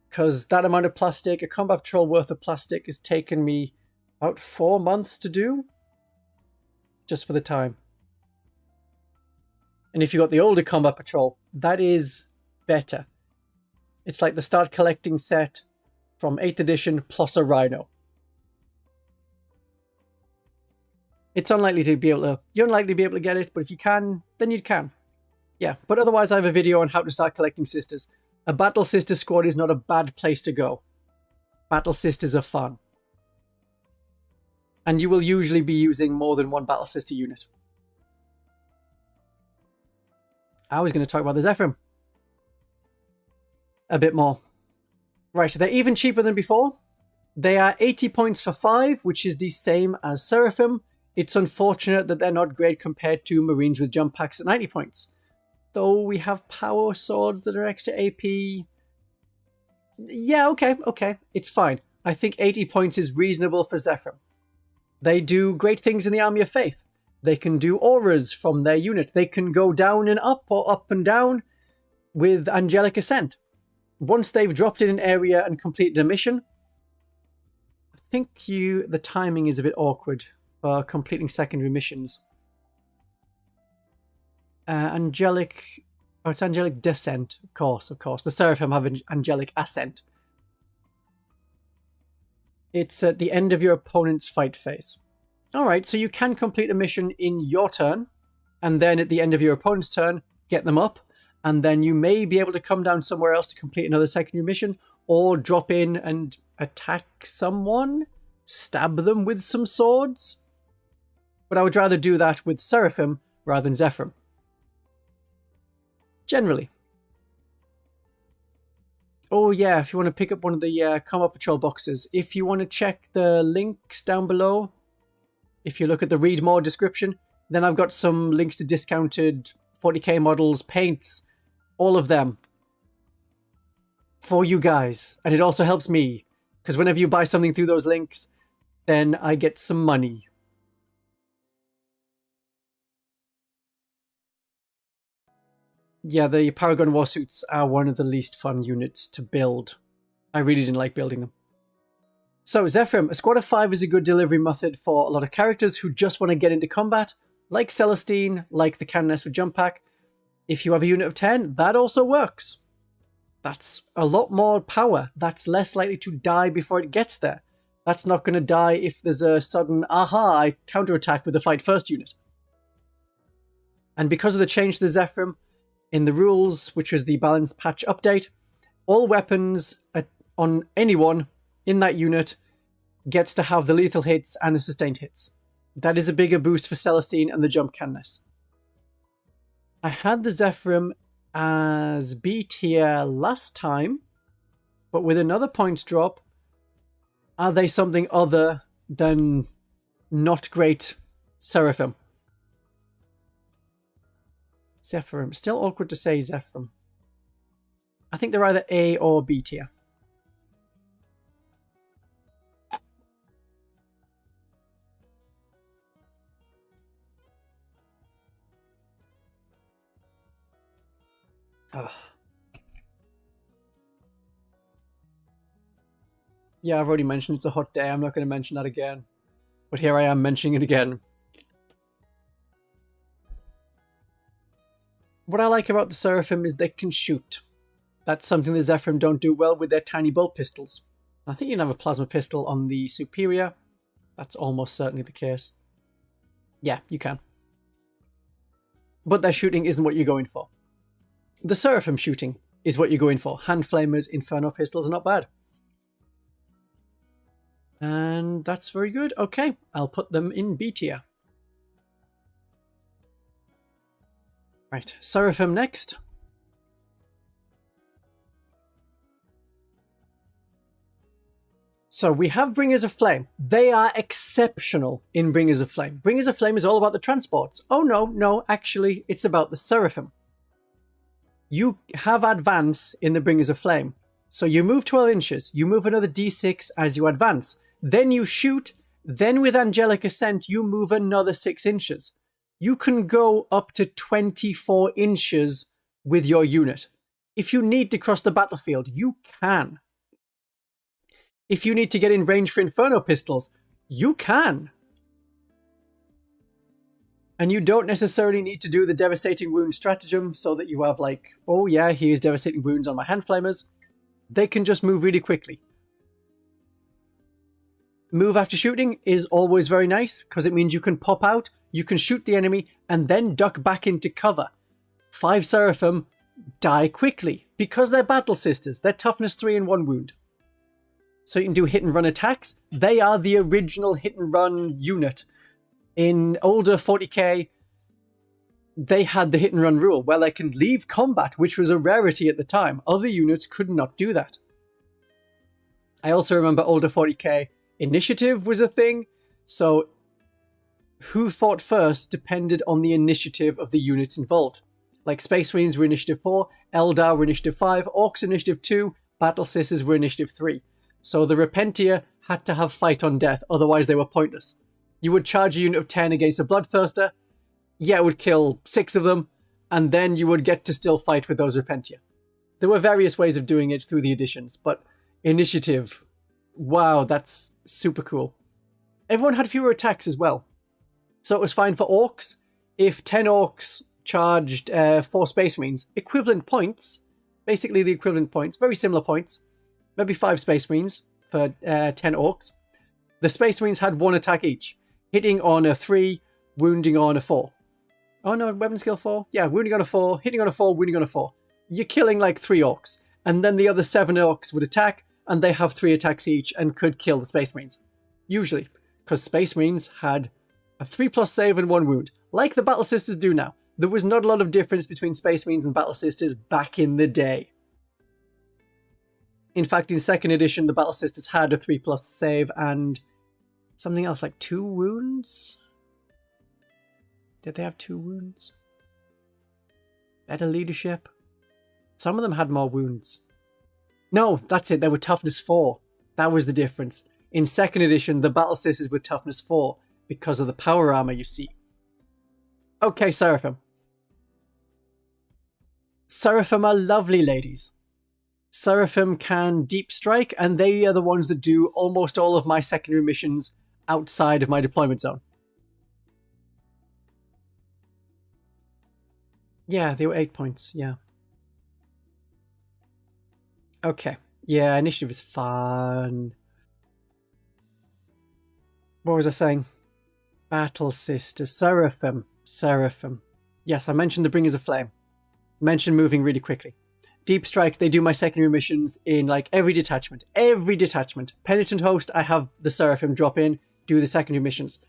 [SPEAKER 1] Because that amount of plastic, a Combat Patrol worth of plastic, has taken me about 4 months to do. Just for the time. And if you got the older Combat Patrol, that is better. It's like the start collecting set from 8th edition plus a Rhino. It's unlikely to be able to, you're unlikely to be able to get it, but if you can, then you can. Yeah, but otherwise I have a video on how to start collecting sisters. A Battle Sister squad is not a bad place to go. Battle Sisters are fun. And you will usually be using more than one Battle Sister unit. I was going to talk about the Zephyrim a bit more. Right, they're even cheaper than before. They are 80 points for 5, which is the same as Seraphim. It's unfortunate that they're not great compared to Marines with jump packs at 90 points. Though we have power swords that are extra AP. Yeah, okay, it's fine. I think 80 points is reasonable for Zephyrim. They do great things in the Army of Faith. They can do auras from their unit. They can go down and up or up and down with Angelic Ascent. Once they've dropped in an area and completed a mission, I think the timing is a bit awkward for completing secondary missions. It's Angelic Descent, of course. The Seraphim have Angelic Ascent. It's at the end of your opponent's fight phase. Alright, so you can complete a mission in your turn, and then at the end of your opponent's turn, get them up, and then you may be able to come down somewhere else to complete another secondary mission, or drop in and attack someone, stab them with some swords. But I would rather do that with Seraphim rather than Zephyrim. Generally. Oh yeah, if you want to pick up one of the Combat Patrol boxes, if you want to check the links down below, if you look at the read more description, then I've got some links to discounted 40k models, paints, all of them for you guys. And it also helps me, because whenever you buy something through those links, then I get some money. Yeah, the Paragon Warsuits are one of the least fun units to build. I really didn't like building them. So, Zephyrim, a squad of 5 is a good delivery method for a lot of characters who just want to get into combat, like Celestine, like the Canoness with Jump Pack. If you have a unit of 10, that also works. That's a lot more power. That's less likely to die before it gets there. That's not going to die if there's a sudden, aha, I counterattack with the fight first unit. And because of the change to the Zephyrim, in the rules, which was the balance patch update, all weapons on anyone in that unit gets to have the lethal hits and the sustained hits. That is a bigger boost for Celestine and the jump Canoness. I had the Zephyrim as B tier last time, but with another points drop, are they something other than not great Seraphim? Zephyrim. Still awkward to say Zephyrim. I think they're either A or B tier. Ugh. Yeah, I've already mentioned it's a hot day. I'm not going to mention that again. But here I am mentioning it again. What I like about the Seraphim is they can shoot. That's something the Zephyrim don't do well with their tiny bolt pistols. I think you can have a plasma pistol on the Superior. That's almost certainly the case. Yeah, you can. But their shooting isn't what you're going for. The Seraphim shooting is what you're going for. Hand flamers, Inferno pistols are not bad. And that's very good. Okay, I'll put them in B tier. Right, Seraphim next. So we have Bringers of Flame. They are exceptional in Bringers of Flame. Bringers of Flame is all about the transports. Oh no, actually, it's about the Seraphim. You have advance in the Bringers of Flame. So you move 12 inches, you move another d6 as you advance. Then you shoot, then with Angelic Ascent, you move another 6 inches. You can go up to 24 inches with your unit. If you need to cross the battlefield, you can. If you need to get in range for Inferno pistols, you can. And you don't necessarily need to do the Devastating Wound stratagem so that you have like, oh yeah, here's Devastating Wounds on my hand flamers. They can just move really quickly. Move after shooting is always very nice because it means you can pop out, you can shoot the enemy, and then duck back into cover. 5 Seraphim die quickly because they're battle sisters. They're toughness 3 and 1 wound. So you can do hit and run attacks. They are the original hit and run unit. In older 40k, they had the hit and run rule where they can leave combat, which was a rarity at the time. Other units could not do that. I also remember older 40k, initiative was a thing. So who fought first depended on the initiative of the units involved. Like Space Marines were initiative 4, Eldar were initiative 5, Orcs initiative 2, Battle Sisters were initiative 3. So the Repentia had to have fight on death, otherwise they were pointless. You would charge a unit of 10 against a Bloodthirster, yeah, it would kill 6 of them, and then you would get to still fight with those Repentia. There were various ways of doing it through the editions, but initiative, wow, that's super cool. Everyone had fewer attacks as well. So it was fine for Orcs. If 10 Orcs charged 4 Space Marines, equivalent points, basically the equivalent points, very similar points, maybe 5 Space Marines for 10 Orcs. The Space Marines had 1 attack each, hitting on a 3, wounding on a 4. Oh no, weapon skill 4? Yeah, wounding on a 4, hitting on a 4, wounding on a 4. You're killing like 3 Orcs, and then the other 7 Orcs would attack, and they have 3 attacks each and could kill the Space Marines. Usually, because Space Marines had a 3+ save and 1 wound, like the Battle Sisters do now. There was not a lot of difference between Space Marines and Battle Sisters back in the day. In fact, in 2nd edition, the Battle Sisters had a 3+ save and something else, like 2 wounds? Did they have 2 wounds? Better leadership? Some of them had more wounds. No, that's it, they were toughness 4. That was the difference. In 2nd edition, the Battle Sisters were toughness 4 because of the power armor, you see. Okay, Seraphim. Seraphim are lovely ladies. Seraphim can deep strike, and they are the ones that do almost all of my secondary missions outside of my deployment zone. Yeah, they were 8 points, yeah. Okay, yeah, initiative is fun. What was I saying? Battle Sisters. Seraphim. Seraphim. Yes, I mentioned the Bringers of Flame. Mentioned moving really quickly. Deep Strike, they do my secondary missions in like every detachment. Every detachment. Penitent Host, I have the Seraphim drop in, do the secondary missions.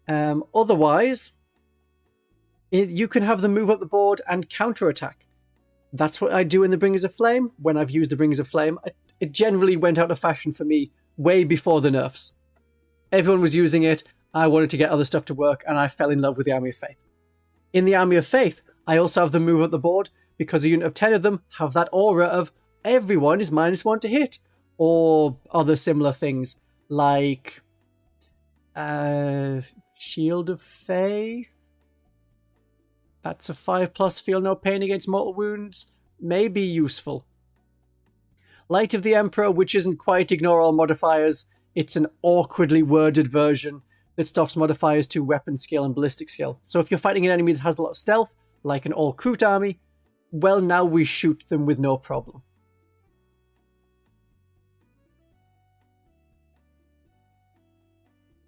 [SPEAKER 1] Otherwise, you can have them move up the board and counterattack. That's what I do in the Bringers of Flame. When I've used the Bringers of Flame, it generally went out of fashion for me way before the nerfs. Everyone was using it, I wanted to get other stuff to work, and I fell in love with the Army of Faith. In the Army of Faith, I also have them move up the board, because a unit of 10 of them have that aura of everyone is -1 to hit, or other similar things, like Shield of Faith? That's a 5+, feel no pain against mortal wounds. May be useful. Light of the Emperor, which isn't quite ignore all modifiers. It's an awkwardly worded version that stops modifiers to weapon skill and ballistic skill. So if you're fighting an enemy that has a lot of stealth, like an all-Kroot army, well, now we shoot them with no problem.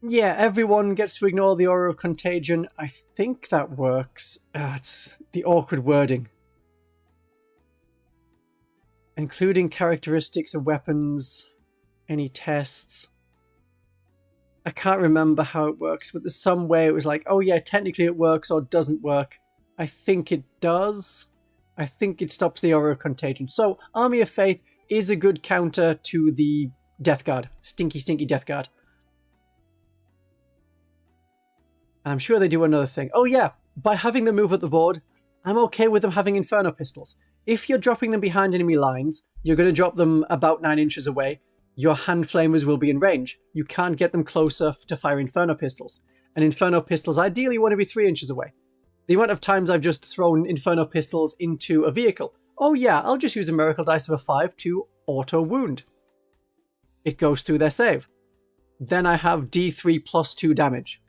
[SPEAKER 1] Yeah, everyone gets to ignore the aura of contagion. I think that works. It's the awkward wording. Including characteristics of weapons, any tests. I can't remember how it works, but there's some way it was like, oh yeah, technically it works or doesn't work. I think it does. I think it stops the aura of contagion. So, Army of Faith is a good counter to the Death Guard. Stinky, stinky Death Guard. And I'm sure they do another thing. Oh yeah, by having them move up the board, I'm okay with them having Inferno Pistols. If you're dropping them behind enemy lines, you're going to drop them about 9 inches away. Your hand flamers will be in range. You can't get them closer to fire Inferno Pistols. And Inferno Pistols ideally want to be 3 inches away. The amount of times I've just thrown Inferno Pistols into a vehicle. Oh yeah, I'll just use a Miracle Dice of a 5 to auto-wound. It goes through their save. Then I have D3 plus 2 damage.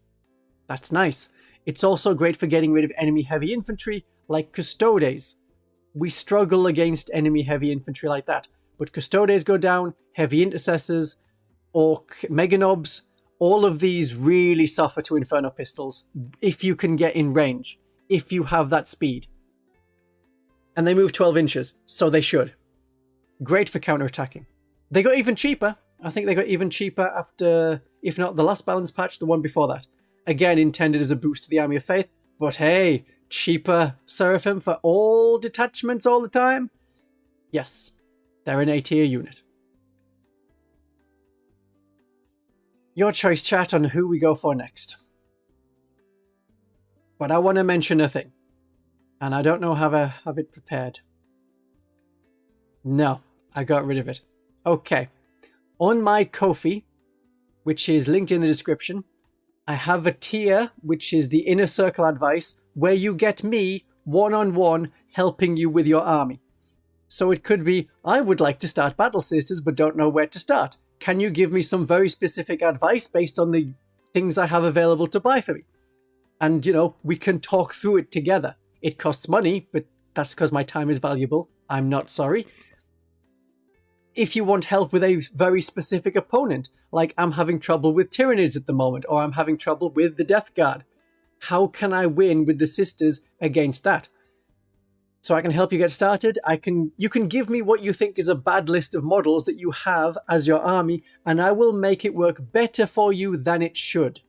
[SPEAKER 1] That's nice. It's also great for getting rid of enemy heavy infantry like Custodes. We struggle against enemy heavy infantry like that. But Custodes go down, heavy intercessors, Orc Meganobs, all of these really suffer to Inferno Pistols if you can get in range, if you have that speed. And they move 12 inches, so they should. Great for counterattacking. They got even cheaper. I think they got even cheaper after, if not the last balance patch, the one before that. Again, intended as a boost to the Army of Faith, but hey, cheaper Seraphim for all detachments all the time? Yes, they're an A-tier unit. Your choice, chat, on who we go for next. But I want to mention a thing, and I don't know how I have it prepared. No, I got rid of it. Okay, on my Ko-fi, which is linked in the description, I have a tier, which is the Inner Circle Advice, where you get me one-on-one helping you with your army. So it could be, I would like to start Battle Sisters but don't know where to start. Can you give me some very specific advice based on the things I have available to buy for me? And, you know, we can talk through it together. It costs money, but that's because my time is valuable. I'm not sorry. If you want help with a very specific opponent, like I'm having trouble with Tyranids at the moment, or I'm having trouble with the Death Guard, how can I win with the Sisters against that? So I can help you get started. You can give me what you think is a bad list of models that you have as your army, and I will make it work better for you than it should.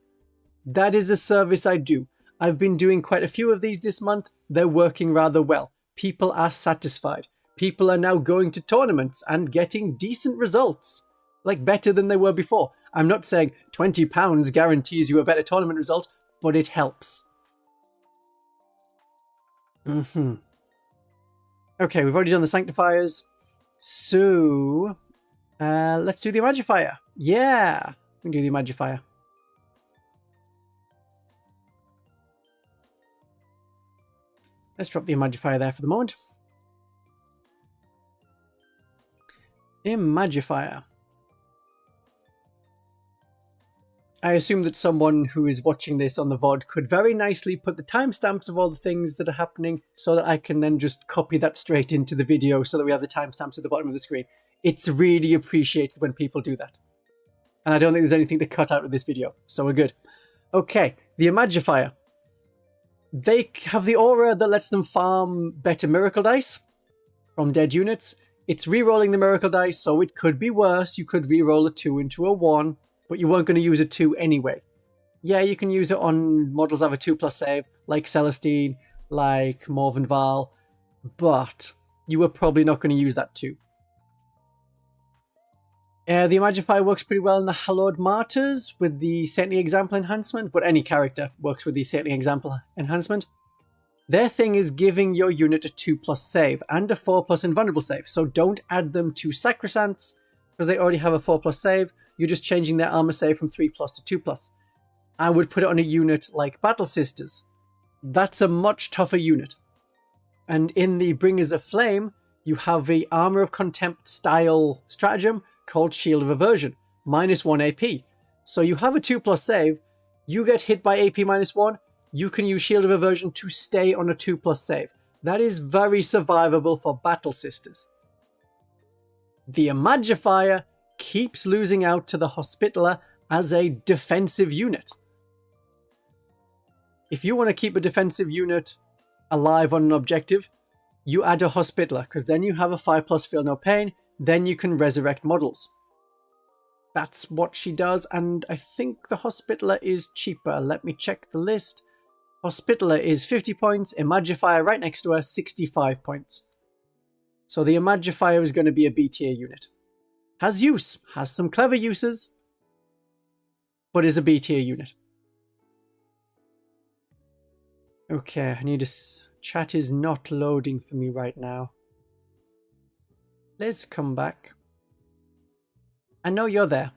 [SPEAKER 1] That is a service I do. I've been doing quite a few of these this month. They're working rather well. People are satisfied. People are now going to tournaments and getting decent results. Like better than they were before. I'm not saying £20 guarantees you a better tournament result, but it helps. Okay, we've already done the Sanctifiers. So, let's do the Magifier. Yeah, we can do the Magifier. Let's drop the Magifier there for the moment. Magifier. I assume that someone who is watching this on the VOD could very nicely put the timestamps of all the things that are happening so that I can then just copy that straight into the video so that we have the timestamps at the bottom of the screen. It's really appreciated when people do that. And I don't think there's anything to cut out of this video, so we're good. Okay, the Imagifier. They have the aura that lets them farm better miracle dice from dead units. It's re-rolling the miracle dice, so it could be worse. You could re-roll a 2 into a 1, but you weren't going to use a 2 anyway. Yeah, you can use it on models that have a 2+ save, like Celestine, like Morvenval, but you were probably not going to use that 2. The Imagifier works pretty well in the Hallowed Martyrs with the Saintly Example enhancement, but any character works with the Saintly Example enhancement. Their thing is giving your unit a 2+ save and a 4+ invulnerable save, so don't add them to Sacrosancts because they already have a 4+ save. You're just changing their armor save from 3+ to 2+. I would put it on a unit like Battle Sisters. That's a much tougher unit. And in the Bringers of Flame, you have the Armor of Contempt style stratagem called Shield of Aversion, -1 AP. So you have a 2+ save, you get hit by AP -1, you can use Shield of Aversion to stay on a 2+ save. That is very survivable for Battle Sisters. The Imagifier keeps losing out to the Hospitaller as a defensive unit. If you want to keep a defensive unit alive on an objective, you add a Hospitaller, because then you have a 5+ Feel No Pain, then you can resurrect models. That's what she does, and I think the Hospitaller is cheaper. Let me check the list. Hospitaller is 50 points, Imagifier right next to her, 65 points. So the Imagifier is going to be a B tier unit. Has use, has some clever uses, but is a B tier unit. Okay, I need to... Chat is not loading for me right now. Let's come back. I know you're there.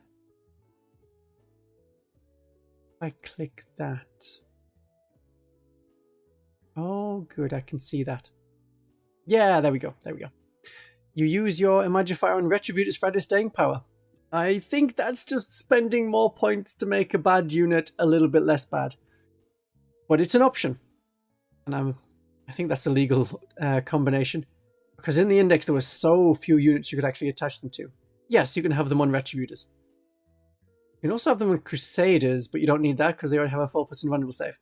[SPEAKER 1] I click that. Oh, good, I can see that. Yeah, there we go, there we go. You use your Imagifier on Retributors for added staying power. I think that's just spending more points to make a bad unit a little bit less bad. But it's an option. And I think that's a legal combination. Because in the index there were so few units you could actually attach them to. Yes, you can have them on Retributors. You can also have them on Crusaders, but you don't need that because they already have a 4+ invulnerable save.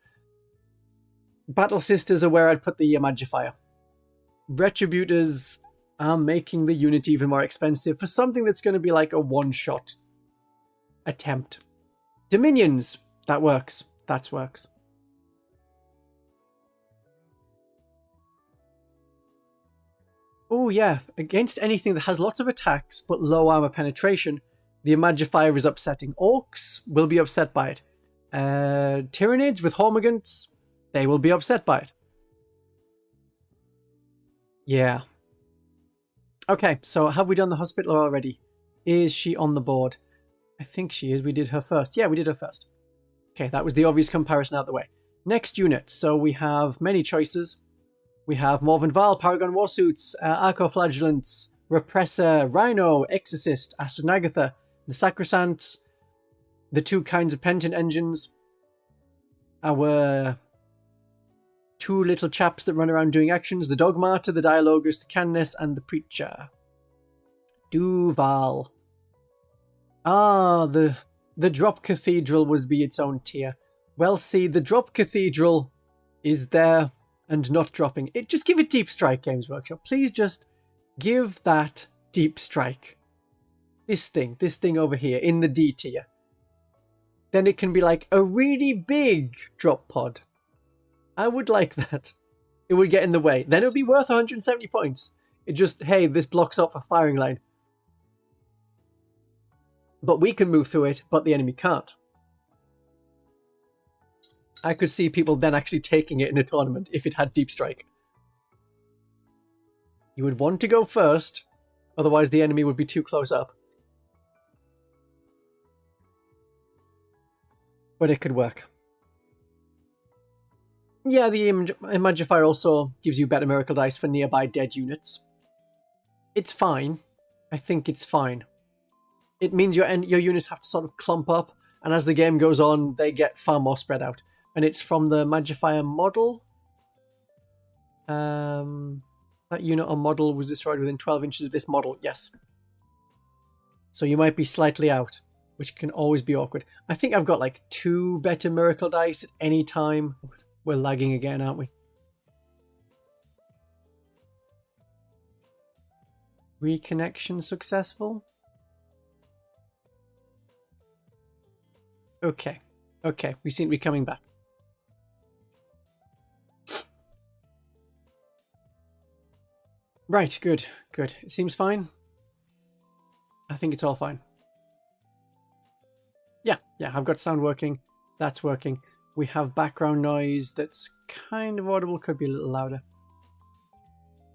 [SPEAKER 1] Battle Sisters are where I'd put the Imagifier. Retributors are making the unit even more expensive for something that's going to be like a one-shot attempt. Dominions, that works. That works. Oh yeah, against anything that has lots of attacks but low armor penetration, the Imagifier is upsetting. Orcs will be upset by it. Tyranids with Hormigants, they will be upset by it. Yeah. Okay, so have we done the Hospitaller already? Is she on the board? I think she is. We did her first. Yeah, we did her first. Okay, that was the obvious comparison out of the way. Next unit. So we have many choices. We have Morvenval, Paragon Warsuits, Arco-flagellants, Repressor, Rhino, Exorcist, Astronagatha, the Sacrosancts, the 2 kinds of Penitent engines, our 2 little chaps that run around doing actions, the Dogmata, the Dialogus, the Canoness, and the Preacher. Duval. Ah, the Drop Cathedral would be its own tier. Well, see, the Drop Cathedral is there and not dropping it. Just give it Deep Strike, Games Workshop. Please just give that Deep Strike. This thing over here in the D tier. Then it can be like a really big drop pod. I would like that. It would get in the way. Then it would be worth 170 points. It just, hey, this blocks off a firing line. But we can move through it, but the enemy can't. I could see people then actually taking it in a tournament if it had Deep Strike. You would want to go first, otherwise the enemy would be too close up. But it could work. Yeah, the Imagifier also gives you better miracle dice for nearby dead units. It's fine. I think it's fine. It means your units have to sort of clump up, and as the game goes on, they get far more spread out. And it's from the Imagifier model. That unit or model was destroyed within 12 inches of this model. Yes. So you might be slightly out. which can always be awkward. I think I've got like 2 better miracle dice at any time. We're lagging again, aren't we? Reconnection successful. Okay. Okay, we seem to be coming back. Right, good, good. It seems fine. I think it's all fine. Yeah, I've got sound working. That's working. We have background noise that's kind of audible, could be a little louder.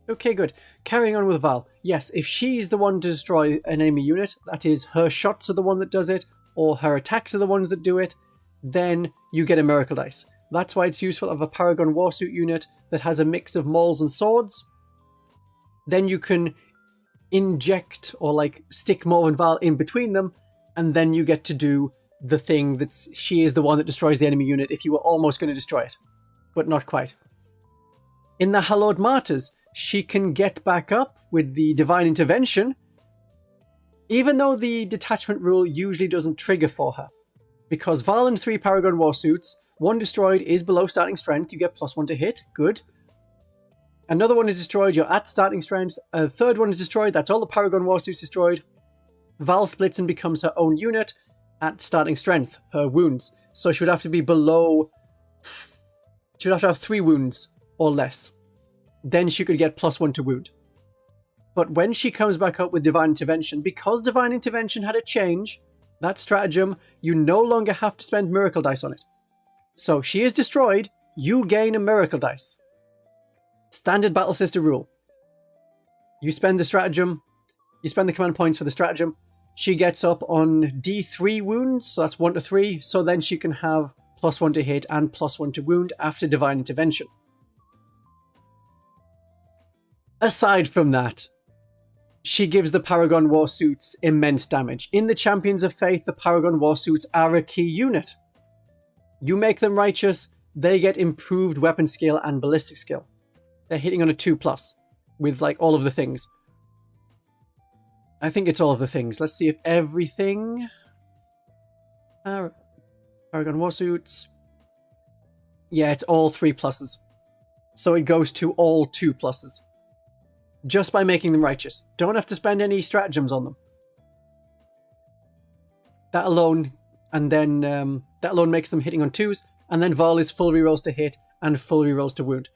[SPEAKER 1] Okay, good. Carrying on with Val. Yes, if she's the one to destroy an enemy unit, that is, her shots are the one that does it, or her attacks are the ones that do it, then you get a miracle dice. That's why it's useful to have a Paragon Warsuit unit that has a mix of mauls and swords. Then you can inject or like stick Morv and Val in between them, and then you get to do the thing that's she is the one that destroys the enemy unit if you were almost going to destroy it, but not quite. In the Hallowed Martyrs, she can get back up with the Divine Intervention, even though the detachment rule usually doesn't trigger for her. Because Val and 3 Paragon Warsuits, 1 destroyed is below starting strength, you get +1 to hit, good. Another one is destroyed, you're at starting strength. A third one is destroyed, that's all the Paragon Warsuits destroyed. Val splits and becomes her own unit at starting strength, her wounds. So she would have to be below... She would have to have 3 wounds or less. Then she could get +1 to wound. But when she comes back up with Divine Intervention, because Divine Intervention had a change, that stratagem, you no longer have to spend miracle dice on it. So she is destroyed, you gain a miracle dice. Standard Battle Sister rule. You spend the stratagem, you spend the command points for the stratagem, she gets up on D3 wounds, so that's 1 to 3, so then she can have +1 to hit and +1 to wound after Divine Intervention. Aside from that, she gives the Paragon Warsuits immense damage. In the Champions of Faith, the Paragon Warsuits are a key unit. You make them righteous, they get improved weapon skill and ballistic skill. They're hitting on a 2+ with like all of the things. I think it's all of the things. Let's see if everything... Paragon Warsuits... Yeah, it's all 3+. So it goes to all 2+. Just by making them righteous. Don't have to spend any stratagems on them. That alone, and then that alone makes them hitting on 2s, and then Val is full rerolls to hit and full rerolls to wound.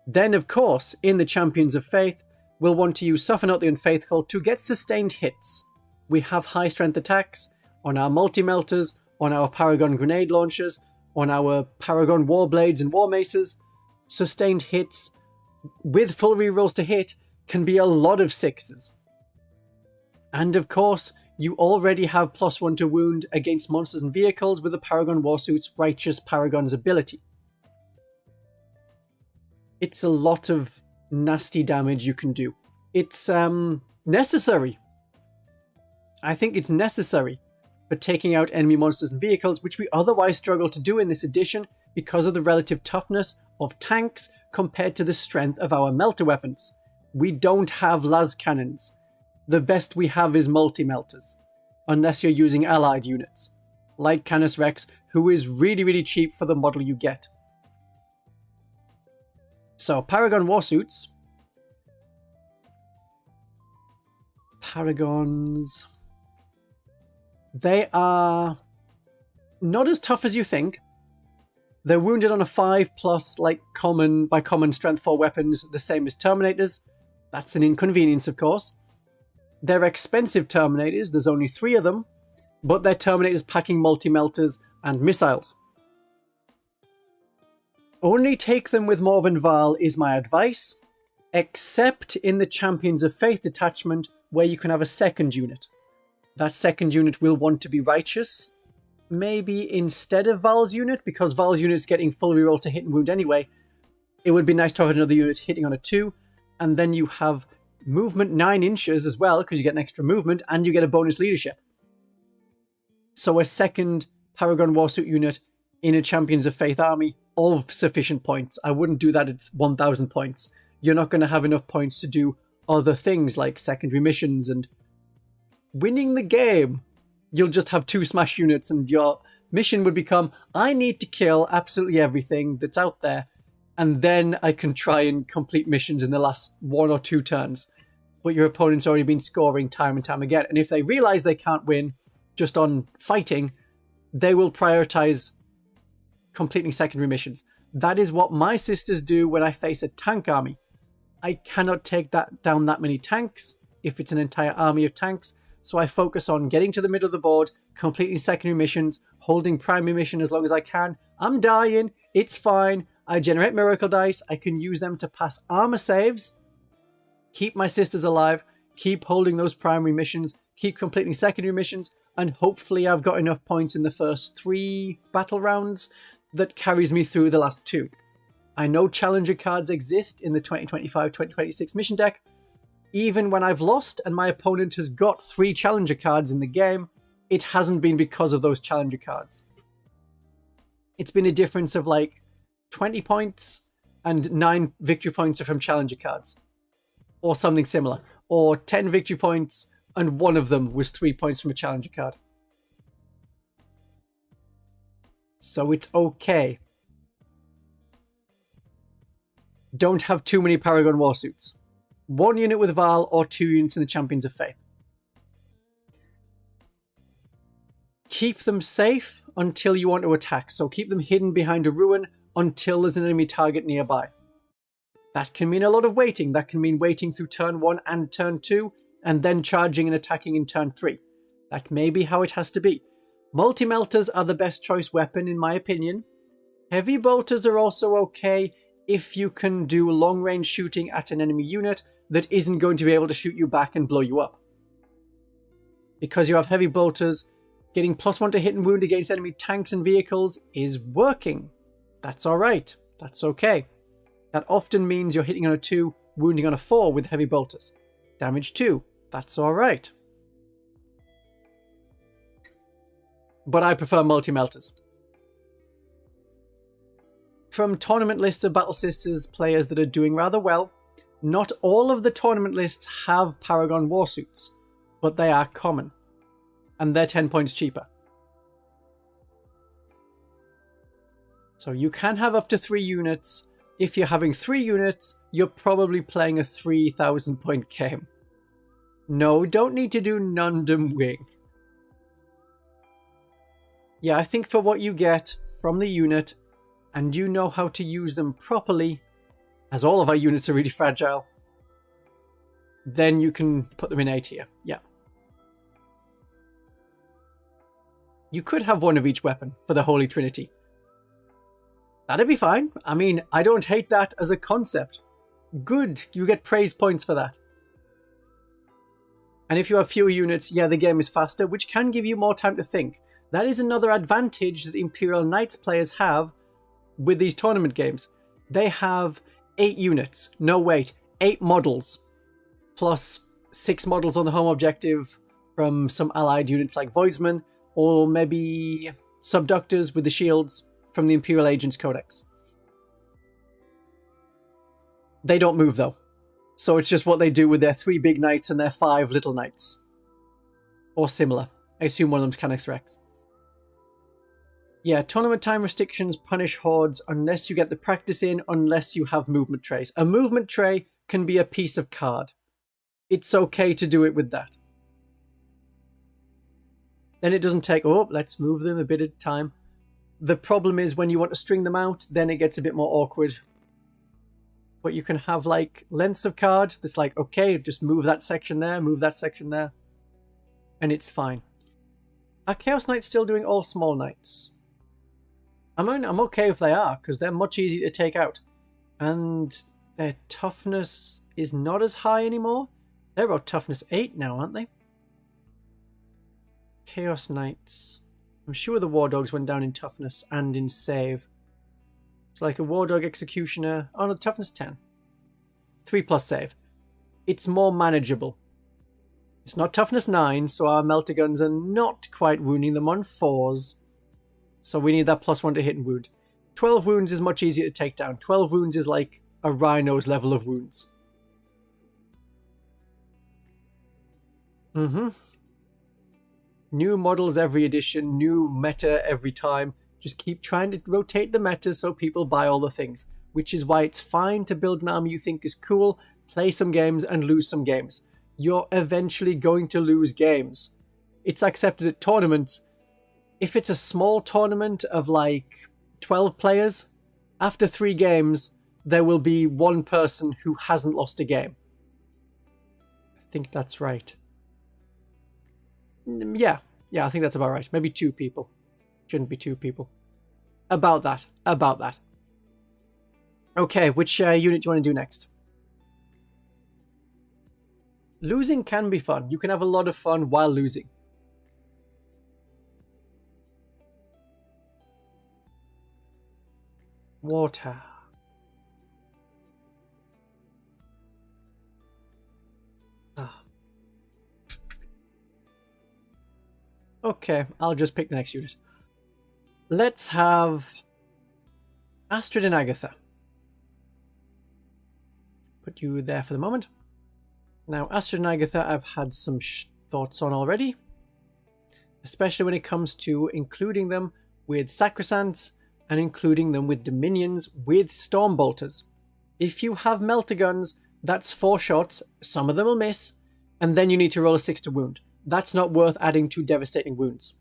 [SPEAKER 1] Then, of course, in the Champions of Faith, we'll want to use Soften Out the Unfaithful to get sustained hits. We have high strength attacks on our multi-melters, on our Paragon grenade launchers, on our Paragon Warblades and War Maces. Sustained hits with full rerolls to hit can be a lot of 6s. And of course, you already have +1 to wound against monsters and vehicles with the Paragon Warsuit's Righteous Paragon's ability. It's a lot of nasty damage you can do. It's necessary. I think it's necessary for taking out enemy monsters and vehicles, which we otherwise struggle to do in this edition because of the relative toughness of tanks compared to the strength of our melter weapons. We don't have las cannons. The best we have is multi-melters, unless you're using allied units, like Canis Rex, who is really, really cheap for the model you get. So, Paragon Warsuits. Paragons. They are not as tough as you think. They're wounded on a 5+, like common strength 4 weapons, the same as Terminators. That's an inconvenience, of course. They're expensive Terminators, there's only 3 of them, but they're Terminators packing multi-melters and missiles. Only take them with Morv and Val is my advice, except in the Champions of Faith detachment, where you can have a second unit. That second unit will want to be righteous, maybe instead of Val's unit, because Val's unit's getting full rerolls to hit and wound anyway. It would be nice to have another unit hitting on a 2, and then you have movement 9 inches as well, because you get an extra movement, and you get a bonus leadership. So a second Paragon Warsuit unit in a Champions of Faith army of sufficient points. I wouldn't do that at 1,000 points. You're not going to have enough points to do other things like secondary missions and winning the game. You'll just have 2 smash units and your mission would become, I need to kill absolutely everything that's out there, and then I can try and complete missions in the last 1 or 2 turns. But your opponent's already been scoring time and time again. And if they realize they can't win just on fighting, they will prioritize completing secondary missions. That is what my sisters do when I face a tank army. I cannot take down that many tanks if it's an entire army of tanks, so I focus on getting to the middle of the board, completing secondary missions, holding primary mission as long as I can. I'm dying, it's fine. I generate miracle dice, I can use them to pass armor saves, keep my sisters alive, keep holding those primary missions, keep completing secondary missions, and hopefully I've got enough points in the first 3 battle rounds that carries me through the last 2. I know challenger cards exist in the 2025-2026 mission deck. Even when I've lost and my opponent has got 3 challenger cards in the game, it hasn't been because of those challenger cards. It's been a difference of like 20 points and 9 victory points are from challenger cards. Or something similar. Or 10 victory points and 1 of them was 3 points from a challenger card. So it's okay. Don't have too many Paragon Warsuits. 1 unit with Val or 2 units in the Champions of Faith. Keep them safe until you want to attack. So keep them hidden behind a ruin until there's an enemy target nearby. That can mean a lot of waiting. That can mean waiting through turn 1 and turn 2 and then charging and attacking in turn 3. That may be how it has to be. Multi-melters are the best choice weapon in my opinion. Heavy bolters are also okay if you can do long-range shooting at an enemy unit that isn't going to be able to shoot you back and blow you up. Because you have heavy bolters, getting +1 to hit and wound against enemy tanks and vehicles is working. That's alright. That's okay. That often means you're hitting on a 2, wounding on a 4 with heavy bolters. Damage 2. That's alright. But I prefer multi-melters. From tournament lists of Battle Sisters players that are doing rather well, not all of the tournament lists have Paragon Warsuits, but they are common. And they're 10 points cheaper. So you can have up to 3 units. If you're having 3 units, you're probably playing a 3,000 point game. No, don't need to do Nundum Wing. Yeah, I think for what you get from the unit, and you know how to use them properly, as all of our units are really fragile, then you can put them in A tier. Yeah. You could have 1 of each weapon for the Holy Trinity. That'd be fine. I mean, I don't hate that as a concept. Good, you get praise points for that. And if you have fewer units, yeah, the game is faster, which can give you more time to think. That is another advantage that the Imperial Knights players have with these tournament games. They have 8 units. No, wait, 8 models. Plus 6 models on the home objective from some allied units like Voidsmen, or maybe Subductors with the shields from the Imperial Agents Codex. They don't move though. So it's just what they do with their 3 big knights and their 5 little knights. Or similar. I assume one of them's Canis Rex. Yeah, tournament time restrictions punish hordes unless you get the practice in, unless you have movement trays. A movement tray can be a piece of card. It's okay to do it with that. Then it doesn't take, oh, let's move them a bit at a time. The problem is when you want to string them out, then it gets a bit more awkward. But you can have like lengths of card that's like, okay, just move that section there, move that section there. And it's fine. Are Chaos Knights still doing all small knights? I'm okay if they are, because they're much easier to take out. And their toughness is not as high anymore. They're about toughness 8 now, aren't they? Chaos Knights. I'm sure the War Dogs went down in toughness and in save. It's like a War Dog Executioner. Oh no, toughness 10. 3+ save. It's more manageable. It's not toughness 9, so our melter guns are not quite wounding them on 4s. So we need that +1 to hit and wound. 12 wounds is much easier to take down. 12 wounds is like a Rhino's level of wounds. New models every edition, new meta every time. Just keep trying to rotate the meta so people buy all the things. Which is why it's fine to build an army you think is cool, play some games, and lose some games. You're eventually going to lose games. It's accepted at tournaments. If it's a small tournament of like 12 players, after 3 games, there will be one person who hasn't lost a game. I think that's right. Yeah, I think that's about right. Maybe 2 people. Shouldn't be 2 people. About that. Okay, which unit do you want to do next? Losing can be fun. You can have a lot of fun while losing. Water. Okay, I'll just pick the next unit. Let's have Astrid and Agatha. Put you there for the moment. Now, Astrid and Agatha I've had some thoughts on already. Especially when it comes to including them with Sacrosancts and including them with Dominions with Stormbolters. If you have Melter Guns, that's 4 shots, some of them will miss, and then you need to roll a 6 to wound. That's not worth adding to Devastating Wounds.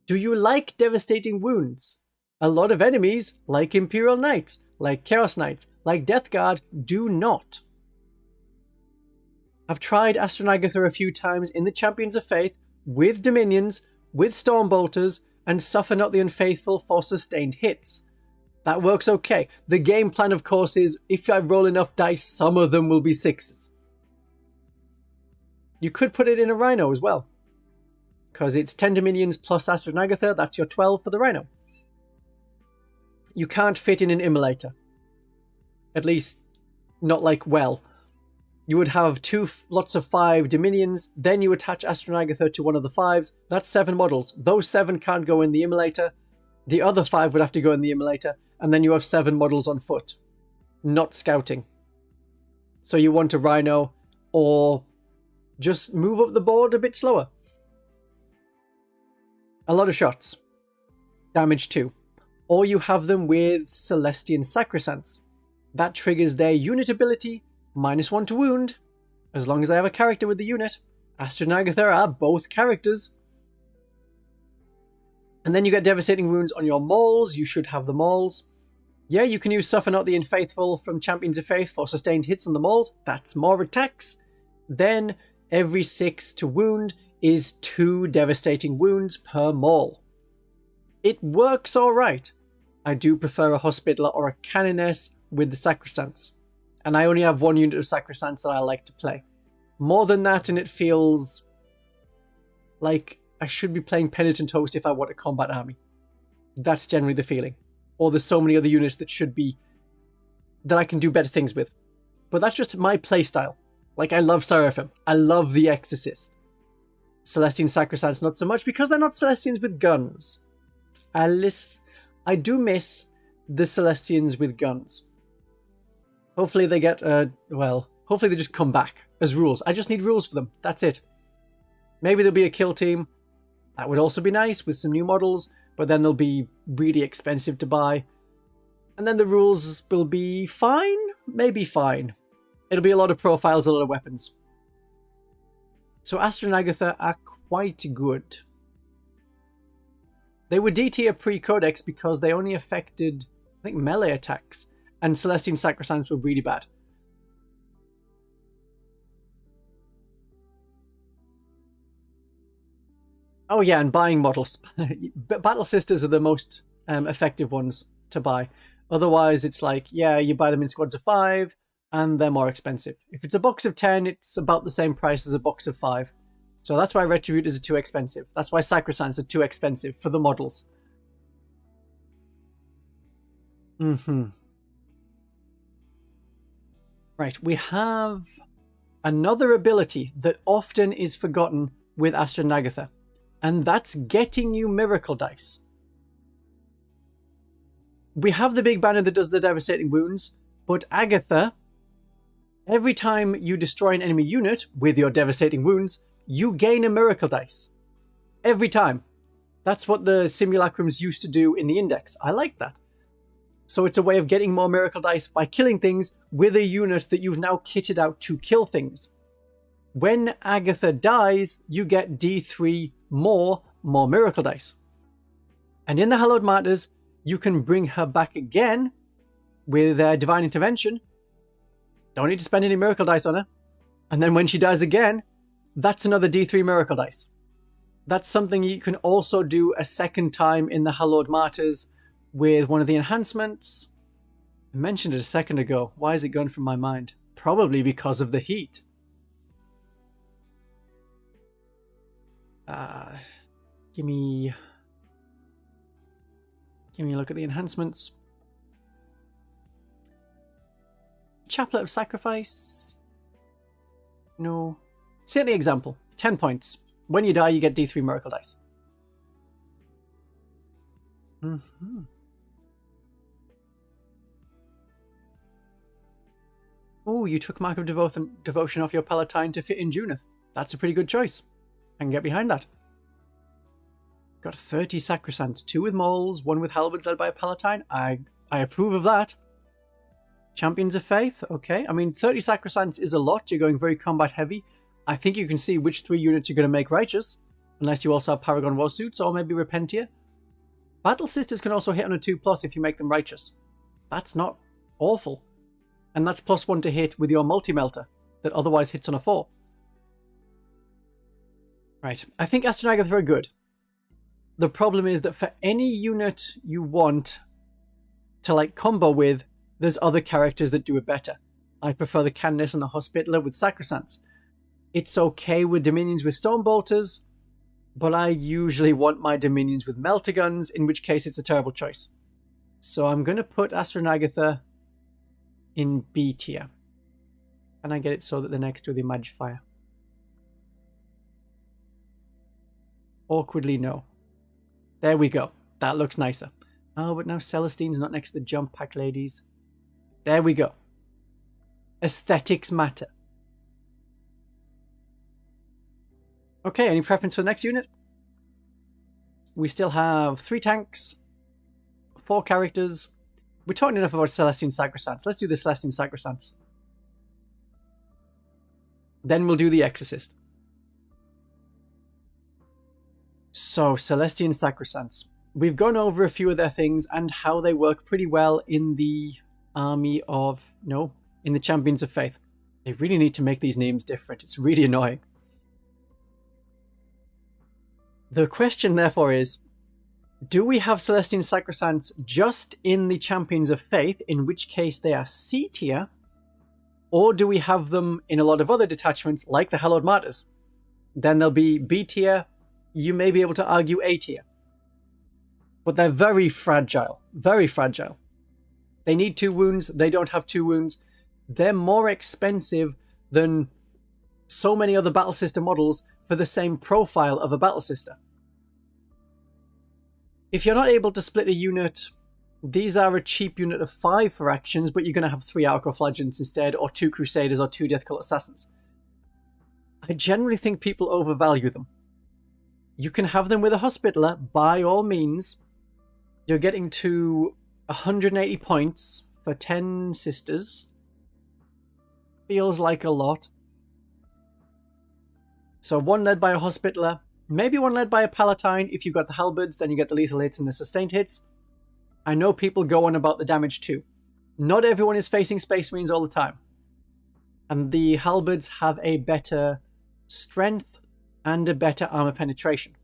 [SPEAKER 1] Do you like Devastating Wounds? A lot of enemies, like Imperial Knights, like Chaos Knights, like Death Guard, do not. I've tried Astrid and Agatha a few times in the Champions of Faith, with Dominions, with Stormbolters, and suffer not the unfaithful for sustained hits. That works okay. The game plan, of course, is if I roll enough dice, some of them will be 6s. You could put it in a Rhino as well. Because it's 10 Dominions plus Astrid and Agatha, that's your 12 for the Rhino. You can't fit in an Immolator. At least, not like well. You would have 2 lots of 5 Dominions, then you attach Astrid and Agatha to one of the 5s. That's 7 models. Those 7 can't go in the Immolator. The other 5 would have to go in the Immolator, and then you have 7 models on foot. Not scouting. So you want a Rhino, or just move up the board a bit slower. A lot of shots. Damage 2. Or you have them with Celestian Sacrosancts. That triggers their unit ability, -1 to wound, as long as I have a character with the unit. Astrid and Agatha are both characters. And then you get Devastating Wounds on your Mauls. You should have the Mauls. Yeah, you can use Suffer Not the Unfaithful from Champions of Faith for sustained hits on the Mauls. That's more attacks. Then every 6 to wound is 2 Devastating Wounds per Maul. It works alright. I do prefer a Hospitaller or a Canoness with the Sacrosancts. And I only have 1 unit of Sacrosancts that I like to play. More than that, and it feels like I should be playing Penitent Host if I want a combat army. That's generally the feeling. Or there's so many other units that should be... that I can do better things with. But that's just my playstyle. Like, I love Seraphim. I love the Exorcist. Celestian Sacrosancts not so much, because they're not Celestians with guns. I do miss the Celestians with guns. Hopefully they get, hopefully they just come back as rules. I just need rules for them. That's it. Maybe there'll be a kill team. That would also be nice with some new models, but then they'll be really expensive to buy. And then the rules will be fine? Maybe fine. It'll be a lot of profiles, a lot of weapons. So Astrid and Agatha are quite good. They were D tier pre-Codex because they only affected, I think, melee attacks. And Celestian Sacrosancts were really bad. Oh yeah, and buying models. Battle Sisters are the most effective ones to buy. Otherwise, it's like, yeah, you buy them in squads of 5, and they're more expensive. If it's a box of 10, it's about the same price as a box of 5. So that's why Retributors are too expensive. That's why Sacrosancts are too expensive for the models. Right, we have another ability that often is forgotten with Astrid and Agatha. And that's getting you miracle dice. We have the big banner that does the devastating wounds, but Agatha, every time you destroy an enemy unit with your devastating wounds, you gain a miracle dice. Every time. That's what the simulacrums used to do in the Index. I like that. So it's a way of getting more miracle dice by killing things with a unit that you've now kitted out to kill things. When Agatha dies, you get D3 more miracle dice. And in the Hallowed Martyrs, you can bring her back again with Divine Intervention. Don't need to spend any miracle dice on her. And then when she dies again, that's another D3 miracle dice. That's something you can also do a second time in the Hallowed Martyrs with one of the enhancements. I mentioned it a second ago. Why is it gone from my mind? Probably because of the heat. Give me a look at the enhancements. Chaplet of Sacrifice. No. Set the example. 10 points. When you die, you get D3 miracle dice. Oh, you took Mark of Devotion off your Palatine to fit in Junith. That's a pretty good choice. I can get behind that. Got 30 Sacrosancts, 2 with moles, 1 with halberds led by a Palatine. I approve of that. Champions of Faith, okay. I mean, 30 Sacrosancts is a lot. You're going very combat heavy. I think you can see which 3 units you're going to make righteous, unless you also have Paragon Warsuits or maybe Repentia. Battle Sisters can also hit on a 2+ if you make them righteous. That's not awful. And that's +1 to hit with your multi-melter that otherwise hits on a 4. Right, I think Esther and Agatha are good. The problem is that for any unit you want to like combo with, there's other characters that do it better. I prefer the Canoness and the Hospitaller with Sacrosancts. It's okay with Dominions with Stonebolters, but I usually want my Dominions with Melter Guns, in which case it's a terrible choice. So I'm going to put Astra and Agatha in B tier. And I get it so that they're next to the Magifier. Awkwardly no. There we go. That looks nicer. Oh, but now Celestine's not next to the Jump Pack ladies. There we go. Aesthetics matter. Okay, any preference for the next unit? We still have 3 tanks, 4 characters. We're talking enough about Celestian Sacrosancts. Let's do the Celestian Sacrosancts. Then we'll do the Exorcist. So, Celestian Sacrosancts. We've gone over a few of their things and how they work pretty well in the army of... No, in the Champions of Faith. They really need to make these names different. It's really annoying. The question, therefore, is, do we have Celestian Sacrosancts just in the Champions of Faith, in which case they are C tier, or do we have them in a lot of other detachments, like the Hallowed Martyrs? Then they'll be B tier, you may be able to argue A tier. But they're very fragile, very fragile. They need 2 wounds, they don't have 2 wounds. They're more expensive than so many other Battle Sister models for the same profile of a Battle Sister. If you're not able to split a unit, these are a cheap unit of 5 for actions, but you're going to have 3 Arco-flagellants instead, or 2 Crusaders, or 2 Death Cult Assassins. I generally think people overvalue them. You can have them with a Hospitaller, by all means. You're getting to 180 points for 10 sisters. Feels like a lot. So 1 led by a Hospitaller, maybe 1 led by a Palatine. If you've got the halberds, then you get the lethal hits and the sustained hits. I know people go on about the damage too. Not everyone is facing Space Marines all the time. And the halberds have a better strength and a better armor penetration.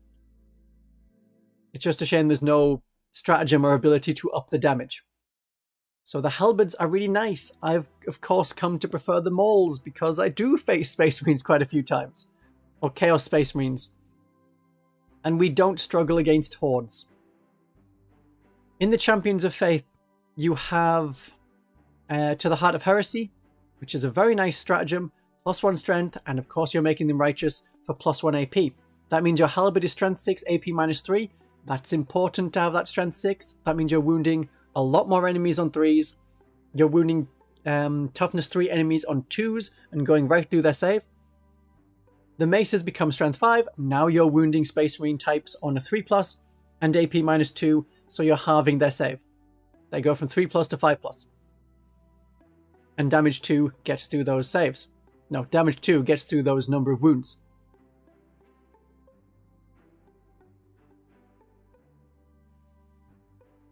[SPEAKER 1] It's just a shame there's no stratagem or ability to up the damage. So the halberds are really nice. I've, of course, come to prefer the mauls because I do face Space Marines quite a few times. Or Chaos Space Marines. And we don't struggle against hordes. In the Champions of Faith, you have To the Heart of Heresy, which is a very nice stratagem, +1 strength, and of course you're making them righteous for +1 AP. That means your halberd is strength 6, AP -3. That's important to have that strength 6. That means you're wounding a lot more enemies on 3s. You're wounding toughness 3 enemies on 2s and going right through their save. The maces become strength 5. Now you're wounding Space Marine types on a 3+, and AP -2, so you're halving their save. They go from 3+ to 5+. And damage 2 gets through those saves. No, damage 2 gets through those number of wounds.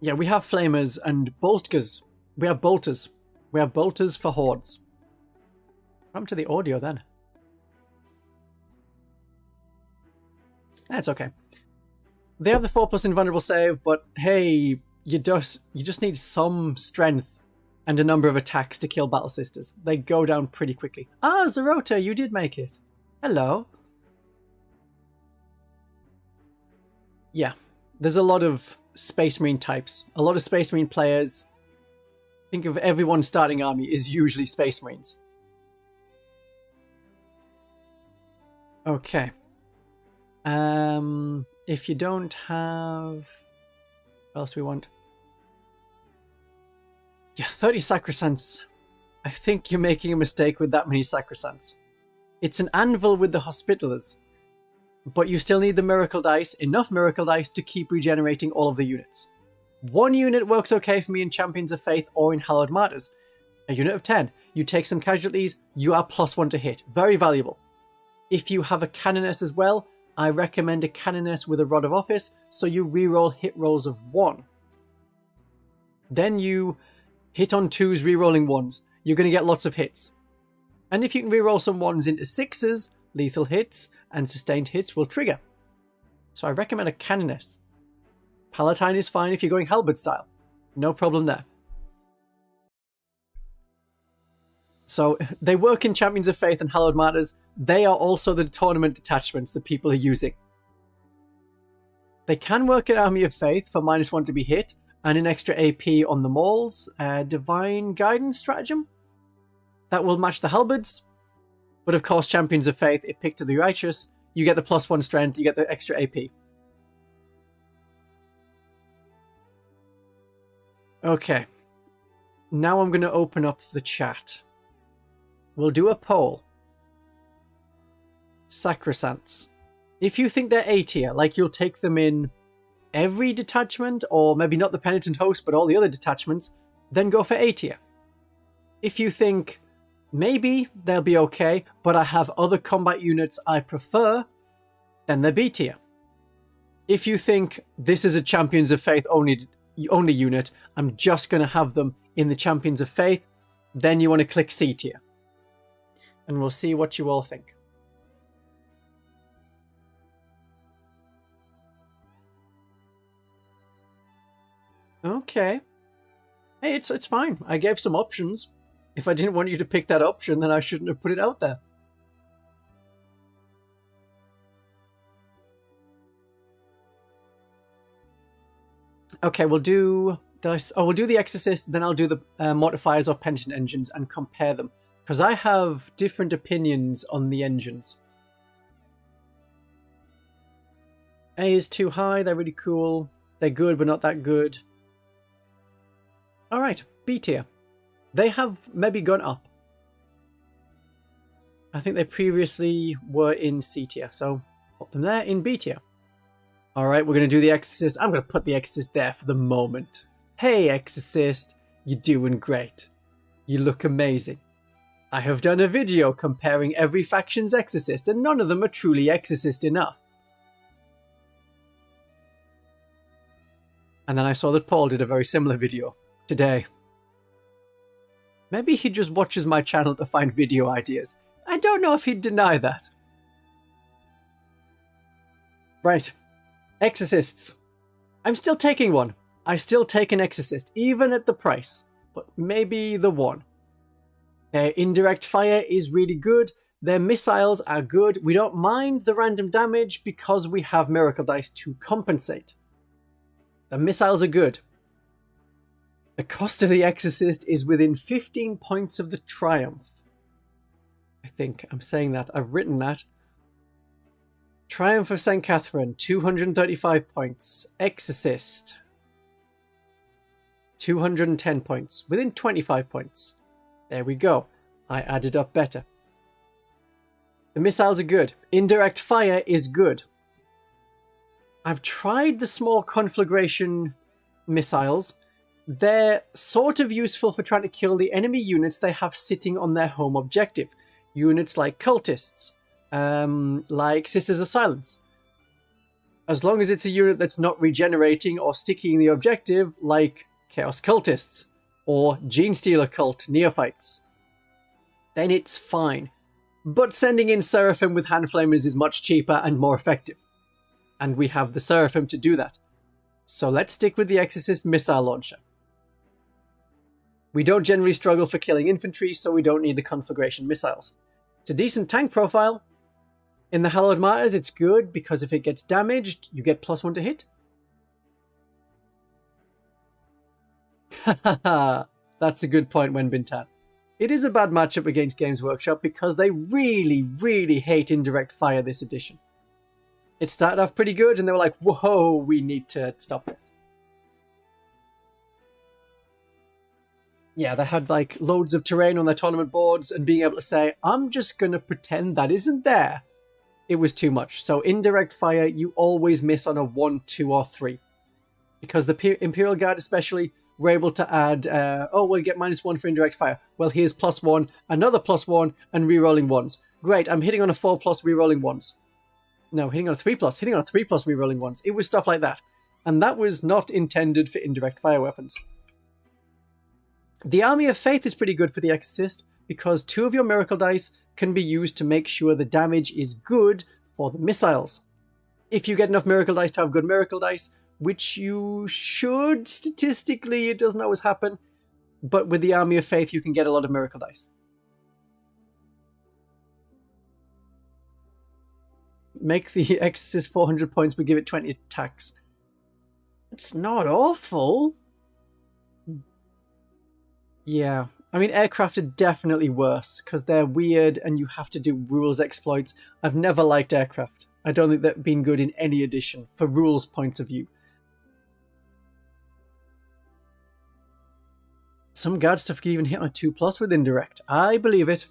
[SPEAKER 1] Yeah, we have flamers and bolters. We have bolters. We have bolters for hordes. Come to the audio then. That's okay. They have the 4+ invulnerable save, but hey, you just need some strength and a number of attacks to kill Battle Sisters. They go down pretty quickly. Ah, Zerota, you did make it. Hello. Yeah, there's a lot of Space Marine types. A lot of Space Marine players. Think of everyone's starting army is usually Space Marines. Okay. If you don't have... What else do we want? Yeah, 30 Sacrosancts. I think you're making a mistake with that many Sacrosancts. It's an anvil with the Hospitallers. But you still need the Miracle Dice, enough Miracle Dice to keep regenerating all of the units. One unit works okay for me in Champions of Faith or in Hallowed Martyrs. A unit of 10. You take some casualties, you are +1 to hit. Very valuable. If you have a Canoness as well, I recommend a Canoness with a Rod of Office, so you reroll hit rolls of 1. Then you hit on 2s, rerolling 1s. You're going to get lots of hits. And if you can reroll some 1s into 6s, lethal hits and sustained hits will trigger. So I recommend a Canoness. Palatine is fine if you're going halberd style. No problem there. So they work in Champions of Faith and Hallowed Martyrs. They are also the tournament detachments that people are using. They can work in Army of Faith for -1 to be hit and an extra AP on the mauls. Divine Guidance Stratagem. That will match the halberds. But of course, Champions of Faith, if picked to the righteous, you get the +1 strength, you get the extra AP. Okay. Now I'm going to open up the chat. We'll do a poll. Sacrosancts. If you think they're A tier, like you'll take them in every detachment, or maybe not the Penitent Host, but all the other detachments, then go for A tier. If you think maybe they'll be okay, but I have other combat units I prefer, then they're B tier. If you think this is a Champions of Faith only unit, I'm just going to have them in the Champions of Faith, then you want to click C tier. And we'll see what you all think. Okay. Hey, it's fine. I gave some options. If I didn't want you to pick that option, then I shouldn't have put it out there. Okay, we'll do the Exorcist, then I'll do the Mortifiers or Pension engines and compare them. Because I have different opinions on the engines. A is too high, they're really cool. They're good, but not that good. Alright, B tier. They have maybe gone up. I think they previously were in C tier, so put them there in B tier. Alright, we're going to do the Exorcist. I'm going to put the Exorcist there for the moment. Hey Exorcist, you're doing great. You look amazing. I have done a video comparing every faction's Exorcist, and none of them are truly Exorcist enough. And then I saw that Paul did a very similar video today. Maybe he just watches my channel to find video ideas. I don't know if he'd deny that. Right. Exorcists. I'm still taking one. I still take an Exorcist, even at the price. But maybe the one. Their indirect fire is really good. Their missiles are good. We don't mind the random damage because we have Miracle Dice to compensate. The missiles are good. The cost of the Exorcist is within 15 points of the Triumph. I think I'm saying that. I've written that. Triumph of St. Catherine, 235 points. Exorcist, 210 points. Within 25 points. There we go. I added up better. The missiles are good. Indirect fire is good. I've tried the small conflagration missiles. They're sort of useful for trying to kill the enemy units they have sitting on their home objective. Units like cultists, like Sisters of Silence. As long as it's a unit that's not regenerating or sticking in the objective, like Chaos Cultists or Genestealer Cult Neophytes, then it's fine. But sending in Seraphim with Hand Flamers is much cheaper and more effective. And we have the Seraphim to do that. So let's stick with the Exorcist missile launcher. We don't generally struggle for killing infantry, so we don't need the conflagration missiles. It's a decent tank profile. In the Hallowed Martyrs, it's good, because if it gets damaged, you get +1 to hit. Hahaha, that's a good point, Wenbintan. It is a bad matchup against Games Workshop, because they really, really hate indirect fire this edition. It started off pretty good, and they were like, whoa, we need to stop this. Yeah, they had like loads of terrain on their tournament boards, and being able to say, I'm just going to pretend that isn't there. It was too much. So indirect fire, you always miss on a 1, 2, or 3. Because the Imperial Guard especially were able to add, we'll get -1 for indirect fire. Well, here's +1, another +1, and rerolling 1s. Great, I'm hitting on a 4+ rerolling 1s. No, hitting on a 3+, hitting on a 3+ rerolling 1s. It was stuff like that. And that was not intended for indirect fire weapons. The Army of Faith is pretty good for the Exorcist, because 2 of your miracle dice can be used to make sure the damage is good for the missiles. If you get enough miracle dice to have good miracle dice, which you should statistically, it doesn't always happen, but with the Army of Faith you can get a lot of miracle dice. Make the Exorcist 400 points, but give it 20 attacks. It's not awful. Yeah. I mean, aircraft are definitely worse, because they're weird and you have to do rules exploits. I've never liked aircraft. I don't think they've been good in any edition, for rules points of view. Some guard stuff can even hit on a 2+ with indirect. I believe it.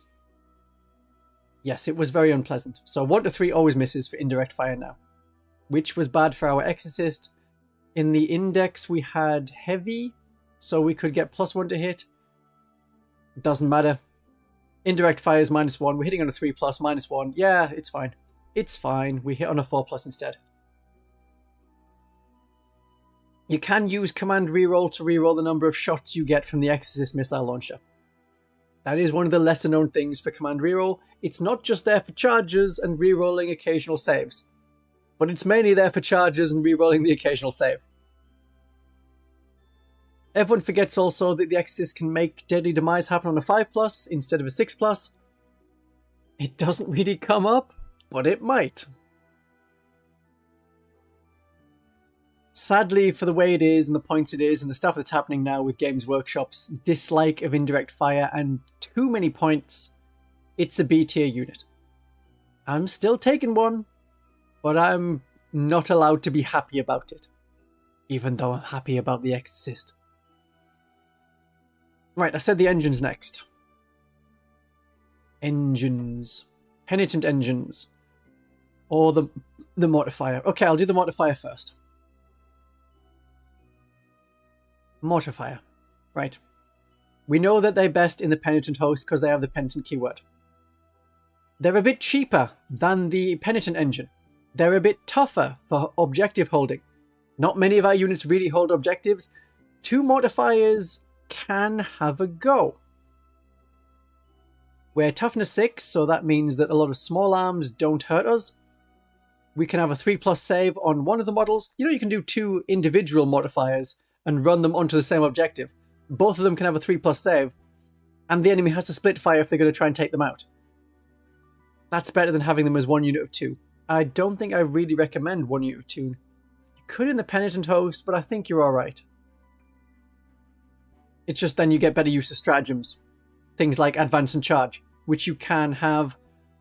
[SPEAKER 1] Yes, it was very unpleasant. So 1 to 3 always misses for indirect fire now, which was bad for our Exorcist. In the index we had heavy, so we could get +1 to hit. Doesn't matter. Indirect fire is -1. We're hitting on a 3+, -1. Yeah, it's fine. It's fine. We hit on a 4+ instead. You can use command reroll to reroll the number of shots you get from the Exorcist missile launcher. That is one of the lesser known things for command reroll. It's not just there for charges and rerolling occasional saves, but it's mainly there for charges and rerolling the occasional save. Everyone forgets also that the Exorcist can make Deadly Demise happen on a 5+ instead of a 6+. It doesn't really come up, but it might. Sadly, for the way it is and the points it is and the stuff that's happening now with Games Workshop's dislike of indirect fire and too many points, it's a B tier unit. I'm still taking one, but I'm not allowed to be happy about it, even though I'm happy about the Exorcist. Right, I said the engines next. Engines. Penitent engines. Or the Mortifier. Okay, I'll do the Mortifier first. Mortifier. Right. We know that they're best in the Penitent host because they have the Penitent keyword. They're a bit cheaper than the Penitent engine. They're a bit tougher for objective holding. Not many of our units really hold objectives. 2 Mortifiers can have a go. We're toughness 6, so that means that a lot of small arms don't hurt us. We can have a 3+ save on one of the models. You know, you can do 2 individual Mortifiers and run them onto the same objective. Both of them can have a 3+ save, and the enemy has to split fire if they're going to try and take them out. That's better than having them as 1 unit of 2. I don't think I really recommend 1 unit of 2. You could in the Penitent host, but I think you're alright. It's just then you get better use of stratagems. Things like advance and charge, which you can have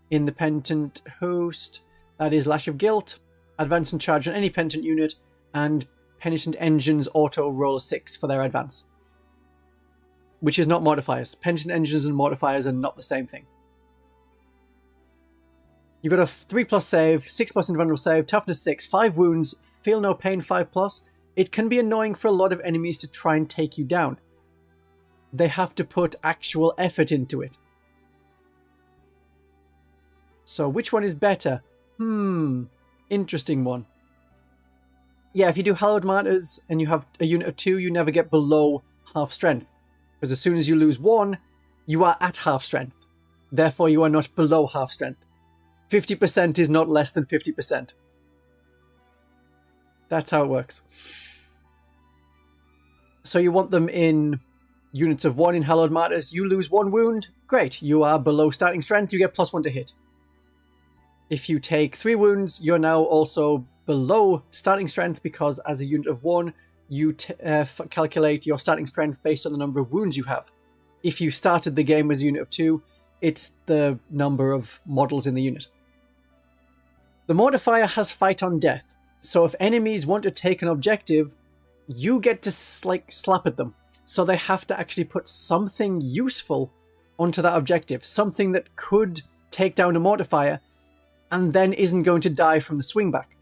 [SPEAKER 1] in the Penitent host. That is Lash of Guilt, advance and charge on any Penitent unit, and Penitent engines auto roll a 6 for their advance. Which is not Mortifiers. Penitent engines and Mortifiers are not the same thing. You got a 3+ save, 6+ invulnerable save, toughness 6, 5 wounds, feel no pain 5+. It can be annoying for a lot of enemies to try and take you down. They have to put actual effort into it. So which one is better? Interesting one. Yeah, if you do Hallowed Martyrs and you have a unit of 2, you never get below half strength. Because as soon as you lose 1, you are at half strength. Therefore, you are not below half strength. 50% is not less than 50%. That's how it works. So you want them in units of 1 in Hallowed Martyrs. You lose 1 wound. Great. You are below starting strength. You get +1 to hit. If you take 3 wounds, you're now also below starting strength because as a unit of 1, you calculate your starting strength based on the number of wounds you have. If you started the game as a unit of 2, it's the number of models in the unit. The Mortifier has Fight on Death, so if enemies want to take an objective, you get to slap at them. So they have to actually put something useful onto that objective, something that could take down a Mortifier and then isn't going to die from the swingback.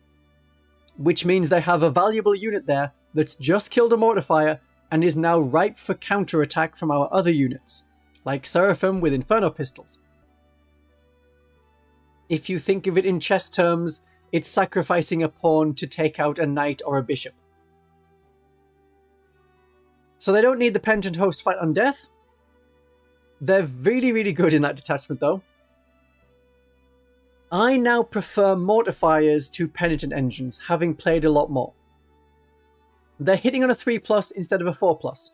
[SPEAKER 1] Which means they have a valuable unit there that's just killed a Mortifier and is now ripe for counterattack from our other units, like Seraphim with Inferno Pistols. If you think of it in chess terms, it's sacrificing a pawn to take out a knight or a bishop. So they don't need the Penitent Host Fight on Death. They're really, really good in that detachment though. I now prefer Mortifiers to Penitent Engines, having played a lot more. They're hitting on a 3+ instead of a 4+.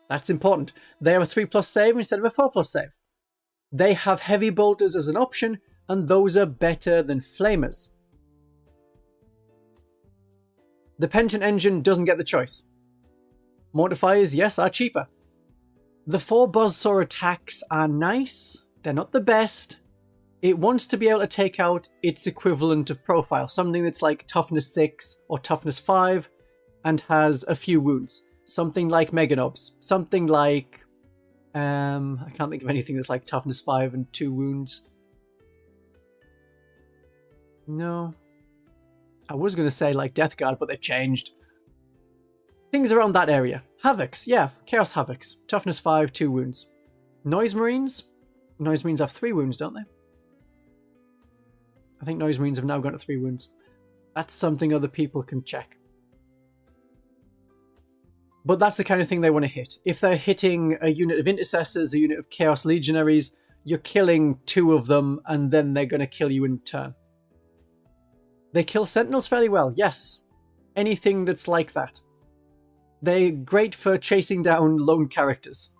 [SPEAKER 1] That's important. They have a 3+ save instead of a 4+ save. They have Heavy Bolters as an option, and those are better than Flamers. The Penitent Engine doesn't get the choice. Mortifiers, yes, are cheaper. The 4 Buzzsaw attacks are nice. They're not the best. It wants to be able to take out its equivalent of profile, something that's like toughness 6 or toughness 5 and has a few wounds. Something like Meganobs. Something like... I can't think of anything that's like toughness 5 and 2 wounds. No. I was going to say like Death Guard, but they've changed. Things around that area. Havocs, yeah. Chaos Havocs. Toughness 5, 2 wounds. Noise Marines? Noise Marines have 3 wounds, don't they? I think Noise Marines have now gone to 3 wounds. That's something other people can check. But that's the kind of thing they want to hit. If they're hitting a unit of Intercessors, a unit of Chaos Legionaries, you're killing 2 of them and then they're going to kill you in turn. They kill Sentinels fairly well, yes. Anything that's like that. They're great for chasing down lone characters.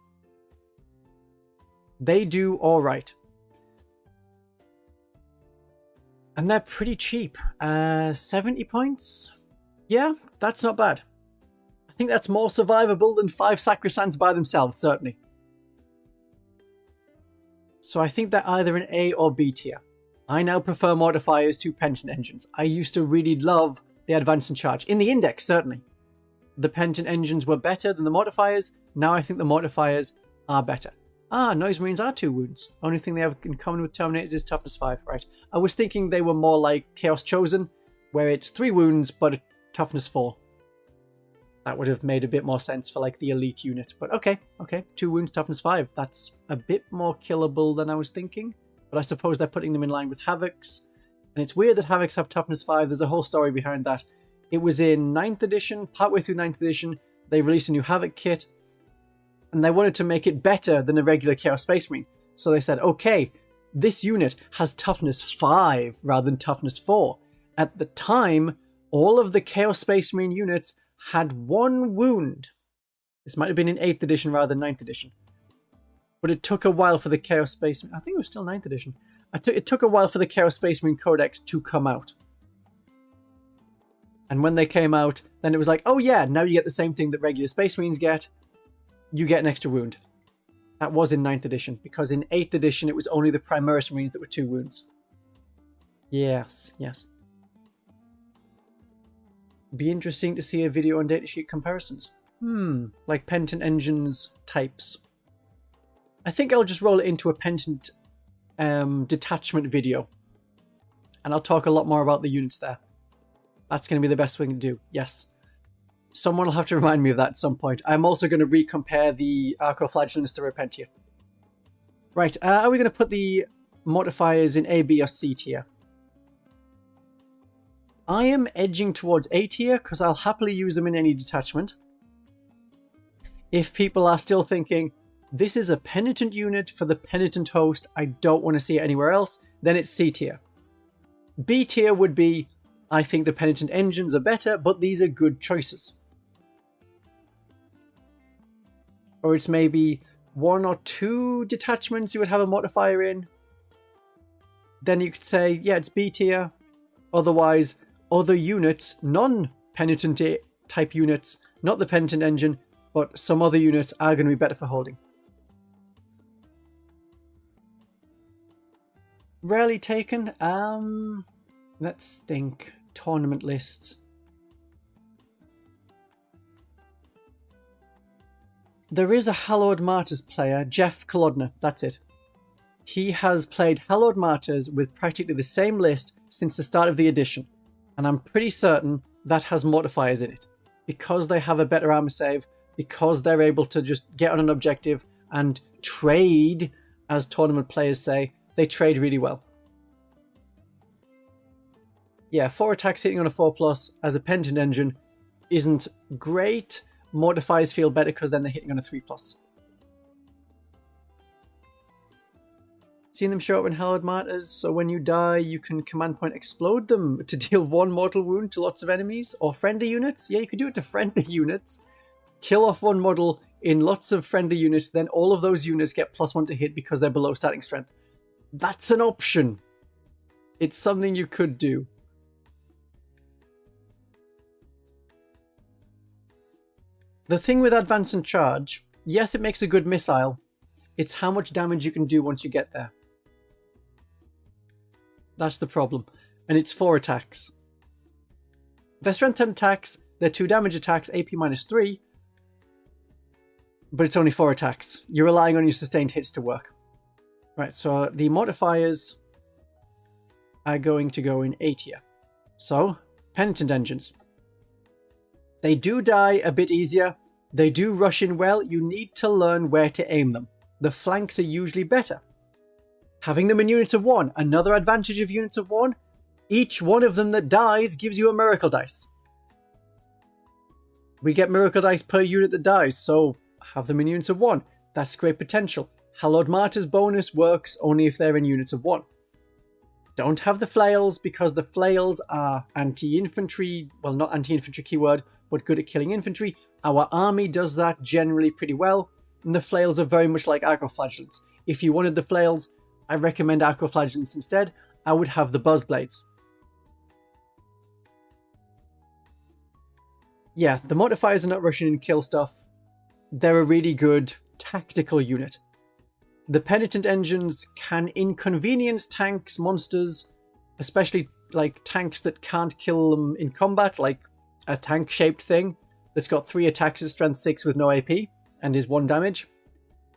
[SPEAKER 1] They do alright. And they're pretty cheap. 70 points? Yeah, that's not bad. I think that's more survivable than 5 Sacrosancts by themselves, certainly. So I think they're either an A or B tier. I now prefer Mortifiers to Penitent Engines. I used to really love the Advance and Charge. In the Index, certainly. The Penitent Engines were better than the Mortifiers. Now I think the Mortifiers are better. Ah, Noise Marines are 2 wounds. Only thing they have in common with Terminators is toughness 5. Right. I was thinking they were more like Chaos Chosen, where it's 3 wounds but a toughness 4. That would have made a bit more sense for like the elite unit. But okay. 2 wounds, toughness 5. That's a bit more killable than I was thinking. But I suppose they're putting them in line with Havocs. And it's weird that Havocs have toughness 5. There's a whole story behind that. It was in 9th edition, partway through 9th edition, they released a new Havoc kit. And they wanted to make it better than a regular Chaos Space Marine. So they said, okay, this unit has toughness 5 rather than toughness 4. At the time, all of the Chaos Space Marine units had 1 wound. This might have been in 8th edition rather than 9th edition. But it took a while for the Chaos Space Marine... I think it was still 9th edition. It took a while for the Chaos Space Marine Codex to come out. And when they came out, then it was like, oh yeah, now you get the same thing that regular Space Marines get. You get an extra wound. That was in 9th edition, because in 8th edition it was only the Primaris Marines that were 2 wounds. Yes. Be interesting to see a video on datasheet comparisons. Like Penitent Engines types. I think I'll just roll it into a Penitent detachment video. And I'll talk a lot more about the units there. That's going to be the best thing to do, yes. Someone will have to remind me of that at some point. I'm also going to recompare the Arco-flagellants to Repentia. Right, are we going to put the Mortifiers in A, B, or C tier? I am edging towards A tier because I'll happily use them in any detachment. If people are still thinking, this is a penitent unit for the penitent host, I don't want to see it anywhere else, then it's C tier. B tier would be, I think the penitent engines are better, but these are good choices. Or it's maybe 1 or 2 detachments you would have a Mortifier in. Then you could say, yeah, it's B tier. Otherwise, other units, non-penitent type units, not the penitent engine, but some other units are going to be better for holding. Rarely taken. Let's think. Tournament lists. There is a Hallowed Martyrs player, Jeff Kolodner, that's it. He has played Hallowed Martyrs with practically the same list since the start of the edition, and I'm pretty certain that has Mortifiers in it, because they have a better armor save, because they're able to just get on an objective and trade, as tournament players say, they trade really well. Yeah, 4 attacks hitting on a 4+ as a penitent engine isn't great. Mortifiers feel better because then they're hitting on a 3+. Seen them show up in Hallowed Martyrs, so when you die you can command point explode them to deal 1 mortal wound to lots of enemies, or friendly units. Yeah, you could do it to friendly units. Kill off 1 model in lots of friendly units, then all of those units get +1 to hit because they're below starting strength. That's an option. It's something you could do. The thing with Advance and Charge, yes, it makes a good missile. It's how much damage you can do once you get there. That's the problem. And it's 4 attacks. They're strength 10 attacks, they're 2 damage attacks, AP -3. But it's only 4 attacks. You're relying on your sustained hits to work. Right, so the Mortifiers are going to go in A tier. So, Penitent Engines. They do die a bit easier. They do rush in well. You need to learn where to aim them. The flanks are usually better. Having them in units of 1, another advantage of units of 1, each one of them that dies gives you a miracle dice. We get miracle dice per unit that dies, so have them in units of 1. That's great potential. Hallowed Martyrs bonus works only if they're in units of 1. Don't have the flails because the flails are anti-infantry, well, not anti-infantry keyword, but good at killing infantry. Our army does that generally pretty well, and the flails are very much like Arco-flagellants. If you wanted the flails, I recommend Arco-flagellants instead. I would have the Buzzblades. Yeah, the Mortifiers are not rushing in and kill stuff. They're a really good tactical unit. The Penitent Engines can inconvenience tanks, monsters, especially like tanks that can't kill them in combat, like a tank-shaped thing that's got 3 attacks at strength 6 with no AP and is 1 damage.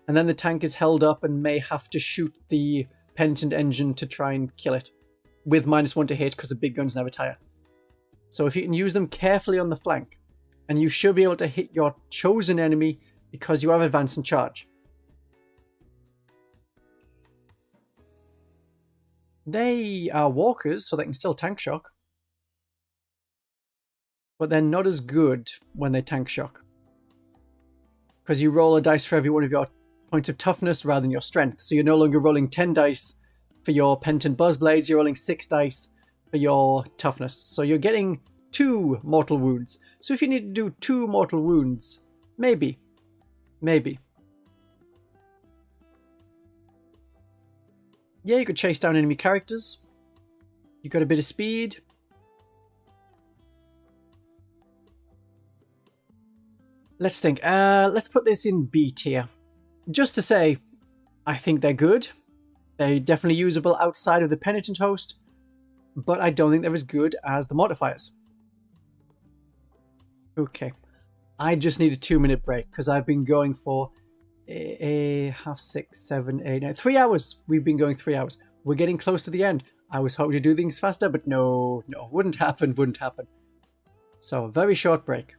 [SPEAKER 1] And then the tank is held up and may have to shoot the Penitent Engine to try and kill it, with -1 to hit because the big guns never tire. So if you can use them carefully on the flank, and you should be able to hit your chosen enemy because you have Advance and Charge. They are walkers, so they can still tank shock. But they're not as good when they tank shock. Because you roll a dice for every one of your points of toughness rather than your strength. So you're no longer rolling 10 dice for your Penitent Buzzblades, you're rolling 6 dice for your toughness. So you're getting 2 mortal wounds. So if you need to do 2 mortal wounds, maybe. Maybe. Yeah, you could chase down enemy characters. You got a bit of speed. Let's think. Let's put this in B tier. Just to say, I think they're good. They're definitely usable outside of the Penitent host, but I don't think they're as good as the Mortifiers. Okay. I just need a 2-minute break because I've been going for half 6, 7, 8, 9, 3 hours. We've been going 3 hours. We're getting close to the end. I was hoping to do things faster, but no, wouldn't happen. So, a very short break.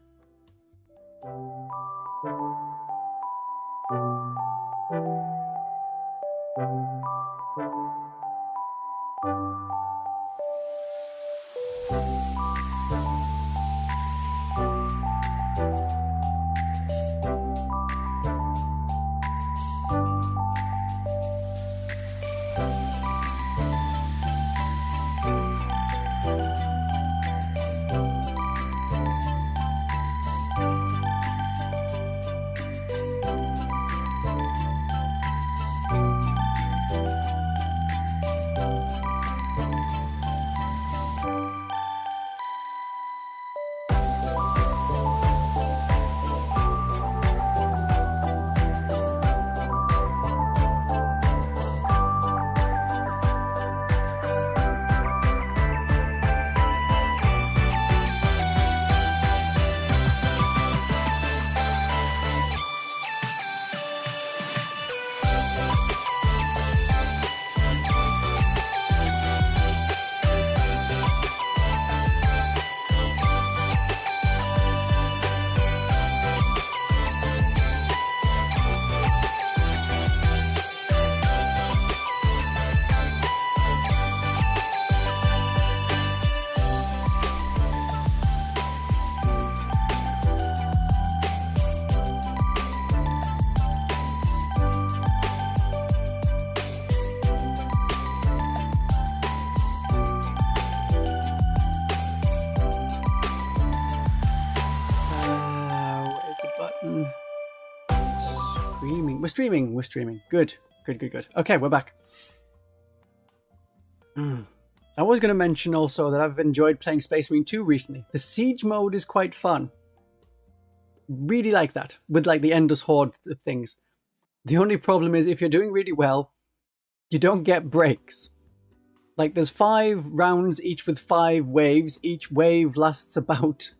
[SPEAKER 1] We're streaming. Good. Okay, we're back. I was going to mention also that I've enjoyed playing Space Marine 2 recently. The siege mode is quite fun. Really like that, with like the endless horde of things. The only problem is if you're doing really well, you don't get breaks. Like there's 5 rounds, each with 5 waves. Each wave lasts about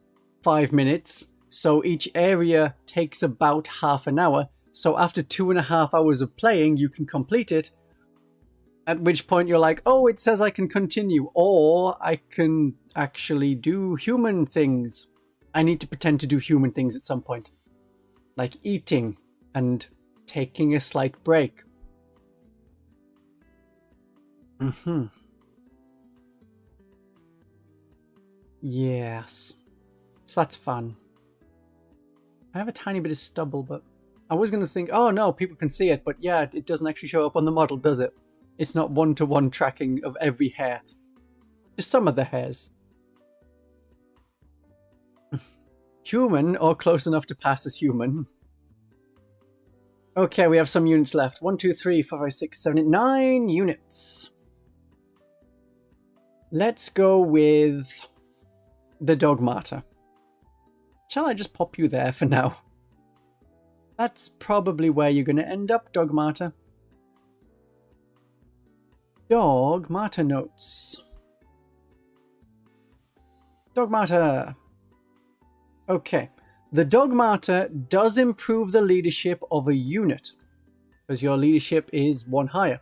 [SPEAKER 1] 5 minutes. So each area takes about half an hour. So after 2.5 hours of playing, you can complete it. At which point you're like, oh, it says I can continue. Or I can actually do human things. I need to pretend to do human things at some point. Like eating and taking a slight break. Yes. So that's fun. I have a tiny bit of stubble, but I was going to think, oh no, people can see it, but yeah, it doesn't actually show up on the model, does it? It's not one-to-one tracking of every hair. Just some of the hairs. Human, or close enough to pass as human. Okay, we have some units left. 1, 2, 3, 4, 5, 6, 7, 8, 9 units. Let's go with the Dogmata. Shall I just pop you there for now? That's probably where you're going to end up, Dogmata. Dogmata notes. Dogmata. Okay. The Dogmata does improve the leadership of a unit. Because your leadership is 1 higher.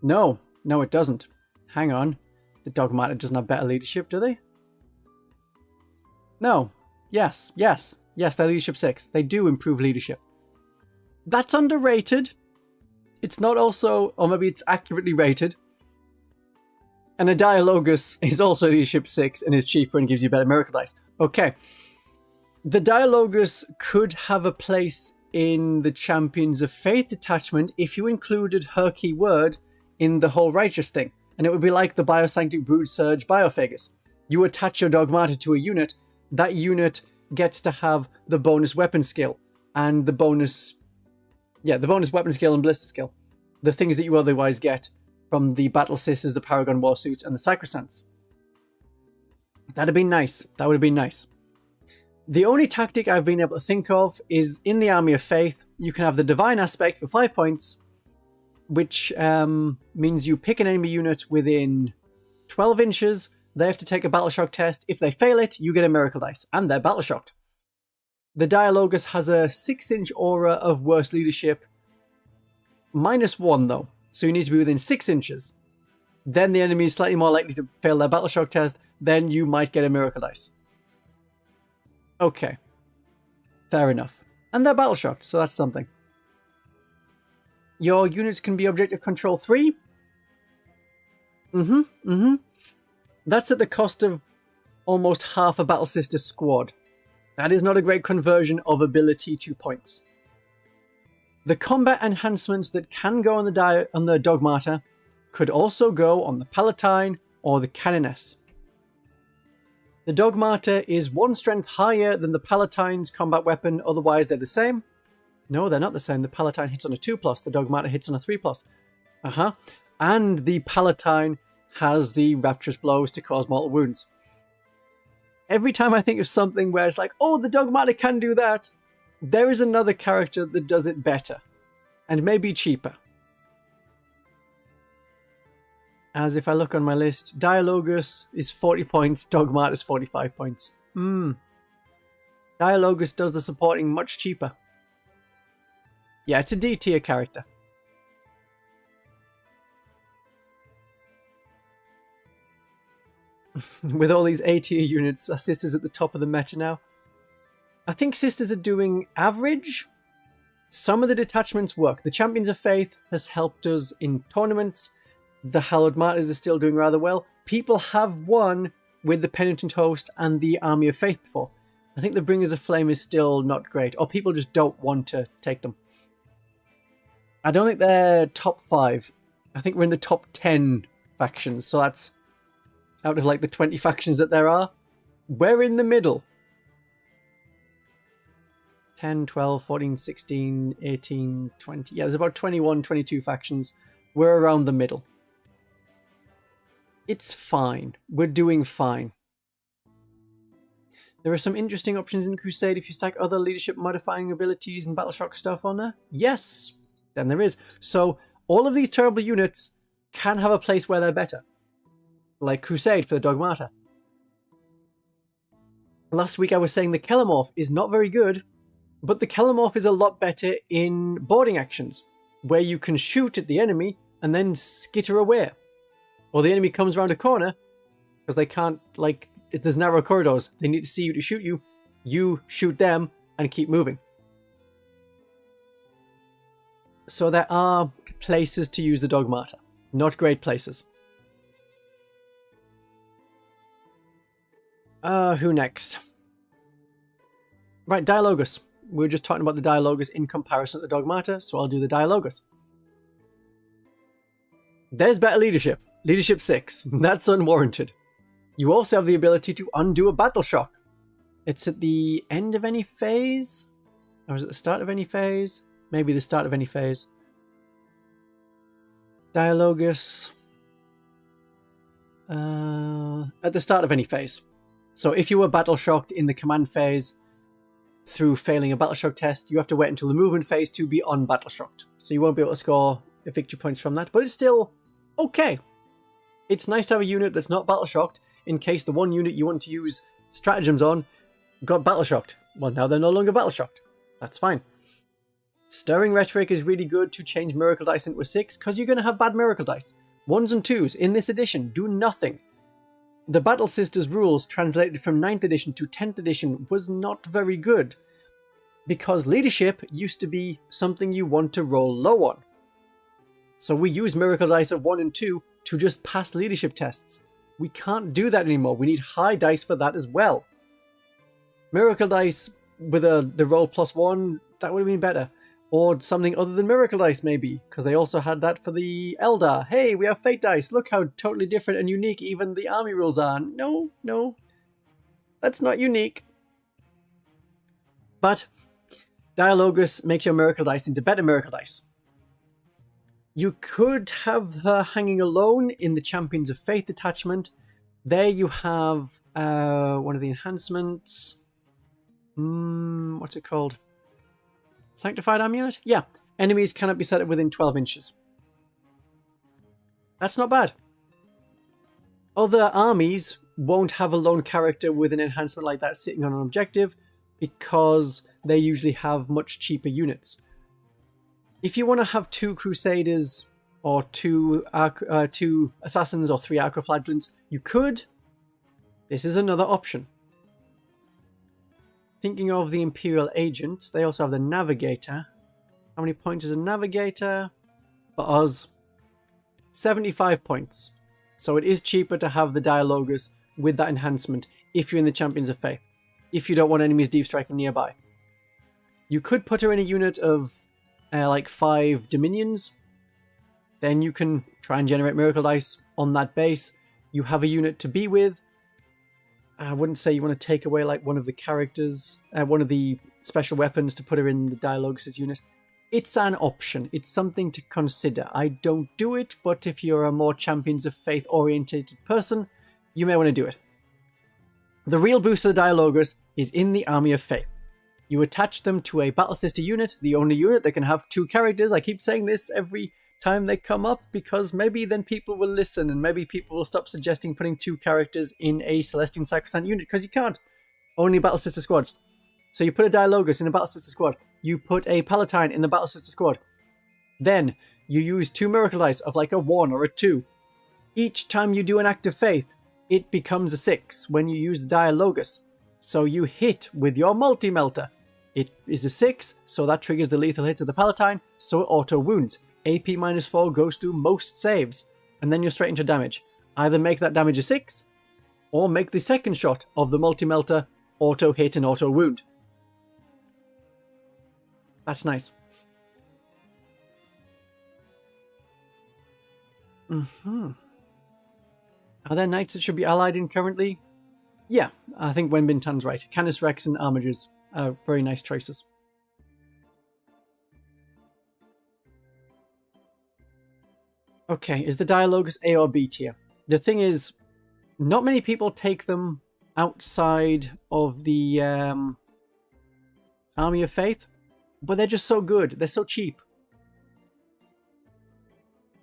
[SPEAKER 1] No, it doesn't. Hang on. The Dogmata doesn't have better leadership, do they? No. Yes, they're leadership 6. They do improve leadership. That's underrated. It's not also, or maybe it's accurately rated. And a Dialogus is also leadership 6 and is cheaper and gives you better miracle dice. Okay. The Dialogus could have a place in the Champions of Faith detachment if you included her keyword in the whole righteous thing. And it would be like the Biosanctic Brood Surge Biophagus. You attach your Dogmata to a unit, that unit gets to have the bonus weapon skill and the bonus weapon skill and blister skill. The things that you otherwise get from the Battle Sisters, the Paragon Warsuits, and the Sacrosancts. That'd be nice. That would have been nice. The only tactic I've been able to think of is in the Army of Faith, you can have the Divine Aspect for 5 points, which means you pick an enemy unit within 12 inches. They have to take a Battle Shock test. If they fail it, you get a Miracle Dice, and they're Battle Shocked. The Dialogus has a 6-inch aura of worse leadership. -1 though, so you need to be within 6 inches. then the enemy is slightly more likely to fail their battle shock test, then you might get a miracle dice. Okay. Fair enough. And they're battle shocked, so that's something. Your units can be objective control 3. That's at the cost of almost half a Battle Sister squad. That is not a great conversion of ability to points. The combat enhancements that can go on the Dogmata could also go on the Palatine or the Canoness. The Dogmata is 1 strength higher than the Palatine's combat weapon, otherwise they're the same. No, they're not the same. The Palatine hits on a 2+, the Dogmata hits on a 3+. And the Palatine has the Rapturous Blows to cause mortal wounds. Every time I think of something where it's like, oh, the Dogmata can do that, there is another character that does it better. And maybe cheaper. As if I look on my list, Dialogus is 40 points, Dogmata is 45 points. Dialogus does the supporting much cheaper. Yeah, it's a D tier character. With all these A tier units, are Sisters at the top of the meta now? I think Sisters are doing average. Some of the detachments work. The Champions of Faith has helped us in tournaments. The Hallowed Martyrs are still doing rather well. People have won with the Penitent Host and the Army of Faith before. I think the Bringers of Flame is still not great, or people just don't want to take them. I don't think they're top 5. I think we're in the top 10 factions, so that's out of like the 20 factions that there are. We're in the middle. 10, 12, 14, 16, 18, 20. Yeah, there's about 21, 22 factions. We're around the middle. It's fine. We're doing fine. There are some interesting options in Crusade if you stack other leadership modifying abilities and battle shock stuff on there. Yes, then there is. So all of these terrible units can have a place where they're better. Like Crusade for the Dogmata. Last week I was saying the Kellamorph is not very good, but the Kellamorph is a lot better in boarding actions, where you can shoot at the enemy and then skitter away. Or the enemy comes around a corner, because they can't, like, if there's narrow corridors, they need to see you to shoot you. You shoot them and keep moving. So there are places to use the Dogmata. Not great places. Who next? Right, Dialogus. We were just talking about the Dialogus in comparison to the Dogmata, so I'll do the Dialogus. There's better leadership. Leadership 6. That's unwarranted. You also have the ability to undo a battle shock. It's at the end of any phase? Or is it the start of any phase? Maybe the start of any phase. Dialogus. At the start of any phase. So if you were battle shocked in the command phase through failing a battle shock test, you have to wait until the movement phase to be unbattle shocked. So you won't be able to score victory points from that, but it's still okay. It's nice to have a unit that's not battle shocked in case the one unit you want to use stratagems on got battle shocked. Well, now they're no longer battle shocked. That's fine. Stirring Rhetoric is really good to change Miracle Dice into a 6 because you're going to have bad Miracle Dice. 1s and 2s in this edition do nothing. The Battle Sisters rules translated from 9th edition to 10th edition was not very good because leadership used to be something you want to roll low on. So we use Miracle Dice of 1 and 2 to just pass leadership tests. We can't do that anymore. We need high dice for that as well. Miracle Dice with the roll +1, that would have been better. Or something other than Miracle Dice, maybe, because they also had that for the Eldar. Hey, we have Fate Dice. Look how totally different and unique even the army rules are. No, no. That's not unique. But Dialogus makes your Miracle Dice into better Miracle Dice. You could have her hanging alone in the Champions of Faith detachment. There you have one of the enhancements. What's it called? Sanctified Amulet? Yeah. Enemies cannot be set up within 12 inches. That's not bad. Other armies won't have a lone character with an enhancement like that sitting on an objective because they usually have much cheaper units. If you want to have 2 Crusaders or two assassins or 3 Arco-flagellants, you could. This is another option. Thinking of the Imperial agents, they also have the Navigator. How many points is a Navigator? For us, 75 points. So it is cheaper to have the Dialogus with that enhancement if you're in the Champions of Faith. If you don't want enemies deep striking nearby. You could put her in a unit of like 5 Dominions. Then you can try and generate Miracle Dice on that base. You have a unit to be with. I wouldn't say you want to take away like one of the characters, one of the special weapons to put her in the Dialogus' unit. It's an option. It's something to consider. I don't do it, but if you're a more Champions of Faith orientated person, you may want to do it. The real boost of the Dialogus is in the Army of Faith. You attach them to a Battle Sister unit, the only unit that can have 2 characters. I keep saying this every time they come up because maybe then people will listen and maybe people will stop suggesting putting 2 characters in a Celestian Sacrosanct unit because you can't. Only Battle Sister squads. So you put a Dialogus in a Battle Sister squad. You put a Palatine in the Battle Sister squad. Then you use 2 Miracle Dice of like a 1 or a 2. Each time you do an Act of Faith, it becomes a 6 when you use the Dialogus. So you hit with your multi-melter. It is a 6, so that triggers the lethal hits of the Palatine, so it auto-wounds. AP -4 goes through most saves, and then you're straight into damage. Either make that damage a 6, or make the second shot of the multi-melter auto-hit and auto-wound. That's nice. Are there knights that should be allied in currently? Yeah, I think Wenbin Tan's right. Canis Rex and Armigers are very nice choices. Okay, is the Dialogus A or B tier? The thing is, not many people take them outside of the Army of Faith, but they're just so good. They're so cheap.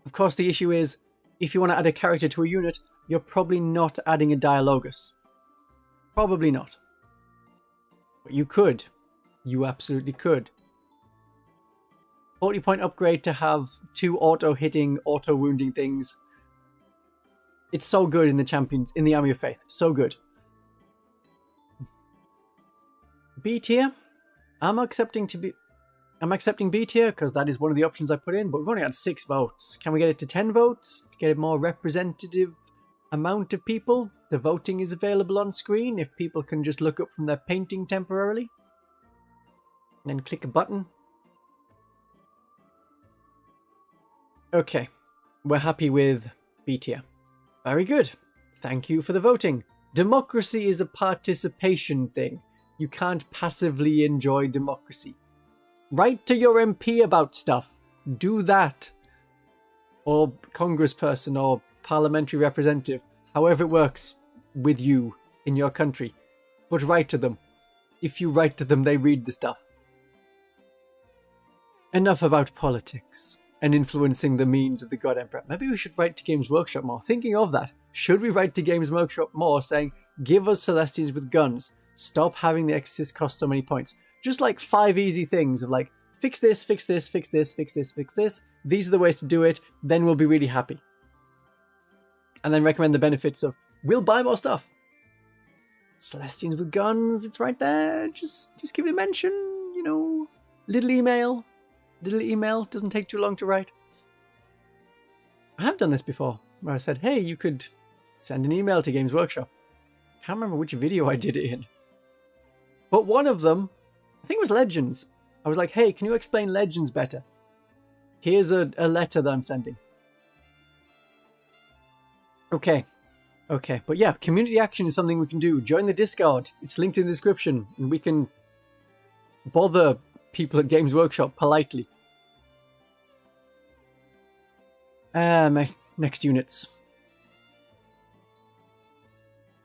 [SPEAKER 1] Of course, the issue is, if you want to add a character to a unit, you're probably not adding a Dialogus. Probably not. But you could. You absolutely could. 40-point upgrade to have 2 auto-hitting, auto-wounding things. It's so good in the Champions, in the Army of Faith. So good. B tier? I'm accepting B tier because that is one of the options I put in, but we've only had 6 votes. Can we get it to 10 votes to get a more representative amount of people? The voting is available on screen if people can just look up from their painting temporarily. And then click a button. Okay, we're happy with B tier. Very good. Thank you for the voting. Democracy is a participation thing. You can't passively enjoy democracy. Write to your MP about stuff. Do that. Or congressperson or parliamentary representative. However it works with you in your country. But write to them. If you write to them, they read the stuff. Enough about politics and influencing the means of the God Emperor. Maybe we should write to Games Workshop more. Thinking of that, should we write to Games Workshop more saying, give us Celestians with guns. Stop having the Exorcist cost so many points. Just like 5 easy things of like, fix this, fix this, fix this, fix this, fix this. These are the ways to do it. Then we'll be really happy. And then recommend the benefits of, we'll buy more stuff. Celestians with guns, it's right there. Just give it a mention, you know. Little email. Little email, doesn't take too long to write. I have done this before, where I said, hey, you could send an email to Games Workshop. Can't remember which video I did it in. But one of them, I think it was Legends. I was like, hey, can you explain Legends better? Here's a letter that I'm sending. Okay. But yeah, community action is something we can do. Join the Discord. It's linked in the description. And we can bother people at Games Workshop politely. My next units.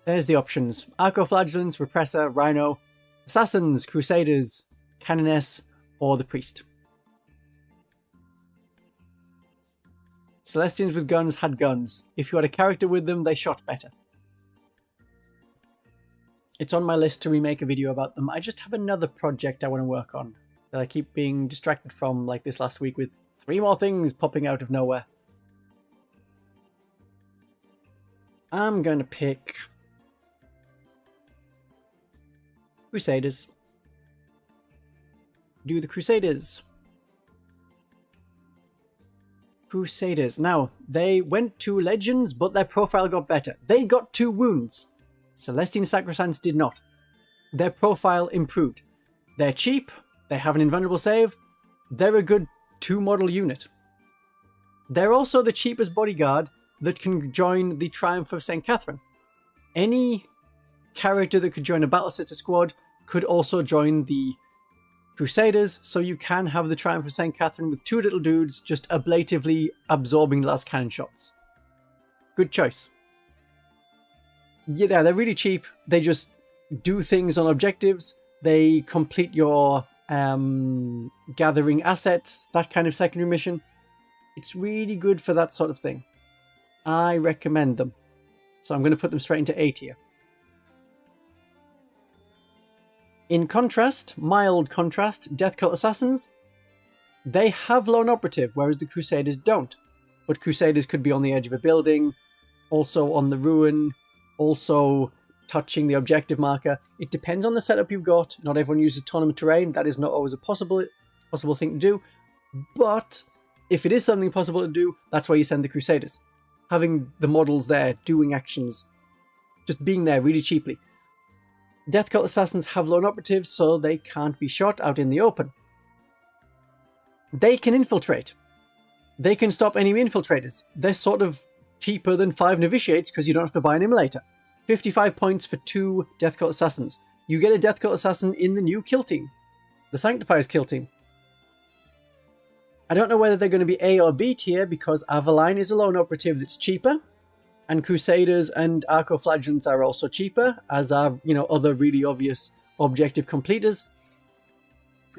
[SPEAKER 1] There's the options. Arco-flagellants, Repressor, Rhino, Assassins, Crusaders, Canoness, or the Priest. Celestians with guns had guns. If you had a character with them, they shot better. It's on my list to remake a video about them. I just have another project I want to work on that I keep being distracted from, like this last week with 3 more things popping out of nowhere. I'm going to pick Crusaders. Do the Crusaders. Crusaders. Now, they went to Legends, but their profile got better. They got 2 wounds. Celestian Sacrosancts did not. Their profile improved. They're cheap. They have an invulnerable save. They're a good 2-model unit. They're also the cheapest bodyguard that can join the Triumph of St. Catherine. Any character that could join a Battle Sister squad could also join the Crusaders, so you can have the Triumph of St. Catherine with 2 little dudes just ablatively absorbing last cannon shots. Good choice. Yeah, they're really cheap. They just do things on objectives. They complete your gathering assets, that kind of secondary mission. It's really good for that sort of thing. I recommend them. So I'm going to put them straight into A tier. In contrast, mild contrast, Death Cult Assassins, they have lone operative, whereas the Crusaders don't. But Crusaders could be on the edge of a building, also on the ruin, also touching the objective marker. It depends on the setup you've got. Not everyone uses tournament terrain. That is not always a possible thing to do. But if it is something possible to do, that's why you send the Crusaders. Having the models there, doing actions, just being there really cheaply. Death Cult Assassins have lone operatives, so they can't be shot out in the open. They can infiltrate. They can stop enemy infiltrators. They're sort of cheaper than 5 Novitiates because you don't have to buy an Immolator. 55 points for 2 Death Cult Assassins. You get a Death Cult Assassin in the new kill team. The Sanctifiers kill team. I don't know whether they're going to be A or B tier because Aveline is a lone operative that's cheaper. And Crusaders and Arco-flagellants are also cheaper, as are, other really obvious objective completers.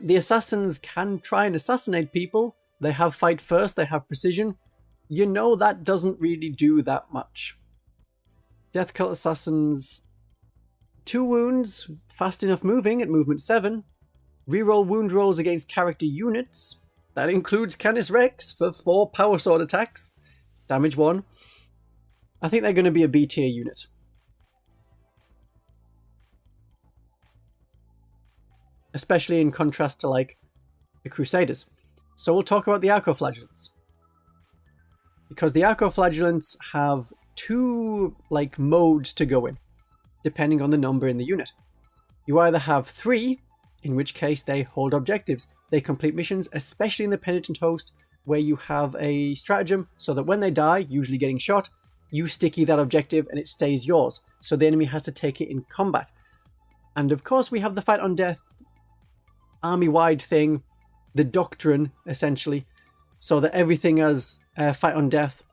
[SPEAKER 1] The Assassins can try and assassinate people. They have fight first, they have precision. That doesn't really do that much. Death Cult Assassins, 2 wounds, fast enough moving at movement 7. Reroll wound rolls against character units. That includes Canis Rex for 4 power sword attacks. Damage 1. I think they're going to be a B tier unit. Especially in contrast to, the Crusaders. So we'll talk about the Arco-flagellants. Because the Arco-flagellants have 2, modes to go in, depending on the number in the unit. You either have 3, in which case they hold objectives. They complete missions, especially in the Penitent Host, where you have a stratagem so that when they die, usually getting shot, you sticky that objective and it stays yours, so the enemy has to take it in combat. And of course we have the Fight on Death army-wide thing, the doctrine, essentially, so that everything has Fight on Death.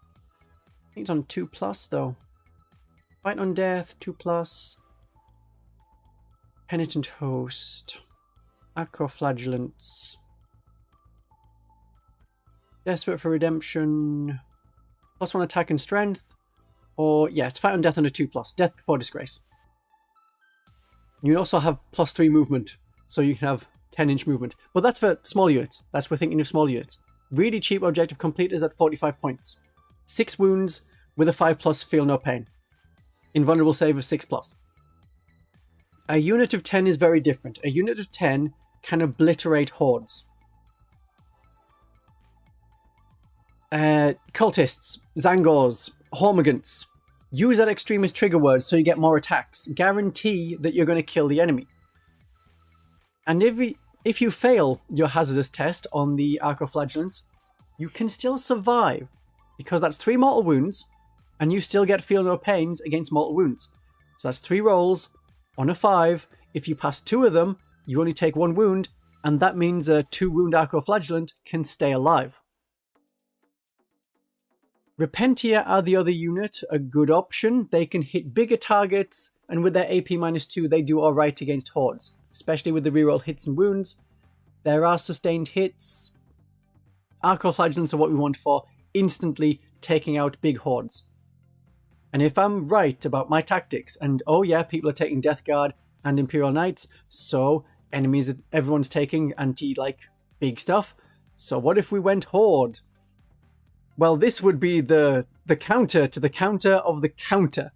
[SPEAKER 1] I think it's on 2+, though. Fight on Death, 2+, Penitent Host, Arco-flagellants, Desperate for Redemption, +1 attack and strength, or it's Fight on Death and a 2+, Death Before Disgrace. You also have +3 movement, so you can have 10-inch movement. But that's for small units. We're thinking of small units. Really cheap objective completers at 45 points. 6 wounds with a 5+, feel no pain. Invulnerable save of 6+. A unit of 10 is very different. A unit of 10 can obliterate hordes. Cultists, Zangors, Hormigants. Use that extremist trigger word so you get more attacks. Guarantee that you're going to kill the enemy. And if you fail your hazardous test on the Arco-flagellants, you can still survive, because that's 3 mortal wounds, and you still get feel no pains against mortal wounds. So that's 3 rolls on a 5. If you pass 2 of them, you only take 1 wound, and that means a 2-wound Arco-flagellant can stay alive. Repentia are the other unit, a good option. They can hit bigger targets, and with their AP -2, they do alright against hordes, especially with the reroll hits and wounds. There are sustained hits. Arco-flagellants are what we want for instantly taking out big hordes. And if I'm right about my tactics, and oh yeah, people are taking Death Guard and Imperial Knights, so everyone's taking big stuff. So what if we went Horde? Well, this would be the counter to the counter of the counter.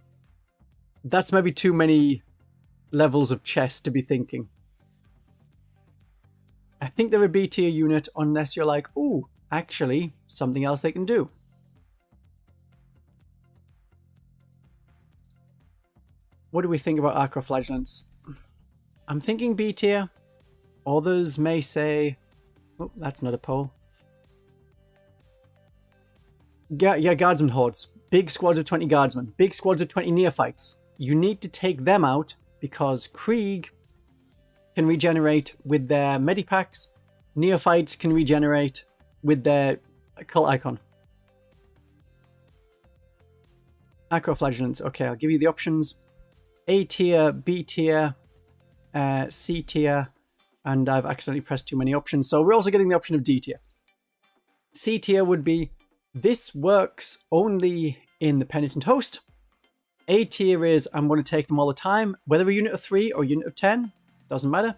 [SPEAKER 1] That's maybe too many levels of chess to be thinking. I think they're a B tier unit unless you're like, ooh, actually, something else they can do. What do we think about Arco-flagellants? I'm thinking B tier. Others may say... Oh, that's not a poll. Yeah, guardsman hordes. Big squads of 20 guardsmen. Big squads of 20 neophytes. You need to take them out because Krieg can regenerate with their medipacks. Neophytes can regenerate with their cult icon. Arco-flagellants. Okay, I'll give you the options. A tier, B tier, C tier, and I've accidentally pressed too many options, so we're also getting the option of D tier. C tier would be, this works only in the Penitent Host. A tier is, I'm going to take them all the time, whether a unit of 3 or a unit of 10, doesn't matter.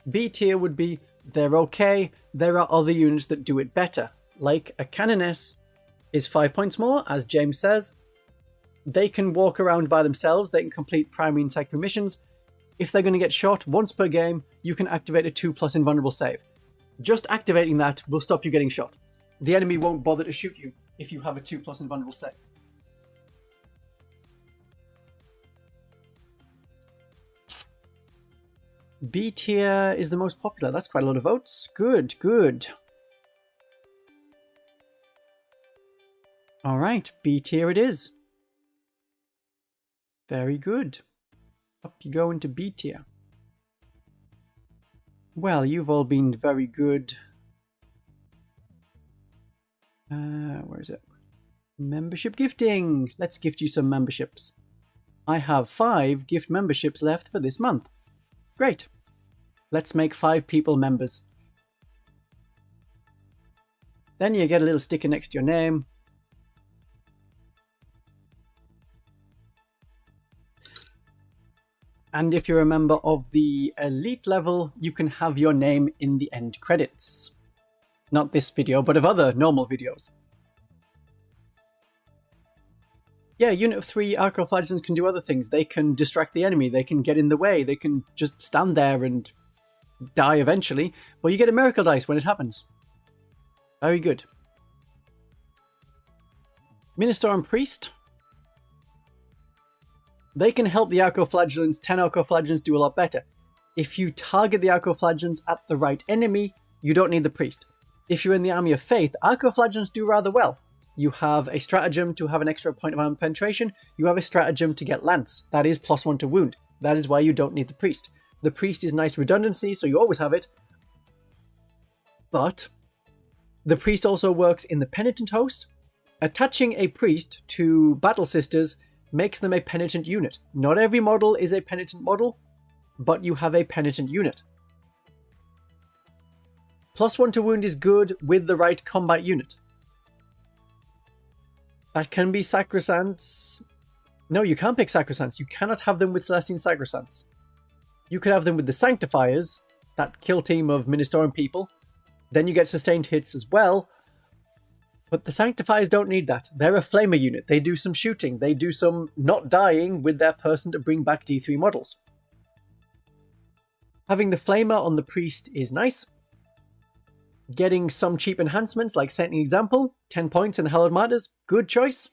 [SPEAKER 1] B tier would be, they're okay, there are other units that do it better, like a Canoness is 5 points more, as James says. They can walk around by themselves, they can complete primary and secondary missions. If they're going to get shot once per game, you can activate a 2+ invulnerable save. Just activating that will stop you getting shot. The enemy won't bother to shoot you if you have a 2+ invulnerable save. B tier is the most popular. That's quite a lot of votes. Good, good. Alright, B tier it is. Very good. Up you go into B tier. Well, you've all been very good. Where is it? Membership gifting. Let's gift you some memberships. I have 5 gift memberships left for this month. Great. Let's make 5 people members. Then you get a little sticker next to your name. And if you're a member of the elite level, you can have your name in the end credits. Not this video, but of other normal videos. Yeah, unit of 3 Arco-flagellants can do other things. They can distract the enemy, they can get in the way, they can just stand there and die eventually. But you get a miracle dice when it happens. Very good. Minister and Priest. They can help the Arco-flagellants, 10 Arco-flagellants do a lot better. If you target the Arco-flagellants at the right enemy, you don't need the Priest. If you're in the Army of Faith, Arco-flagellants do rather well. You have a stratagem to have an extra point of armor penetration, you have a stratagem to get Lance. That is +1 to wound. That is why you don't need the Priest. The Priest is nice redundancy, so you always have it. But the Priest also works in the Penitent Host. Attaching a Priest to Battle Sisters makes them a penitent unit. Not every model is a penitent model, but you have a penitent unit. +1 to wound is good with the right combat unit. That can be Sacrosancts. No, you can't pick Sacrosancts. You cannot have them with Celestian Sacrosancts. You could have them with the Sanctifiers, that kill team of Ministorum people. Then you get sustained hits as well. But the Sanctifiers don't need that. They're a flamer unit. They do some shooting. They do some not dying with their person to bring back D3 models. Having the flamer on the priest is nice. Getting some cheap enhancements like Saint Example, 10 points in the Hallowed Martyrs, good choice.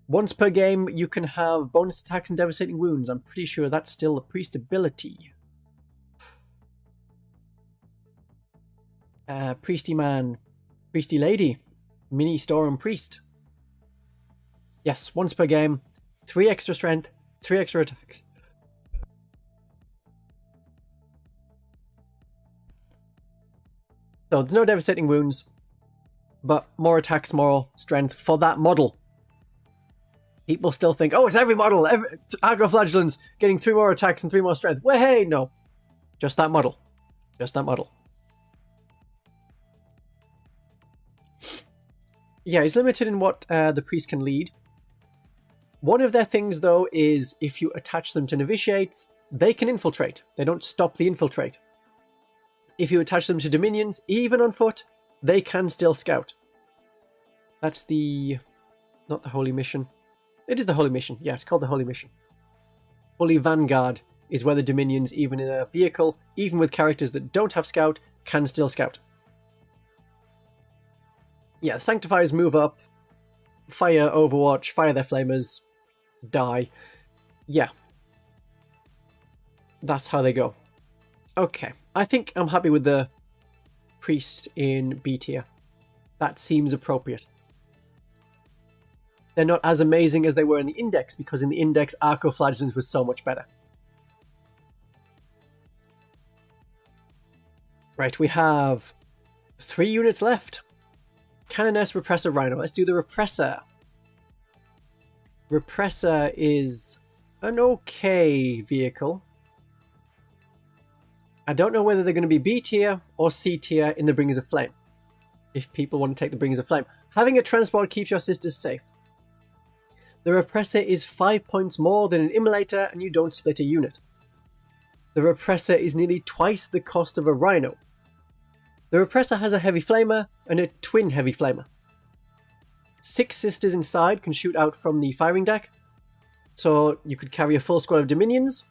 [SPEAKER 1] Once per game you can have bonus attacks and devastating wounds. I'm pretty sure that's still a priest ability. Priesty man. Priesty lady, mini Storm Priest. Yes, once per game, 3 extra strength, 3 extra attacks. So there's no devastating wounds, but more attacks, more strength for that model. People still think, oh, it's every model, Arco-flagellants getting 3 more attacks and 3 more strength. Well, hey, no. Just that model. Just that model. Yeah, he's limited in what the priest can lead. One of their things, though, is if you attach them to novitiates, they can infiltrate. They don't stop the infiltrate. If you attach them to dominions, even on foot, they can still scout. That's the... not the Holy Mission. It is the Holy Mission. Yeah, it's called the Holy Mission. Holy Vanguard is where the Dominions, even in a vehicle, even with characters that don't have Scout, can still Scout. Yeah, Sanctifiers move up, fire Overwatch, fire their flamers, die. Yeah. That's how they go. Okay, I think I'm happy with the Priest in B tier. That seems appropriate. They're not as amazing as they were in the Index, because in the Index, Arco-flagellants was so much better. Right, we have 3 units left. Canoness, Repressor, Rhino. Let's do the Repressor. Repressor is an okay vehicle. I don't know whether they're going to be B tier or C tier in the Bringers of Flame. If people want to take the Bringers of Flame. Having a transport keeps your sisters safe. The Repressor is 5 points more than an Immolator, and you don't split a unit. The Repressor is nearly twice the cost of a Rhino. The Repressor has a Heavy Flamer and a Twin Heavy Flamer. 6 sisters inside can shoot out from the firing deck, so you could carry a full squad of Dominions.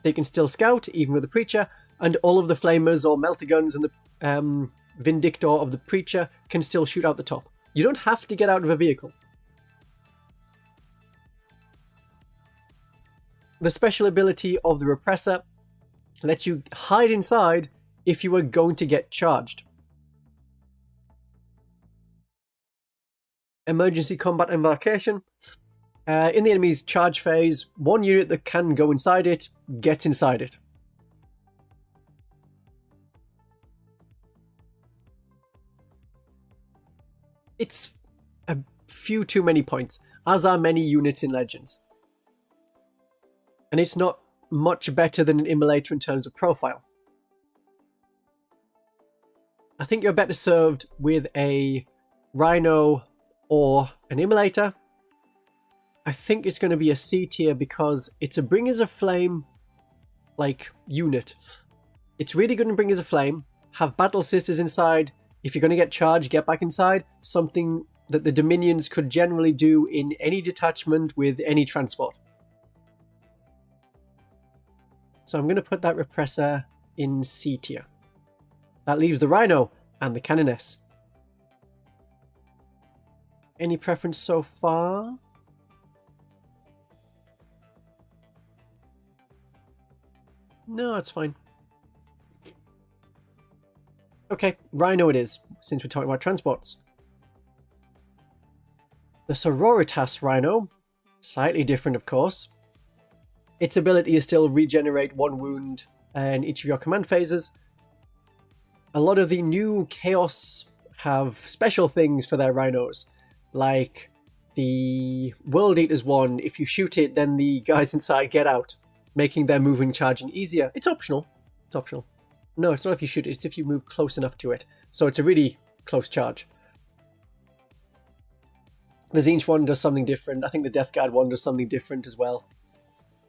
[SPEAKER 1] They can still Scout, even with the Preacher, and all of the Flamers or Melter Guns and the Vindictor of the Preacher can still shoot out the top. You don't have to get out of a vehicle. The special ability of the Repressor lets you hide inside if you are going to get charged. Emergency Combat Embarkation. In the enemy's charge phase, 1 unit that can go inside it gets inside it. It's a few too many points, as are many units in Legends. And it's not much better than an Immolator in terms of profile. I think you're better served with a Rhino or an Immolator. I think it's going to be a C tier because it's a Bringers of Flame like unit. It's really good in Bringers of Flame. Have Battle Sisters inside. If you're going to get charged, get back inside. Something that the Dominions could generally do in any detachment with any transport. So I'm going to put that Repressor in C tier. That leaves the Rhino and the Canoness. Any preference so far? No, that's fine. Okay, Rhino it is, since we're talking about transports. The Sororitas Rhino, slightly different of course. Its ability is still regenerate 1 wound in each of your command phases. A lot of the new Chaos have special things for their Rhinos, like the World Eaters one. If you shoot it, then the guys inside get out, making their moving charging easier. It's optional. It's optional. No, it's not if you shoot it, it's if you move close enough to it. So it's a really close charge. The Tzeentch one does something different. I think the Death Guard one does something different as well.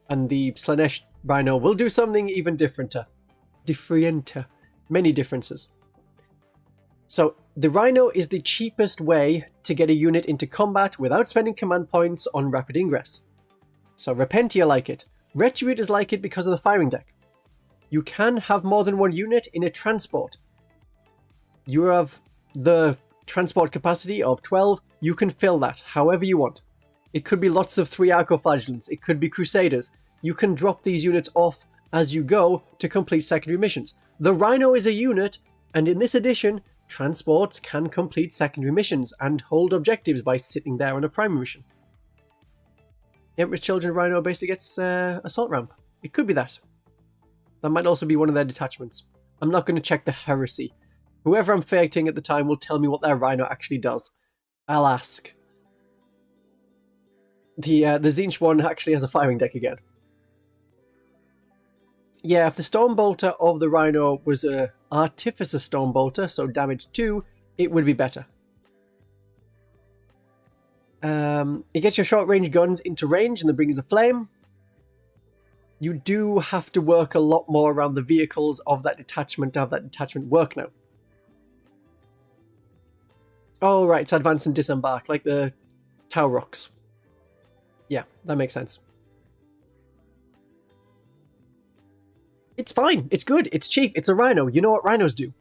[SPEAKER 1] And the Slaanesh Rhino will do something even differenter. Many differences. So, the Rhino is the cheapest way to get a unit into combat without spending command points on rapid ingress. So, Repentia like it. Retributors like it because of the firing deck. You can have more than 1 unit in a transport. You have the transport capacity of 12. You can fill that however you want. It could be lots of 3 Arco-flagellants. It could be Crusaders. You can drop these units off as you go to complete secondary missions. The Rhino is a unit, and in this edition, transports can complete secondary missions and hold objectives by sitting there on a primary mission. The Emperor's Children Rhino basically gets assault ramp. It could be that. That might also be one of their detachments. I'm not going to check the heresy. Whoever I'm fighting at the time will tell me what their Rhino actually does. I'll ask. The Tzeentch one actually has a firing deck again. Yeah, if the Stormbolter of the Rhino was a Artificer Stormbolter, so damage 2, it would be better. It gets your short-range guns into range and the Bringers of Flame. You do have to work a lot more around the vehicles of that detachment to have that detachment work now. Oh, right, it's advance and disembark, like the Tau Rocks. Yeah, that makes sense. It's fine, it's good, it's cheap, it's a Rhino. You know what Rhinos do.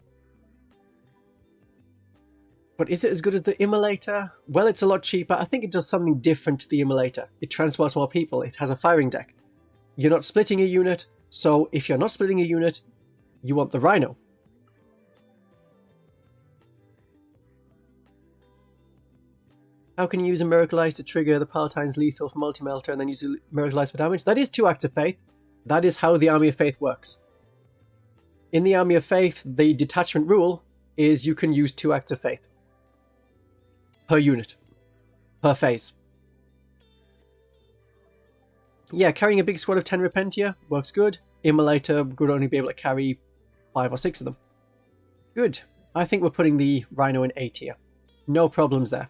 [SPEAKER 1] But is it as good as the Immolator? Well, it's a lot cheaper. I think it does something different to the Immolator. It transports more people. It has a firing deck. You're not splitting a unit, so if you're not splitting a unit, you want the Rhino. How can you use a Miracle Ice to trigger the Palatine's lethal for multi-melter and then use a Miracle Ice for damage? That is 2 Acts of Faith. That is how the Army of Faith works. In the Army of Faith, the detachment rule is you can use 2 Acts of Faith. Per unit. Per phase. Yeah, carrying a big squad of 10 Repentia works good. Immolator would only be able to carry 5 or 6 of them. Good. I think we're putting the Rhino in A tier. No problems there.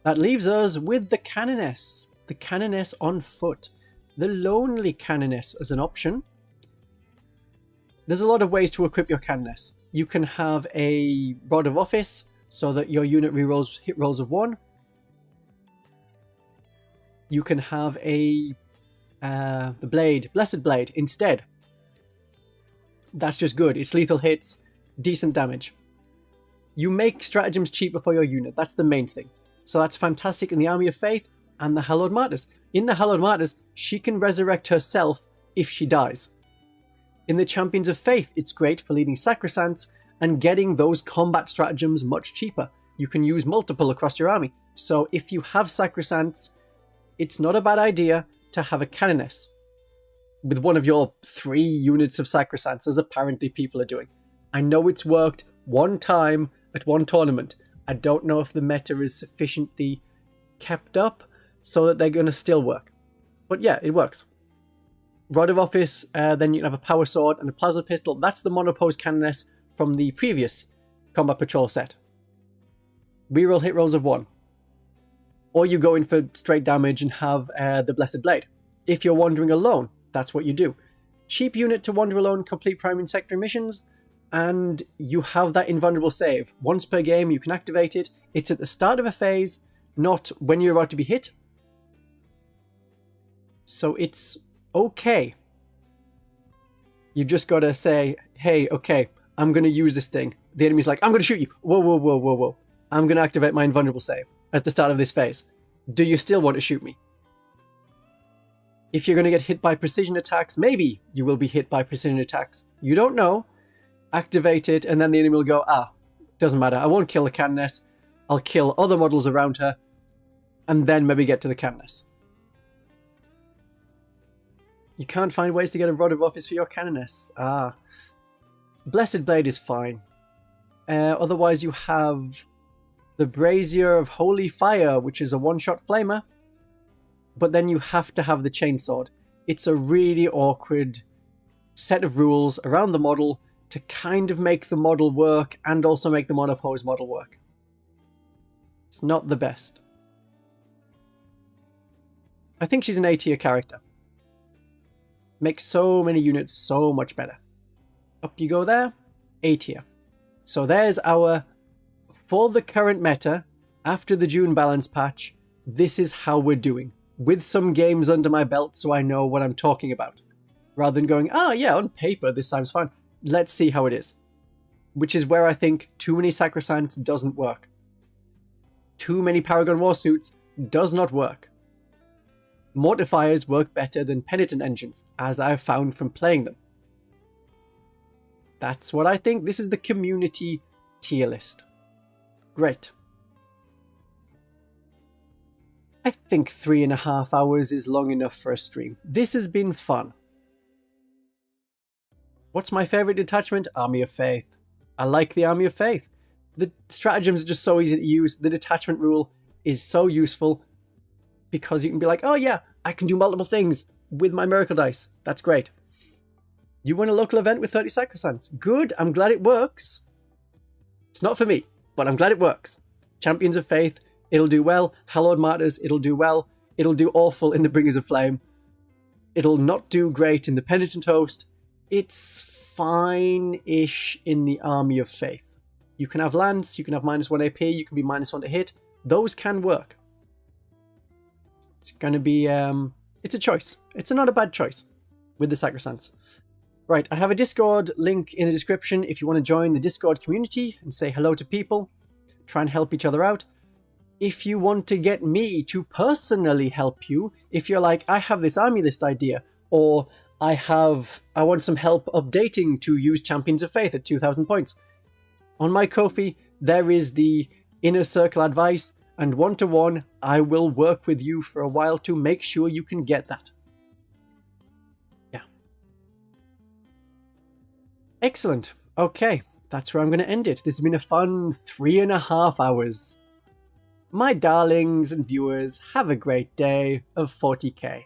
[SPEAKER 1] That leaves us with the Canoness. The Canoness on foot. The Lonely Canoness as an option. There's a lot of ways to equip your Canoness. You can have a Rod of Office, so that your unit rerolls hit rolls of 1. You can have a the Blade, Blessed Blade, instead. That's just good. It's lethal hits, decent damage. You make stratagems cheaper for your unit. That's the main thing. So that's fantastic in the Army of Faith and the Hallowed Martyrs. In the Hallowed Martyrs, she can resurrect herself if she dies. In the Champions of Faith, it's great for leading Sacrosancts and getting those combat stratagems much cheaper. You can use multiple across your army. So if you have Sacrosancts, it's not a bad idea to have a Canoness with one of your 3 units of Sacrosancts, as apparently people are doing. I know it's worked one time at one tournament. I don't know if the meta is sufficiently kept up so that they're going to still work. But yeah, it works. Rod of Office, then you can have a Power Sword and a Plasma Pistol. That's the monopose Canoness from the previous Combat Patrol set. Reroll hit rolls of 1. Or you go in for straight damage and have the Blessed Blade. If you're wandering alone, that's what you do. Cheap unit to wander alone, complete Prime Insector missions, and you have that invulnerable save. Once per game, you can activate it. It's at the start of a phase, not when you're about to be hit. So it's okay. You've just got to say, hey, okay, I'm going to use this thing. The enemy's like, I'm going to shoot you. Whoa, whoa, whoa, whoa, whoa. I'm going to activate my invulnerable save at the start of this phase. Do you still want to shoot me? If you're going to get hit by precision attacks, maybe you will be hit by precision attacks. You don't know. Activate it, and then the enemy will go, doesn't matter. I won't kill the Canoness. I'll kill other models around her, and then maybe get to the Canoness. You can't find ways to get a Rod of Office for your Canoness. Blessed Blade is fine. Otherwise you have the Brazier of Holy Fire, which is a one-shot flamer. But then you have to have the Chainsword. It's a really awkward set of rules around the model to kind of make the model work and also make the monopose model work. It's not the best. I think she's an A tier character. Makes so many units so much better. Up you go there, A tier. So there's our, for the current meta, after the June balance patch, this is how we're doing. With some games under my belt so I know what I'm talking about. Rather than going, yeah, on paper this sounds fine. Let's see how it is. Which is where I think too many Sacrosancts doesn't work. Too many Paragon Warsuits does not work. Mortifiers work better than Penitent Engines, as I've found from playing them. That's what I think. This is the community tier list. Great. I think 3.5 hours is long enough for a stream. This has been fun. What's my favourite detachment? Army of Faith. I like the Army of Faith. The stratagems are just so easy to use. The detachment rule is so useful because you can be like, oh yeah, I can do multiple things with my Miracle Dice. That's great. You win a local event with 30 Sacrosancts. Good, I'm glad it works. It's not for me, but I'm glad it works. Champions of Faith, it'll do well. Hallowed Martyrs, it'll do well. It'll do awful in the Bringers of Flame. It'll not do great in the Penitent Host. It's fine-ish in the Army of Faith. You can have Lance, you can have -1 AP, you can be -1 to hit. Those can work. It's going to be, it's a choice. It's not a bad choice with the Sacrosancts. Right, I have a Discord link in the description if you want to join the Discord community and say hello to people, try and help each other out. If you want to get me to personally help you, if you're like, I have this army list idea, or I want some help updating to use Champions of Faith at 2,000 points. On my Ko-fi, there is the inner circle advice, and one-to-one, I will work with you for a while to make sure you can get that. Yeah. Excellent. Okay, that's where I'm going to end it. This has been a fun 3.5 hours. My darlings and viewers, have a great day of 40k.